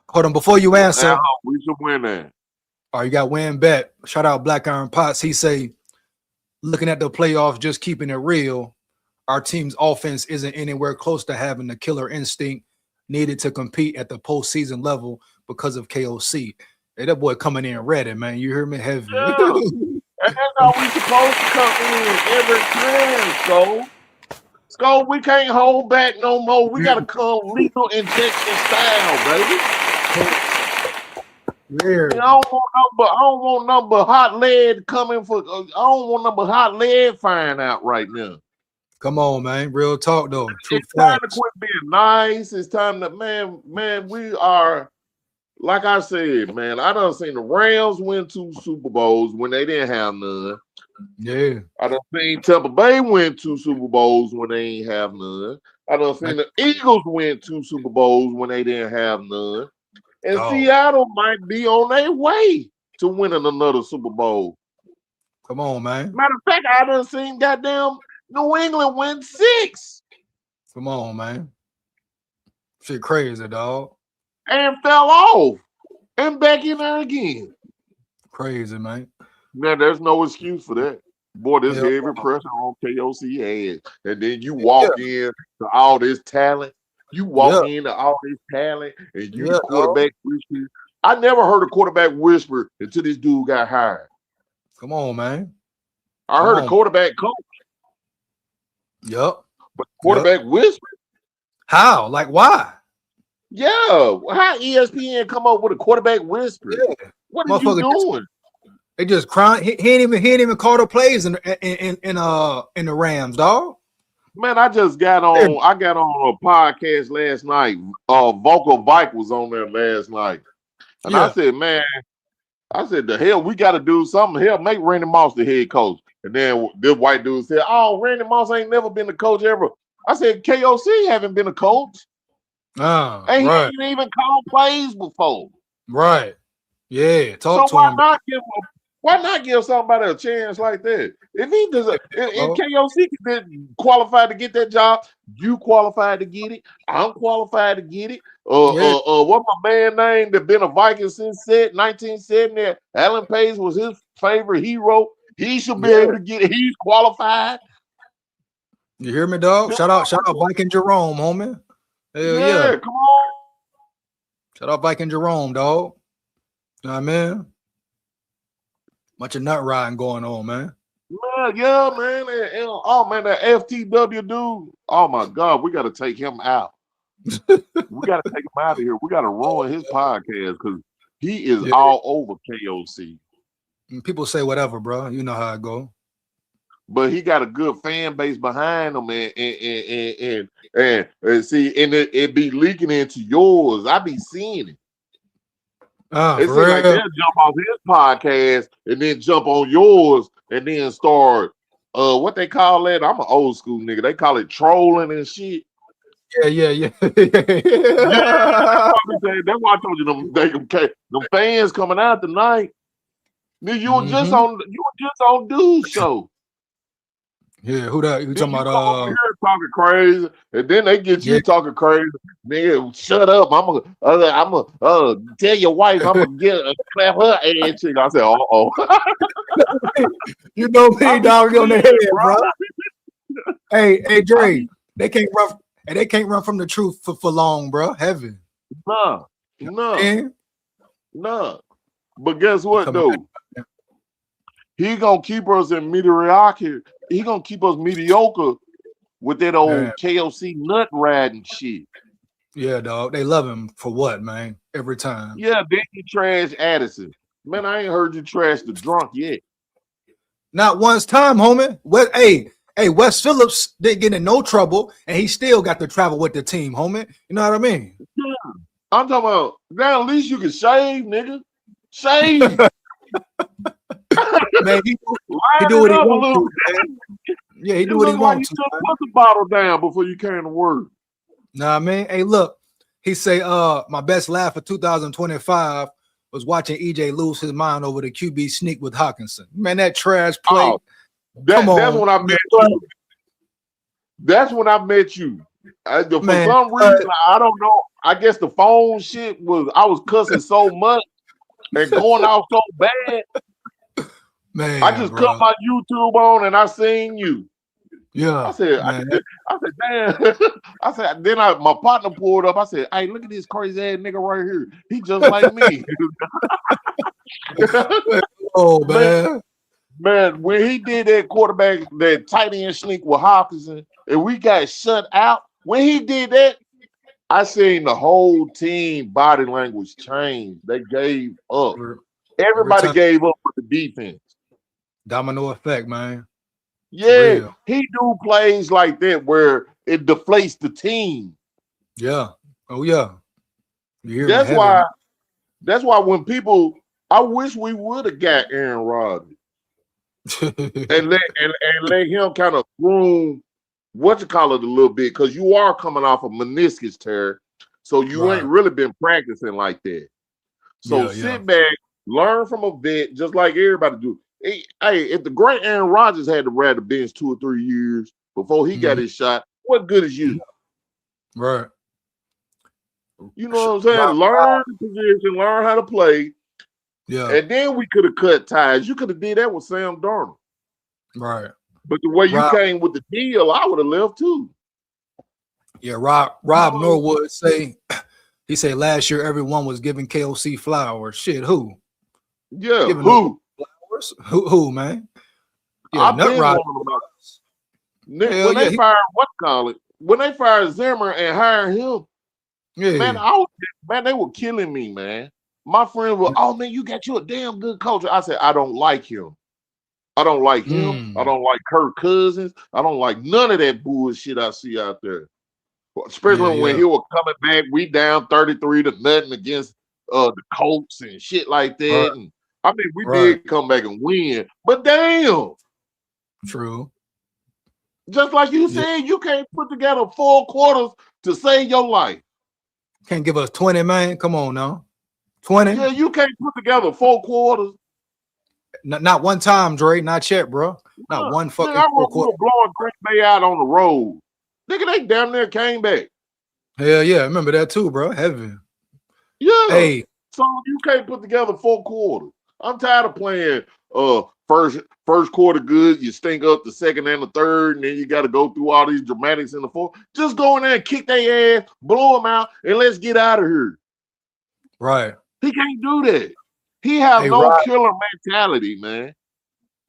Hold on, before you answer. We should win that. All right, you got win bet. Shout out Black Iron Potts. He say, looking at the playoffs, just keeping it real, our team's offense isn't anywhere close to having the killer instinct needed to compete at the postseason level because of KOC. Hey, that boy coming in ready, man. You hear me? Heavy. Yeah. And that's how we supposed to come in every time, SKOL, we can't hold back no more. We got to come lethal injection style, baby. Yeah. I don't want number hot lead coming for. I don't want number hot lead firing out right now. Come on, man. Real talk though. It's time to quit being nice. It's time to man. We are, like I said, man. I done seen the Rams win 2 Super Bowls when they didn't have none. Yeah. I done seen Tampa Bay win 2 Super Bowls when they ain't have none. I done seen the Eagles win 2 Super Bowls when they didn't have none. And Seattle might be on their way to winning another Super Bowl. Come on, man. Matter of fact, I done seen goddamn New England win 6. Come on, man. Shit crazy, dog. And fell off. And back in there again. Crazy, man. Man, there's no excuse for that. Boy, there's heavy pressure on KOC head. And then you walk in to all this talent. You walk into all this talent and you the quarterback whisper. I never heard a quarterback whisper until this dude got hired. Come on, man. I heard a quarterback coach. Yep. But quarterback whisper. How? Like why? Yeah. How ESPN come up with a quarterback whisper? Yeah. What are you doing? They just crying. He ain't even call the plays in the Rams, dog. Man, I just got on. I got on a podcast last night. Vocal Vike was on there last night, and I said, man, I said, the hell, we got to do something. Hell, make Randy Moss the head coach. And then this white dude said, oh, Randy Moss ain't never been the coach ever. I said, KOC haven't been a coach. And he ain't even called plays before. Right. Yeah. Talk to why him. Why not give somebody a chance like that? If he does, if KOC can qualified to get that job, you qualified to get it. I'm qualified to get it. What my man name that been a Viking since 1970? Alan Page was his favorite hero. He should be able to get it. He's qualified. You hear me, dog? Shout out Viking Jerome, homie. Hell yeah. Come on. Shout out Viking Jerome, dog. You know what I mean? Bunch of nut riding going on, man. Yeah, man. Oh man, that FTW dude. Oh my God, we got to take him out. We got to take him out of here. We got to ruin his podcast because he is all over KOC. People say whatever, bro. You know how it go. But he got a good fan base behind him, and see, and it be leaking into yours. I be seeing it. It seems like they'll jump off his podcast and then jump on yours and then start what they call that? I'm an old school nigga. They call it trolling and shit. Yeah. That's why I told you them fans coming out tonight. Nigga, you were just on Dude's show. Yeah, who that? You talking about? Here talking crazy, and then they get you talking crazy. Nigga, shut up! I'm gonna tell your wife I'm gonna clap her ass cheek. I said, you know me, dog, on the head, bro. Hey, Dre, they can't run. And they can't run from the truth for long, bro. Heaven. No. But guess what, though? He gonna keep us in mediocrity. He gonna keep us mediocre with that old KOC nut riding shit. Yeah, dog. They love him for what, man? Every time. Yeah, then you trash Addison. Man, I ain't heard you trash the drunk yet. Not once time, homie. Hey, Wes Phillips didn't get in no trouble, and he still got to travel with the team, homie. You know what I mean? Yeah. I'm talking about, now at least you can shave, nigga. Shave. Man, he do what he wants to. Yeah, he do what he wants to. Put the bottle down before you came to work. Nah, man. Hey, look, he say, my best laugh for 2025 was watching EJ lose his mind over the QB sneak with Hawkinson. Man, that trash play. Oh, that's when I met you. That's when I met you. For some reason, I don't know. I guess the phone shit was, I was cussing so much and going out so bad. Man, I just cut my YouTube on and I seen you. Yeah. I said, damn. I said, then my partner pulled up. I said, hey, look at this crazy ass nigga right here. He just like me. Oh, man. Man, when he did that quarterback, that tight end sneak with Hawkinson, and we got shut out, when he did that, I seen the whole team body language change. They gave up. Everybody gave up with the defense. Domino effect, man. Yeah, he do plays like that where it deflates the team. Yeah. Oh, yeah. That's why when people, I wish we would have got Aaron Rodgers and let him kind of groom a little bit, because you are coming off a meniscus tear, so you ain't really been practicing like that. So sit back, learn from a vet, just like everybody do. Hey, if the great Aaron Rodgers had to ride the bench 2 or 3 years before he got his shot, what good is you? Right. You know what I'm saying? Learn the position, learn how to play. Yeah. And then we could have cut ties. You could have did that with Sam Darnold. Right. But the way you came with the deal, I would have left too. Yeah, Rob Norwood say last year everyone was giving KOC flowers. Shit, who? Yeah, who? Flowers? Who, man? Yeah, I've been about when they fired when they fired Zimmer and hired him, man, they were killing me, man. My friend was, oh man, you got you a damn good coach. I said, I don't like him. I don't like him. I don't like Kirk Cousins. I don't like none of that bullshit I see out there. Especially when he was coming back, we down 33-0 against the Colts and shit like that. Right. And I mean, we did come back and win, but damn. True. Just like you said, you can't put together 4 quarters to save your life. Can't give us 20, man. Come on now. 20? Yeah, you can't put together 4 quarters. Not one time, Dre. Not yet, bro. Not one fucking I remember quarter. blowing Green Bay out on the road. Nigga, they damn near came back. Hell yeah, I remember that too, bro. Heavy. Yeah. Hey. So you can't put together 4 quarters. I'm tired of playing first quarter good, you stink up the second and the third, and then you got to go through all these dramatics in the fourth. Just go in there and kick their ass, blow them out, and let's get out of here. Right. He can't do that. He has no killer mentality, man.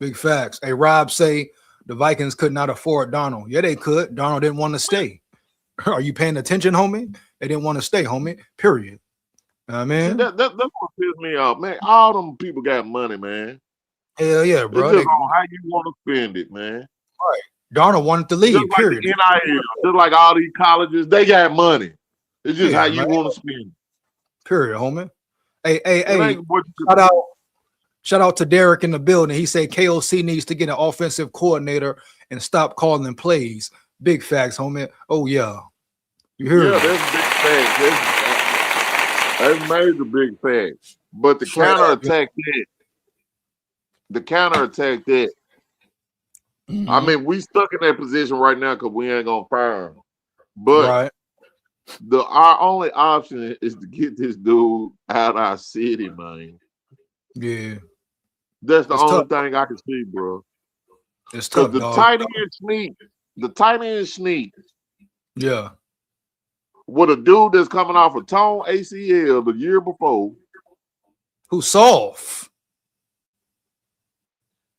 Big facts. Hey, Rob say the Vikings could not afford Donald. Yeah, they could. Donald didn't want to stay. Are you paying attention, homie? They didn't want to stay, homie. Period. Man. That's what pisses me off, man. All them people got money, man. Hell yeah, bro. It's just on how you want to spend it, man. Right. Darnold wanted to leave, just like period. NIL, just like all these colleges, they got money. It's just how you want to spend it. Period, homie. Hey. Shout out to Derek in the building. He said KOC needs to get an offensive coordinator and stop calling plays. Big facts, homie. Oh, yeah. You hear me? That's big facts. That's major big facts. But the counterattack that, I mean, we stuck in that position right now because we ain't gonna fire him. But our only option is to get this dude out our city, man. Yeah. That's the only thing I can see, bro. It's tough, the tight end sneak. Yeah. With a dude that's coming off a torn ACL the year before. Who's soft.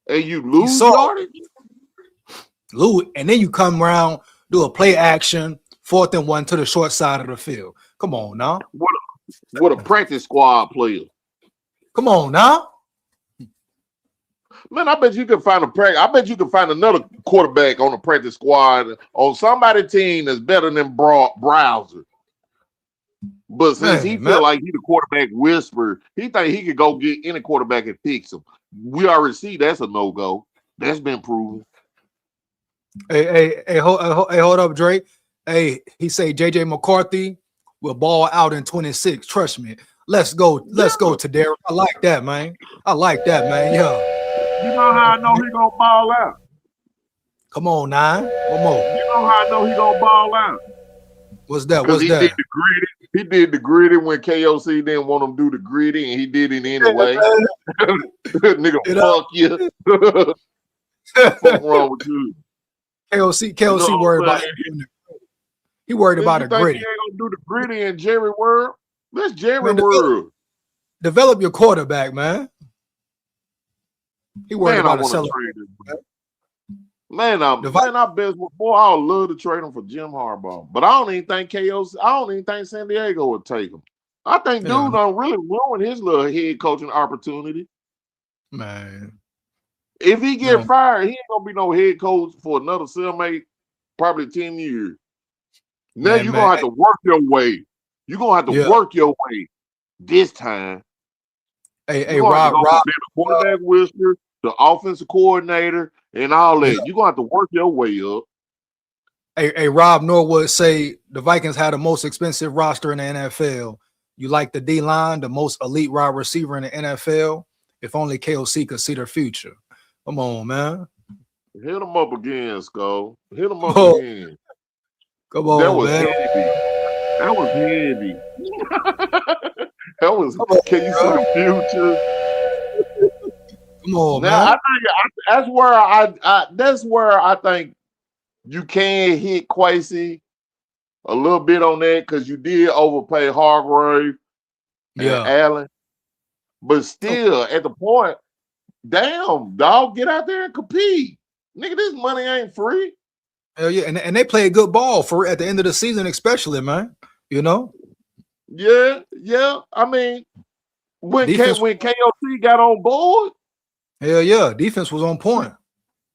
And you lose yardage? And then you come around, do a play action, 4th and 1 to the short side of the field. Come on now. What a practice squad player. Come on now. Man, I bet you can find another quarterback on the practice squad on somebody's team that's better than Browser. But since he feel like he the quarterback whisperer, he think he could go get any quarterback and fix him. We already see that's a no-go. That's been proven. Hey, hold up, Drake. Hey, he say JJ McCarthy will ball out in 26. Trust me. Let's go to Derek. I like that, man. Yeah. You know how I know he gonna ball out? Come on, 9. One more. You know how I know he gonna ball out? What's that? He did the gritty when KOC didn't want him to do the gritty, and he did it anyway. Nigga, fuck you. What's wrong with you? KOC worried about it. He worried about a gritty. He ain't gonna do the gritty in Jerry World. That's Jerry World. Develop your quarterback, man. He worried about a celebration. Man, I would love to trade him for Jim Harbaugh, but I don't even think San Diego would take him. I think dude don't really ruin his little head coaching opportunity. Man, if he get fired, he ain't gonna be no head coach for another 7-8, probably 10 years. Now you're gonna have to work your way. You're gonna have to work your way this time. Hey, Rob, the quarterback whisperer, the offensive coordinator, and all that. You're gonna have to work your way up. Hey, Rob Norwood say the Vikings had the most expensive roster in the NFL. You like the D-line, the most elite wide receiver in the NFL? If only KOC could see their future. Come on, man. Hit him up again, SKOL. Hit him up again. Come on, man. That was heavy. Can you see the future? Come on, now, man. That's where I think you can hit Kwesi a little bit on that because you did overpay Hargrave and Allen. But still, at the point, damn, dog, get out there and compete. Nigga, this money ain't free. Hell yeah, and they play good ball for at the end of the season, especially, man. You know? Yeah. I mean, when KOC got on board, Hell yeah, defense was on point.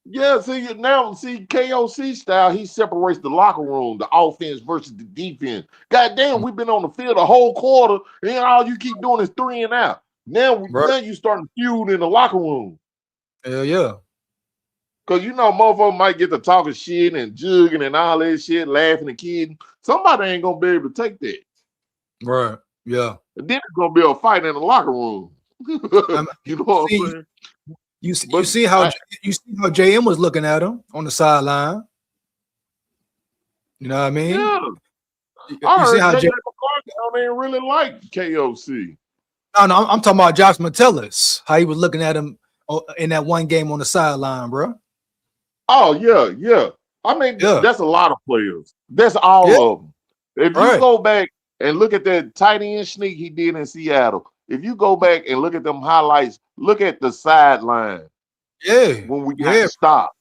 Yeah, see KOC style, he separates the locker room, the offense versus the defense. Goddamn, we've been on the field a whole quarter, and all you keep doing is 3 and out. Now you starting to feud in the locker room. Hell yeah. Cause motherfuckers might get to talking shit and jugging and all that shit, laughing and kidding. Somebody ain't gonna be able to take that. Right. Yeah. And then it's gonna be a fight in the locker room. You know what I'm saying? You see how JM was looking at him on the sideline. You know what I mean? Yeah. You see how JJ McCarthy ain't really like KOC. No, I'm talking about Josh Metellus. How he was looking at him in that one game on the sideline, bro. Oh yeah. I mean, that's a lot of players. That's all of them. If you go back and look at that tight end sneak he did in Seattle, if you go back and look at them highlights, look at the sideline. Yeah. When we got to stop.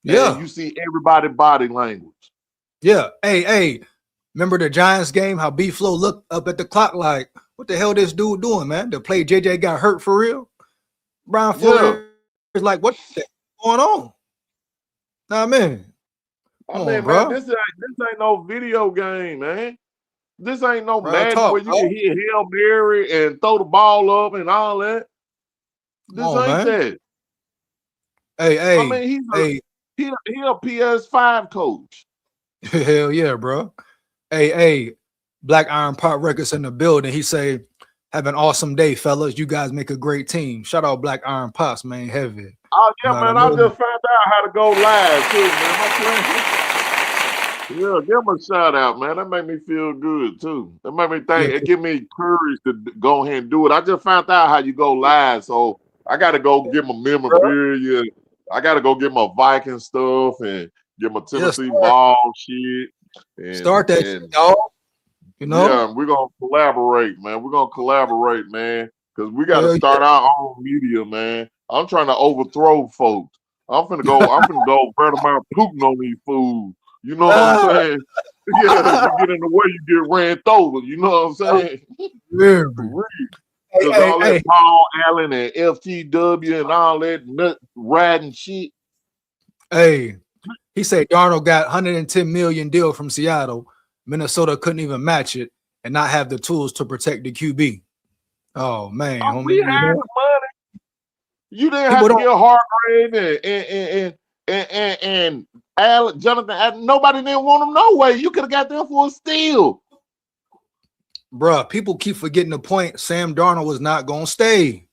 Yeah. And you see everybody body language. Yeah. Hey. Remember the Giants game? How B-Flow looked up at the clock like, what the hell this dude doing, man? The play JJ got hurt for real. Brian Flores is like, what the going on? Nah, man. Man, this ain't no video game, man. This ain't no Madden where you can hit Hail Mary and throw the ball up and all that. This ain't that. Hey, I mean, he's a PS5 coach. Hell yeah, bro. Hey, Black Iron Pot Records in the building. He say, have an awesome day, fellas. You guys make a great team. Shout out Black Iron Pots, man. Heavy. Oh, yeah, man. I just found out how to go live, too, man. Yeah, give him a shout out, man. That made me feel good, too. That made me think. It give me courage to go ahead and do it. I just found out how you go live, so I got to go get my memorabilia. I got to go get my Viking stuff and get my Tennessee ball shit. And, start that shit, dog. Yeah, we're going to collaborate, man. We're going to collaborate, man, because we got to start our own media, man. I'm trying to overthrow folks. I'm finna go burn them out Putin on these fools. You know what I'm saying? Yeah, you get in the way, you get ran over. You know what I'm saying? Yeah. Because all that Paul Allen and FTW and all that nut riding shit. Hey, he said Darnold got 110 million deal from Seattle. Minnesota couldn't even match it and not have the tools to protect the QB. Oh man, homie, we had the money. You didn't have to get Hargrave and Allen, Jonathan. Nobody didn't want him no way. You could have got them for a steal. Bruh, people keep forgetting the point. Sam Darnold was not gonna stay.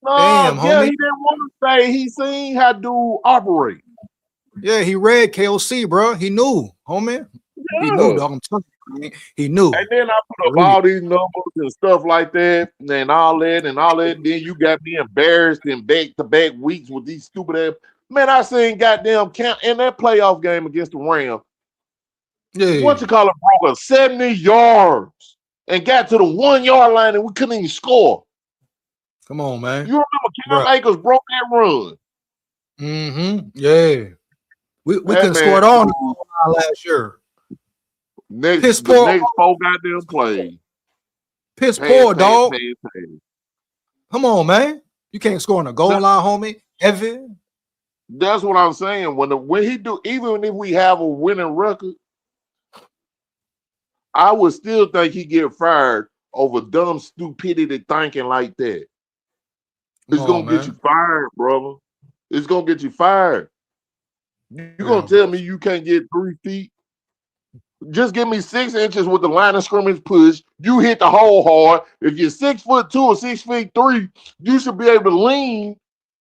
No, damn, homie. He didn't want to stay. He seen how dude operate. Yeah, he read KOC, bro. He knew, homie. Yeah. He knew, dog. I'm telling you, he knew. And then I put up all these numbers and stuff like that, and all that. Then you got me embarrassed in back-to-back weeks with these stupid ass. Man, I seen goddamn count in that playoff game against the Rams. Yeah. What you call it, broke 70 yards and got to the 1 yard line and we couldn't even score. Come on, man. You remember Cam Akers broke that run? Mm-hmm. Yeah. We couldn't score it on last year. Next 4 goddamn plays. Piss poor, dog. Come on, man. You can't score on a goal line, homie. Evan. That's what I'm saying. When he do, even if we have a winning record, I would still think he get fired over dumb stupidity thinking like that. It's gonna get you fired, brother. It's gonna get you fired. You're gonna tell me you can't get 3 feet? Just give me 6 inches with the line of scrimmage push. You hit the hole hard. If you're 6'2" or 6'3", you should be able to lean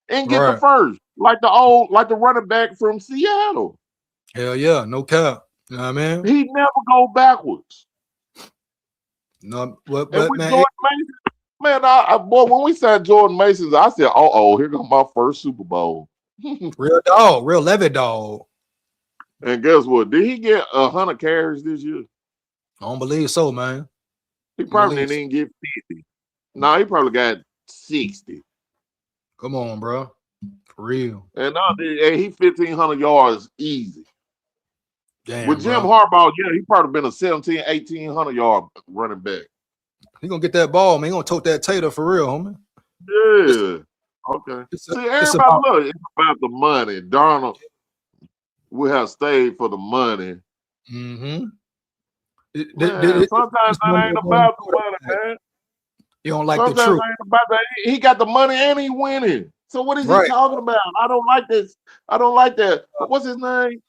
and get the first, like the running back from Seattle. Hell yeah, no cap. You know what I mean? He never go backwards. No, man? Jordan Mason, man, boy, when we signed Jordan Mason, I said, here comes my first Super Bowl. Real dog, real levy dog. And guess what? Did he get 100 carries this year? I don't believe so, man. He probably didn't get 50. No, he probably got 60. Come on, bro. For real. And he 1,500 yards easy. Damn, with Jim Harbaugh, he probably been a 1,800 yard running back. He gonna get that ball, man. He gonna tote that tater for real, homie. Yeah. Okay. It's, See, it's everybody about look, it's about the money. Darnold would have stayed for the money. mm-hmm. Man, sometimes It's that number ain't one about the money, quarterback. man. You don't like the Sometimes truth, it ain't about that. He got the money and he winning. So what is he right? talking about? I don't like this. I don't like that. What's his name?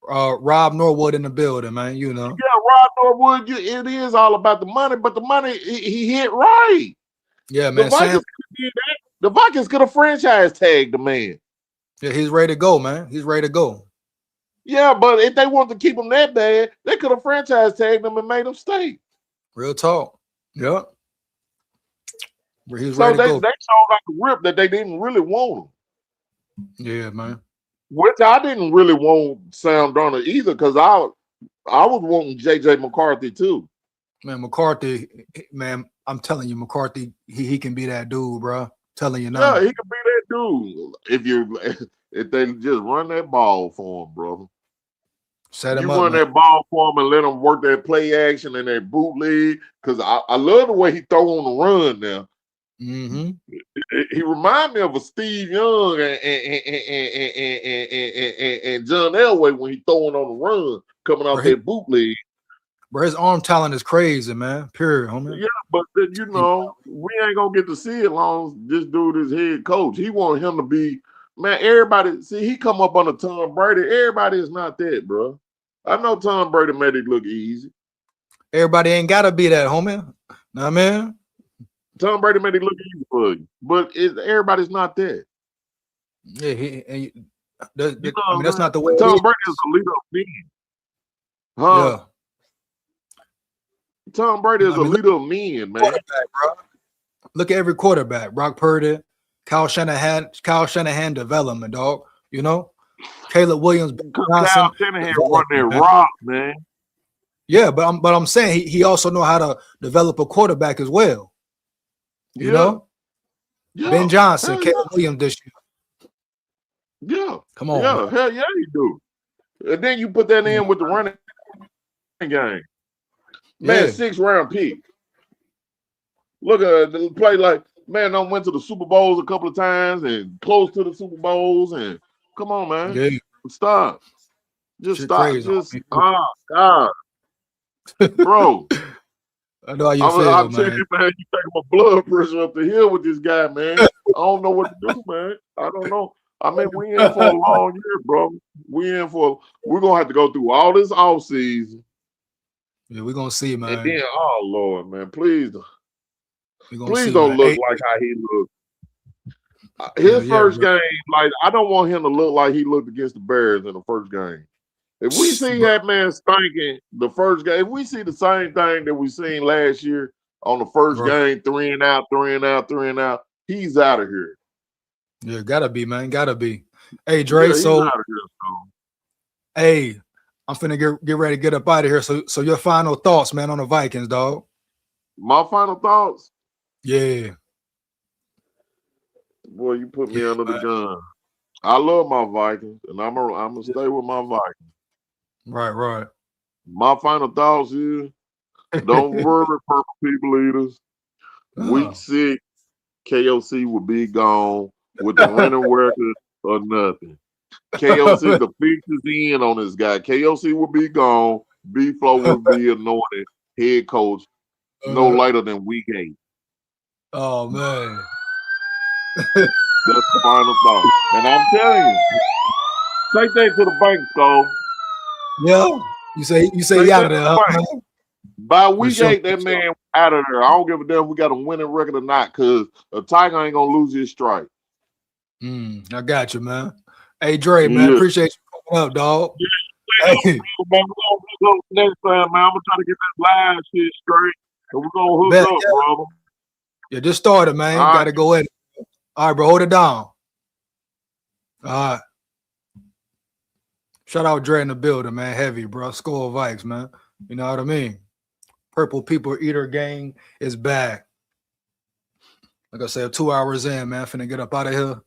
Rob Norwood in the building, man. You know, Yeah, Rod Norwood. It is all about the money, but the money he hit right. yeah, The man. Vikings Sam, could have did that. The Vikings could have franchise tagged the man. yeah, he's ready to go, man. He's ready to go. Yeah, but if they wanted to keep him that bad, they could have franchise tagged him and made him stay. Real talk. Yep. He's So ready to they go. showed like a rip that they didn't really want him. Yeah, man. Which I didn't really want Sam Darnold either, because I was wanting JJ McCarthy too. Man, McCarthy, man, I'm telling you, McCarthy, he can be that dude, bro. Telling you Yeah, now. he could be that dude if they just run that ball for him, brother. Set him You up, run man. that ball for him and let him work that play action and that bootleg. Because I love the way he throw on the run now. Mm-hmm. He remind me of a Steve Young and John Elway when he throwing on the run, coming off that bootleg. Bro, his arm talent is crazy, man. Period, homie. Yeah, but you know, we ain't gonna get to see it long as this dude is head coach. He want him to be, man, everybody, see, he come up on a Tom Brady. Everybody is not that, bro. I know Tom Brady made it look easy. Everybody ain't gotta be that, homie. Know what I mean? Tom Brady made it look easy for you, but everybody's not that. Yeah, I mean, know, that's not the way Tom it Brady is. is a leader of men. Huh? Yeah. Tom Brady is a leader of men, man. Bro. Look at every quarterback. Brock Purdy, Kyle Shanahan development, dog. You know? Caleb Williams, Kyle Shanahan run that rock, man. Yeah, but I'm saying he also know how to develop a quarterback as well. You know? Yeah. Ben Johnson, Caleb Williams this year. Yeah. Come on. Yeah, Man. hell yeah, you do. And then you put that in with the running game. Man, 6th round pick. Look at the play like, man, I went to the Super Bowls a couple of times and close to the Super Bowls. And come on, man. Yeah. Stop. Just Shit stop. crazy, Just, God. Bro. I know how you feel, I'm man. telling you, man, you taking my blood pressure up the hill with this guy, man. I don't know what to do, man. I don't know. I mean, we in for a long year, bro. We're gonna have to go through all this off season. Yeah, we're gonna see, man. And then, oh Lord, man, please don't man. look like how he looked. His first game, like, I don't want him to look like he looked against the Bears in the first game. If we see that man stinking the first game, if we see the same thing that we seen last year on the first game, 3 and out, he's out of here. Yeah, gotta be, man. Gotta be. Hey, Dre, yeah, so, hey, I'm finna get ready to get up out of here. So your final thoughts, man, on the Vikings, dog. My final thoughts? Yeah. Boy, you put me under the gun. I love my Vikings, and I'm gonna stay with my Vikings. Right. My final thoughts is, don't worry, Purple People Eaters. Week 6, KOC will be gone with the winning record or nothing. KOC, the fix is in on this guy. KOC will be gone. B-Flow will be anointed head coach no later than week 8. Oh, man. That's the final thought. And I'm telling you, take that to the bank, SKOL. Yeah. You say you out of there, huh? By week 8, that man out of there. I don't give a damn if we got a winning record or not, because a Tiger ain't gonna lose his strike. I got you, man. Hey, Dre, man, appreciate you coming up, dog. Yeah, hey. We're gonna next time, man. I'm gonna try to get that live shit straight, and we're gonna hook up, brother. Yeah, just started, man. Gotta go in. All right, bro, hold it down. All right. Shout out Dre in the building, man. Heavy, bro. SKOL Vikes, man. You know what I mean? Purple People Eater gang is back. Like I said, 2 hours in, man. Finna get up out of here.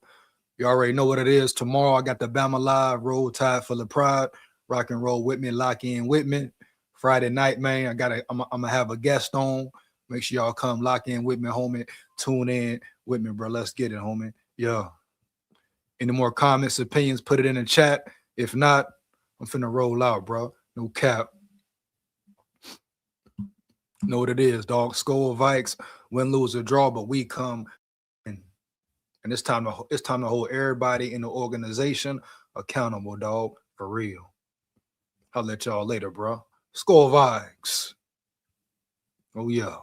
You already know what it is. Tomorrow, I got the Bama Live, Roll Tide for the Pride. Rock and roll with me, lock in with me. Friday night, man, I'm gonna have a guest on. Make sure y'all come lock in with me, homie. Tune in with me, bro. Let's get it, homie. Yeah. Any more comments, opinions, put it in the chat. If not, I'm finna roll out, bro. No cap. Know what it is, dog. SKOL, Vikes, win, lose, or draw, but we come in. And it's time to hold everybody in the organization accountable, dog. For real. I'll let y'all later, bro. SKOL, Vikes. Oh yeah.